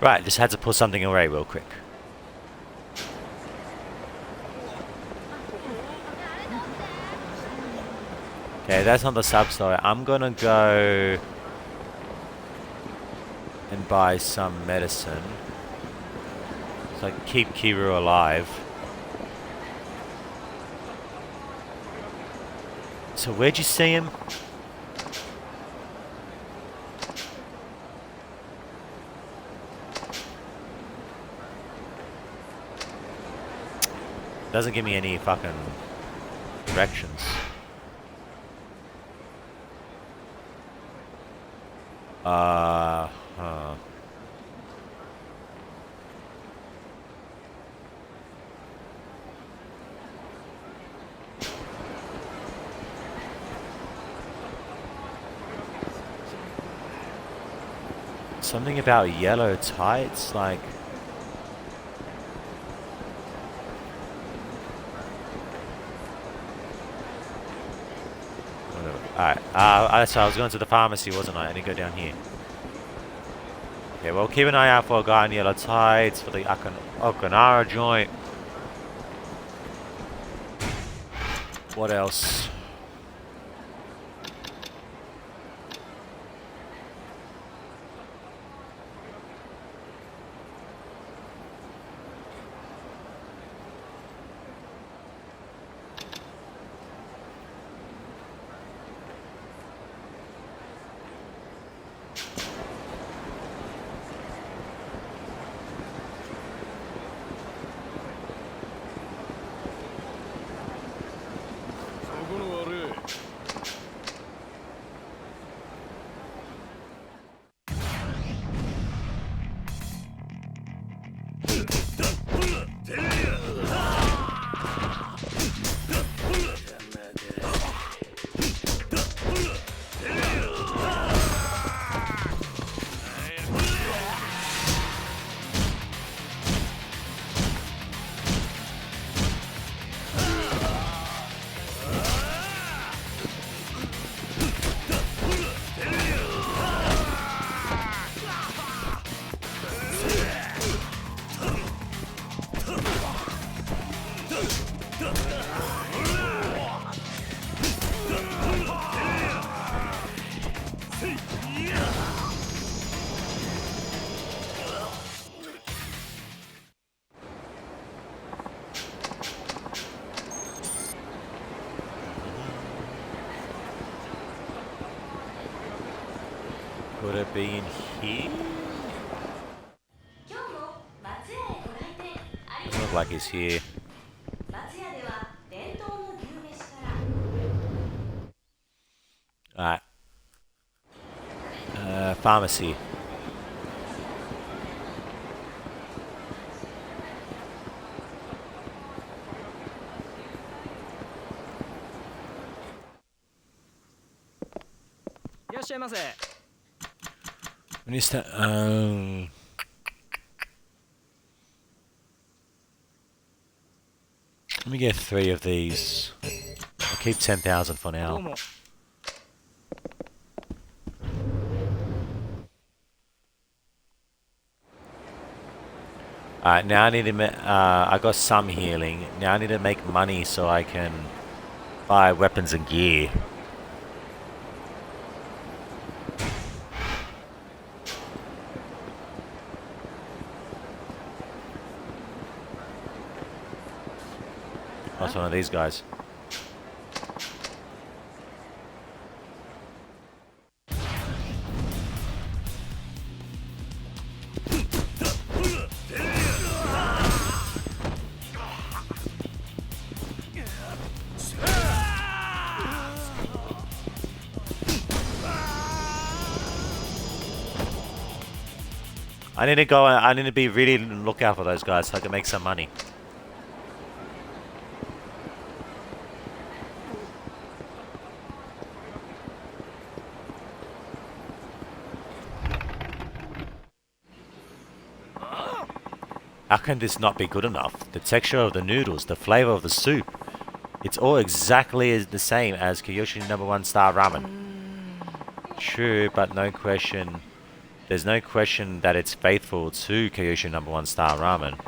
Right, just had to pull something away real quick. Okay, that's on the sub story. I'm gonna go and buy some medicine. So I can keep Kiru alive. So where'd you see him? Doesn't give me any fucking directions. Something about yellow tights, like... Alright, so I was going to the pharmacy, wasn't I? I didn't go down here. Okay, well, keep an eye out for a guy in yellow tights for the Okanara joint. What else? Could it be in here? Doesn't look like he's here. Alright. Pharmacy. しゃいませ。 When you start, let me get 3 of these. I'll keep 10,000 for どう now. も。 Alright, now I need to I got some healing. Now I need to make money so I can buy weapons and gear. What's one of these guys? I need to go. I need to be really on the lookout for those guys so I can make some money. How can this not be good enough? The texture of the noodles, the flavor of the soup. It's all exactly the same as Kyoshi #1 star ramen. True, but no question. There's no question that it's faithful to Kyoshi #1 star ramen.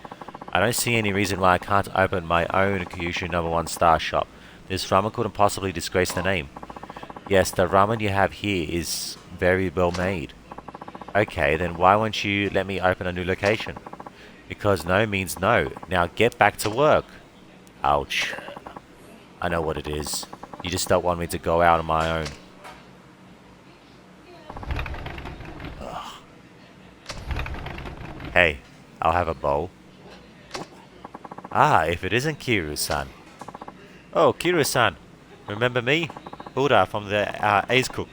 I don't see any reason why I can't open my own Kyoshi #1 star shop. This ramen couldn't possibly disgrace the name. Yes, the ramen you have here is very well made. Okay, then why won't you let me open a new location? Because no means no. Now get back to work. Ouch. I know what it is. You just don't want me to go out on my own. Ugh. Hey, I'll have a bowl. Ah, if it isn't Kiru-san. Oh, Kiru-san. Remember me? Buddha from the Ace Cook.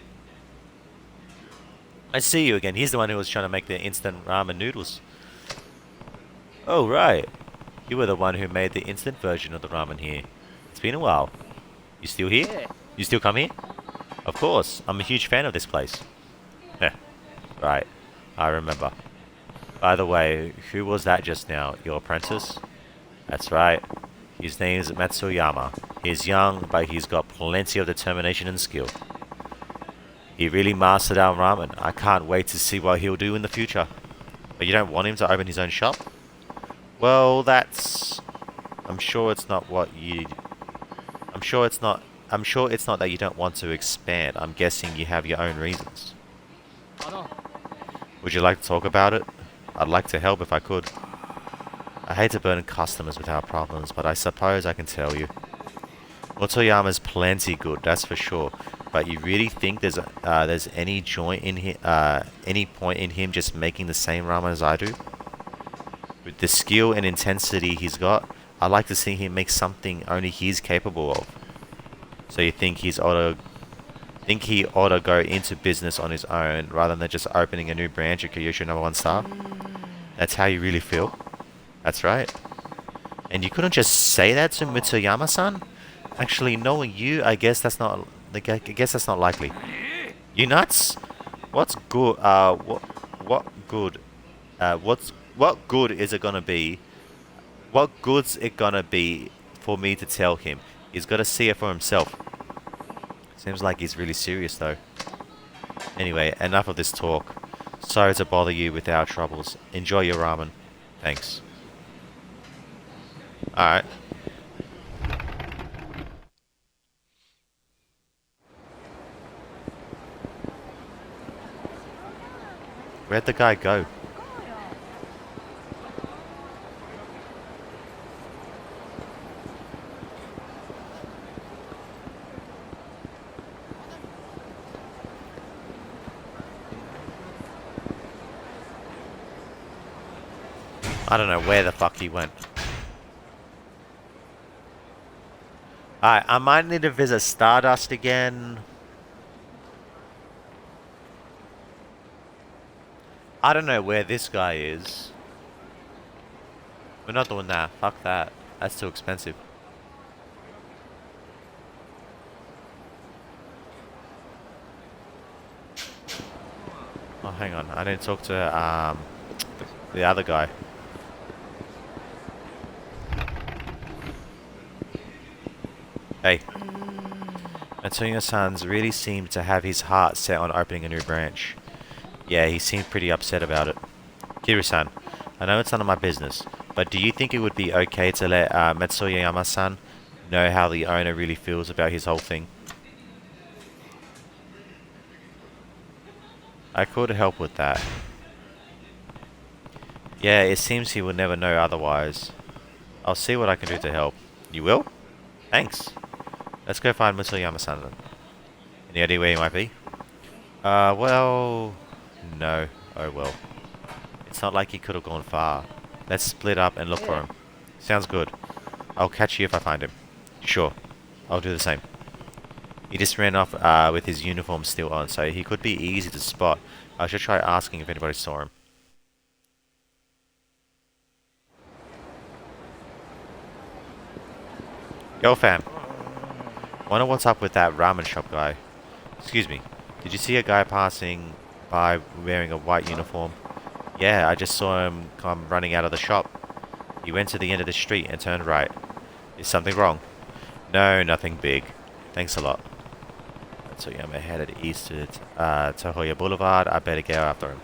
I see you again. He's the one who was trying to make the instant ramen noodles. Oh, right. You were the one who made the instant version of the ramen here. It's been a while. You still here? You still come here? Of course. I'm a huge fan of this place. Heh. Right. I remember. By the way, who was that just now? Your apprentice? That's right. His name is Matsuyama. He's young, but he's got plenty of determination and skill. He really mastered our ramen. I can't wait to see what he'll do in the future. But you don't want him to open his own shop? Well, that's... I'm sure it's not what you... I'm sure it's not that you don't want to expand. I'm guessing you have your own reasons. Would you like to talk about it? I'd like to help if I could. I hate to burden customers with our problems, but I suppose I can tell you. Motoyama's plenty good, that's for sure. But you really think there's any point in him just making the same ramen as I do? With the skill and intensity he's got, I'd like to see him make something only he's capable of. So you think he ought to go into business on his own rather than just opening a new branch at Kyoshi #1 star? That's how you really feel? That's right. And you couldn't just say that to Mitsuyama-san? Actually, knowing you, I guess that's not likely. You nuts? What good is it gonna be? What good's it gonna be for me to tell him? He's gotta see it for himself. Seems like he's really serious though. Anyway, enough of this talk. Sorry to bother you with our troubles. Enjoy your ramen. Thanks. Alright. Where'd the guy go? I don't know where the fuck he went. Alright, I might need to visit Stardust again. I don't know where this guy is. We're not doing that. Fuck that. That's too expensive. hang on. I need to talk to the other guy. Hey. Antonio-san's really seemed to have his heart set on opening a new branch. Yeah, he seemed pretty upset about it. Kiru-san, I know it's none of my business, but do you think it would be okay to let Matsuya-san know how the owner really feels about his whole thing? I could help with that. Yeah, it seems he will never know otherwise. I'll see what I can do to help. You will? Thanks. Let's go find Mutoyama-san then. Any idea where he might be? Well... No. Oh well. It's not like he could have gone far. Let's split up and look for him. Sounds good. I'll catch you if I find him. Sure. I'll do the same. He just ran off with his uniform still on, so he could be easy to spot. I should try asking if anybody saw him. Yo fam. Wonder what's up with that ramen shop guy. Excuse me. Did you see a guy passing by wearing a white uniform? Yeah, I just saw him come running out of the shop. He went to the end of the street and turned right. Is something wrong? No, nothing big. Thanks a lot. So yeah, I'm headed east to Tohoya Boulevard. I better go after him.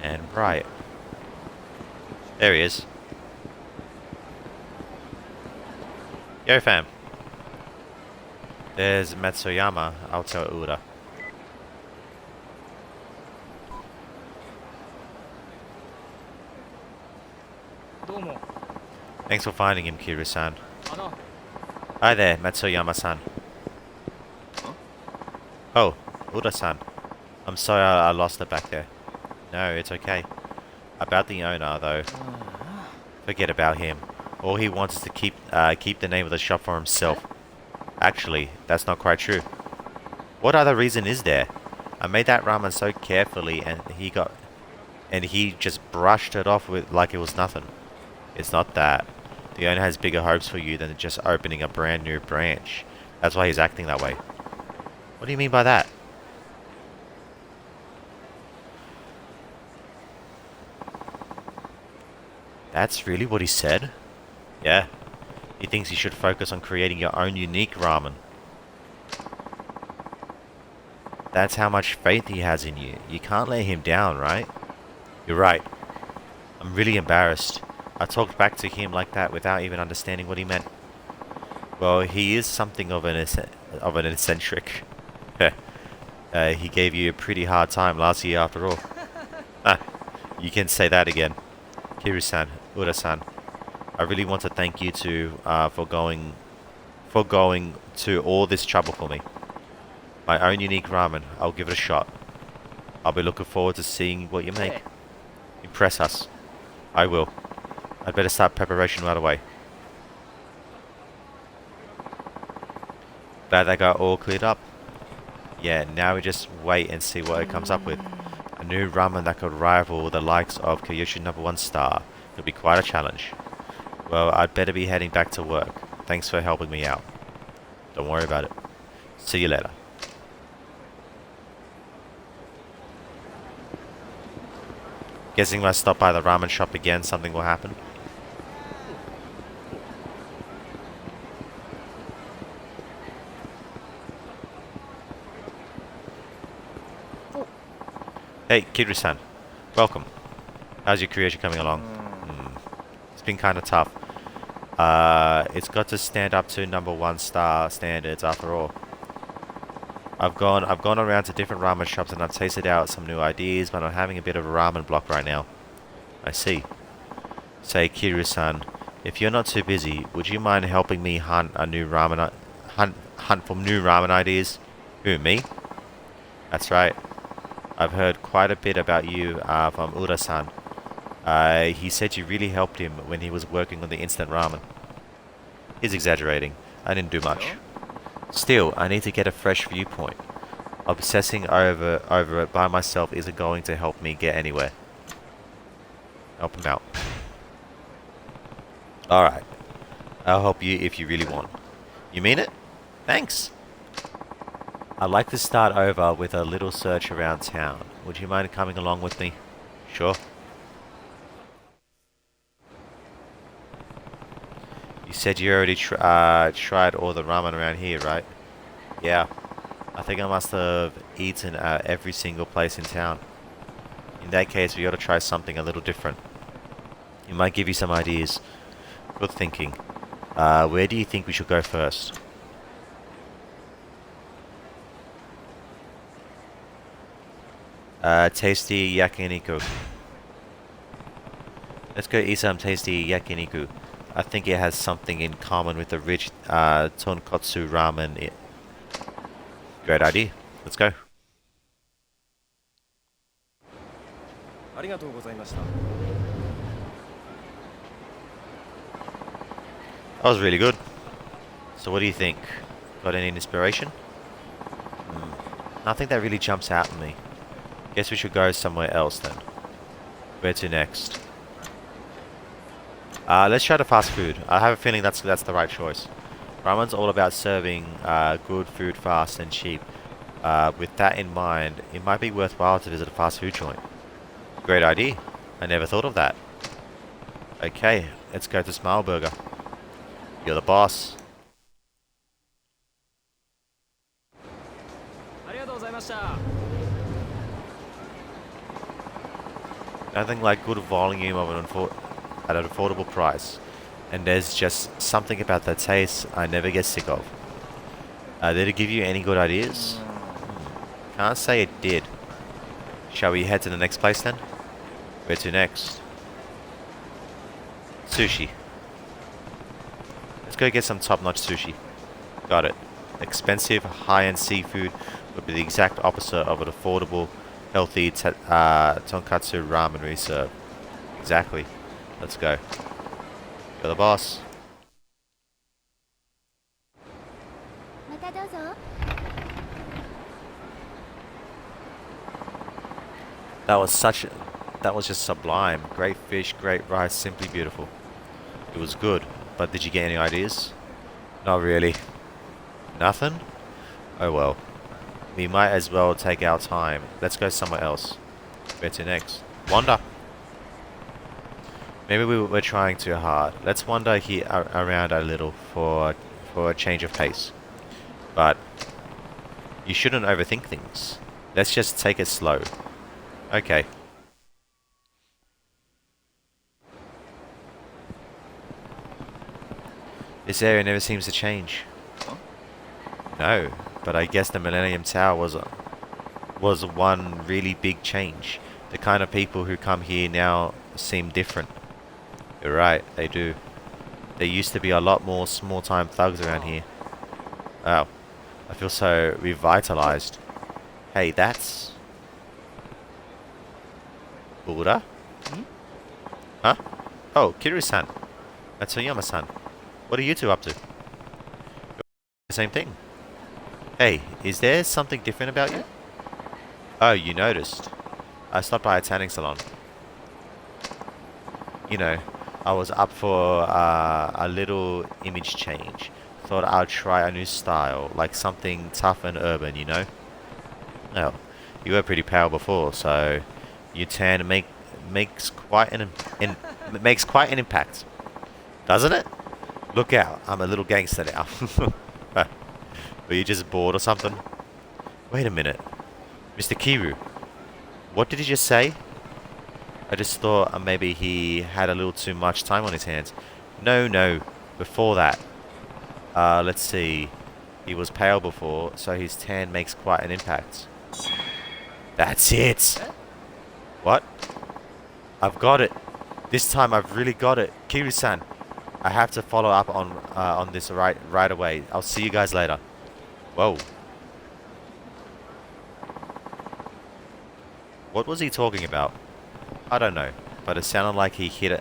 And right. There he is. Yo fam. There's Matsuyama. I'll tell Uda. Thanks for finding him, Kiru-san. Hi there, Matsuyama-san. Oh, Uda-san. I'm sorry I lost it back there. No, it's okay. About the owner, though. Forget about him. All he wants is to keep the name of the shop for himself. Actually, that's not quite true. What other reason is there? I made that ramen so carefully and he just brushed it off with like it was nothing. It's not that. The owner has bigger hopes for you than just opening a brand new branch. That's why he's acting that way. What do you mean by that? That's really what he said? Yeah. He thinks you should focus on creating your own unique ramen. That's how much faith he has in you. You can't let him down, right? You're right. I'm really embarrassed. I talked back to him like that without even understanding what he meant. Well, he is something of an eccentric. He gave you a pretty hard time last year after all. You can say that again. Kiru-san, Ura-san, I really want to thank you two for going to all this trouble for me. My own unique ramen, I'll give it a shot. I'll be looking forward to seeing what you make. Impress us. I will. I'd better start preparation right away. Glad that got all cleared up. Yeah, now we just wait and see what it comes up with. A new ramen that could rival the likes of Kyoshi #1 star. It'll be quite a challenge. Well, I'd better be heading back to work. Thanks for helping me out. Don't worry about it. See you later. Guessing if I stop by the ramen shop again, something will happen. Hey, Kiru-san. Welcome. How's your creation coming along? It's been kind of tough. It's got to stand up to #1 star standards after all. I've gone around to different ramen shops and I've tasted out some new ideas, but I'm having a bit of a ramen block right now. I see. Say, Kiru-san, if you're not too busy, would you mind helping me hunt for new ramen ideas? Who, me? That's right. I've heard quite a bit about you from Ura-san. He said you really helped him when he was working on the instant ramen. He's exaggerating. I didn't do much. Still, I need to get a fresh viewpoint. Obsessing over it by myself isn't going to help me get anywhere. Help him out. Alright. I'll help you if you really want. You mean it? Thanks. I'd like to start over with a little search around town. Would you mind coming along with me? Sure. You said you already tried all the ramen around here, right? Yeah. I think I must have eaten at every single place in town. In that case, we ought to try something a little different. It might give you some ideas. Good thinking. Where do you think we should go first? Tasty yakiniku. Let's go eat some tasty yakiniku. I think it has something in common with the rich Tonkotsu Ramen. Great idea. Let's go. That was really good. So what do you think? Got any inspiration? Nothing that really jumps out at me. Guess we should go somewhere else then. Where to next? Let's try the fast food. I have a feeling that's the right choice. Ramen's all about serving good food fast and cheap. With that in mind, it might be worthwhile to visit a fast food joint. Great idea. I never thought of that. Okay, let's go to Smile Burger. You're the boss. Nothing like good volume of at an affordable price. And there's just something about that taste I never get sick of. Did it give you any good ideas? Can't say it did. Shall we head to the next place then? Where to next? Sushi. Let's go get some top-notch sushi. Got it. Expensive, high-end seafood would be the exact opposite of an affordable, healthy tonkatsu ramen we serve. Exactly. Let's go. You're the boss. That was just sublime. Great fish, great rice, simply beautiful. It was good, but did you get any ideas? Not really. Nothing? Oh well. We might as well take our time. Let's go somewhere else. Where to next? Wander. Maybe we're trying too hard. Let's wander here around a little for a change of pace. But you shouldn't overthink things. Let's just take it slow. Okay. This area never seems to change. No, but I guess the Millennium Tower was one really big change. The kind of people who come here now seem different. You're right, they do. There used to be a lot more small-time thugs around here. Wow, I feel so revitalized. Hey, that's... Buddha? Huh? Oh, Kiru-san. That's Oyama-san. What are you two up to? Same thing. Hey, is there something different about you? Oh, you noticed. I stopped by a tanning salon. You know, I was up for a little image change. Thought I'd try a new style, like something tough and urban, you know? Well, you were pretty pale before, so your tan makes quite an impact, doesn't it? Look out, I'm a little gangster now. Were you just bored or something? Wait a minute. Mr. Kiru, what did he just say? I just thought maybe he had a little too much time on his hands. No, before that. Let's see. He was pale before, so his tan makes quite an impact. That's it! What? I've got it. This time I've really got it. Kiru-san, I have to follow up on this right away. I'll see you guys later. Whoa. What was he talking about? I don't know, but it sounded like he hit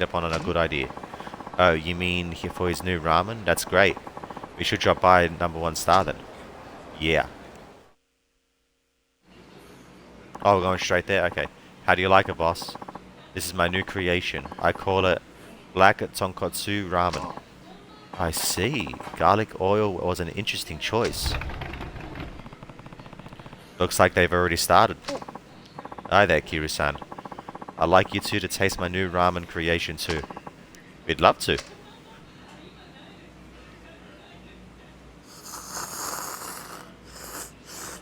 upon a good idea. Oh, you mean for his new ramen? That's great. We should drop by #1 star then. Yeah. Oh, we're going straight there? Okay. How do you like it, boss? This is my new creation. I call it Black Tonkotsu Ramen. I see. Garlic oil was an interesting choice. Looks like they've already started. Hi there, Kiru-san. I'd like you two to taste my new ramen creation too. We'd love to.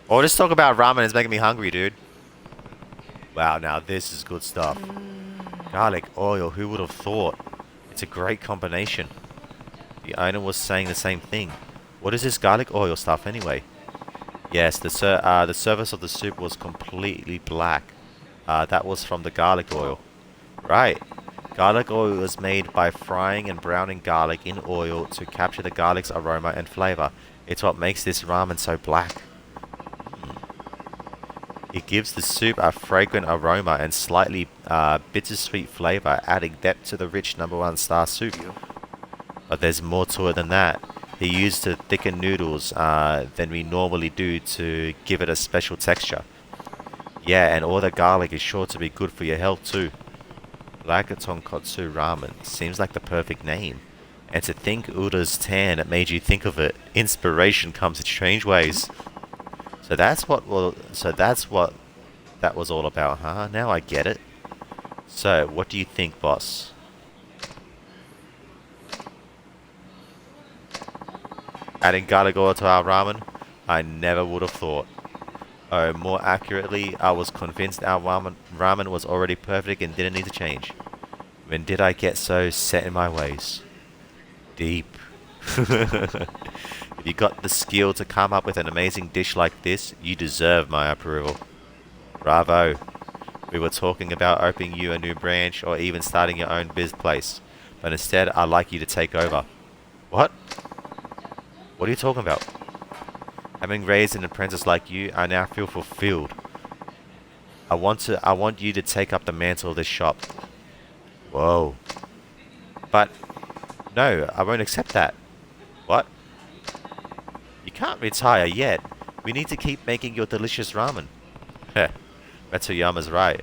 Oh, just talk about ramen is making me hungry, dude. Wow, now this is good stuff. Garlic oil, who would have thought? It's a great combination. The owner was saying the same thing. What is this garlic oil stuff anyway? Yes, the surface of the soup was completely black. That was from the garlic oil. Right. Garlic oil is made by frying and browning garlic in oil to capture the garlic's aroma and flavor. It's what makes this ramen so black. It gives the soup a fragrant aroma and slightly bittersweet flavor, adding depth to the rich #1 star soup. But there's more to it than that. He used to thicken noodles than we normally do to give it a special texture. Yeah, and all the garlic is sure to be good for your health too. Like a Tonkotsu Ramen. Seems like the perfect name. And to think Uda's tan made you think of it. Inspiration comes in strange ways. So that's what that was all about, huh? Now I get it. So, what do you think, boss? Adding garlic oil to our ramen? I never would have thought. Or more accurately, I was convinced our ramen was already perfect and didn't need to change. When did I get so set in my ways? Deep. If you got the skill to come up with an amazing dish like this, you deserve my approval. Bravo. We were talking about opening you a new branch or even starting your own biz place. But instead, I'd like you to take over. What? What are you talking about? Having raised an apprentice like you, I now feel fulfilled. I want you to take up the mantle of this shop. Whoa. But, no, I won't accept that. What? You can't retire yet. We need to keep making your delicious ramen. Heh, Matsuyama's right.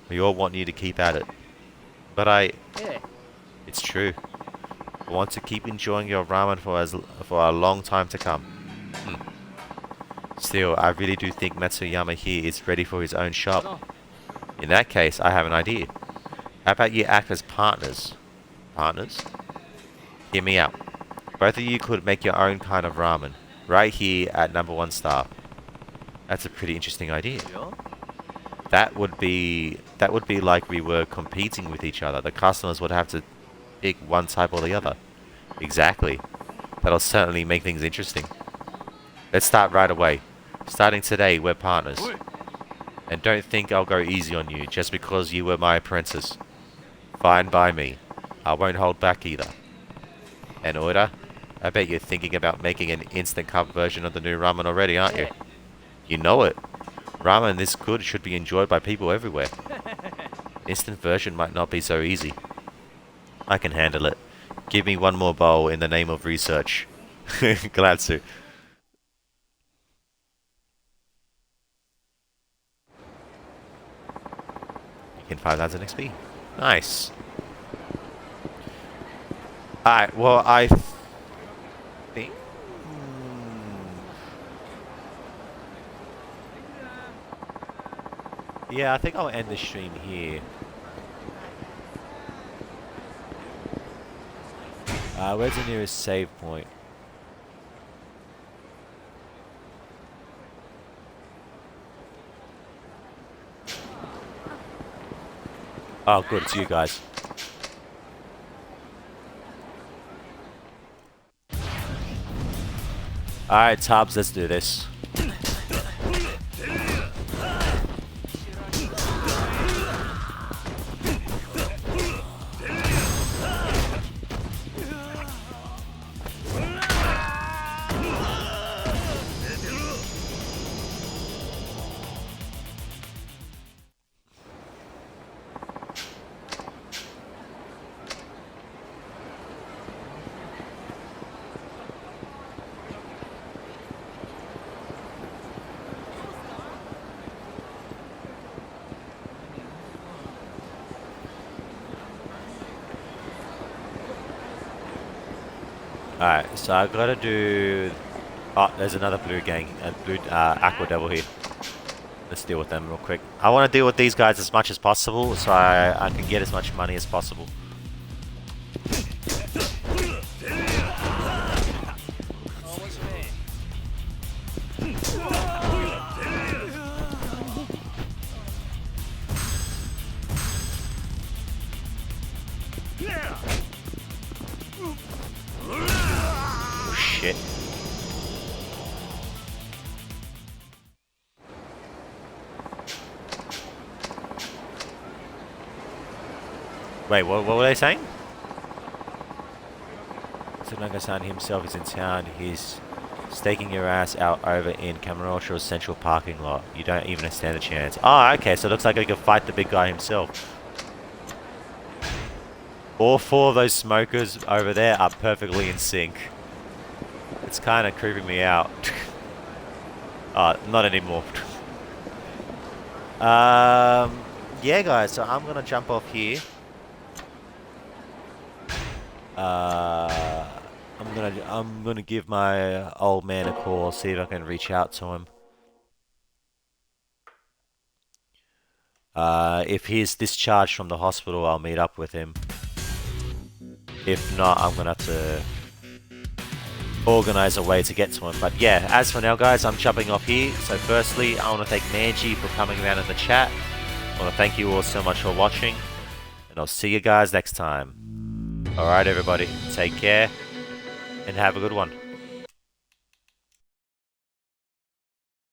We all want you to keep at it. But it's true. I want to keep enjoying your ramen for a long time to come. Still, I really do think Matsuyama here is ready for his own shop. In that case, I have an idea. How about you act as partners? Partners? Hear me out. Both of you could make your own kind of ramen, right here at #1 star. That's a pretty interesting idea. That would be like we were competing with each other. The customers would have to pick one type or the other. Exactly. That'll certainly make things interesting. Let's start right away. Starting today, we're partners. And don't think I'll go easy on you just because you were my apprentice. Fine by me. I won't hold back either. And Oda, I bet you're thinking about making an instant cup version of the new ramen already, aren't you? You know it. Ramen this good should be enjoyed by people everywhere. Instant version might not be so easy. I can handle it. Give me one more bowl in the name of research. Glad to. You get 5,000 XP. Nice. Alright, well, I think... Yeah, I think I'll end the stream here. Where's the nearest save point? Oh, good, it's you guys. Alright, Tubbs, let's do this. Alright, so I gotta do... Oh, there's another blue gang, blue Aqua Devil here. let's deal with them real quick. I want to deal with these guys as much as possible so I can get as much money as possible. Oh, shit. Wait, what were they saying? Tsunaka-san himself is in town. He's staking your ass out over in Kamurocho's central parking lot. You don't even stand a chance. Oh, okay, so it looks like I can fight the big guy himself. All four of those smokers over there are perfectly in sync. It's kind of creeping me out. Not anymore. Yeah, guys, so I'm gonna jump off here. I'm gonna give my old man a call, see if I can reach out to him. If he's discharged from the hospital, I'll meet up with him. If not, I'm gonna have to organize a way to get to him. But yeah, as for now, guys, I'm jumping off here. So firstly, I want to thank Manji for coming around in the chat. I want to thank you all so much for watching, and I'll see you guys next time. Alright, everybody, take care and have a good one.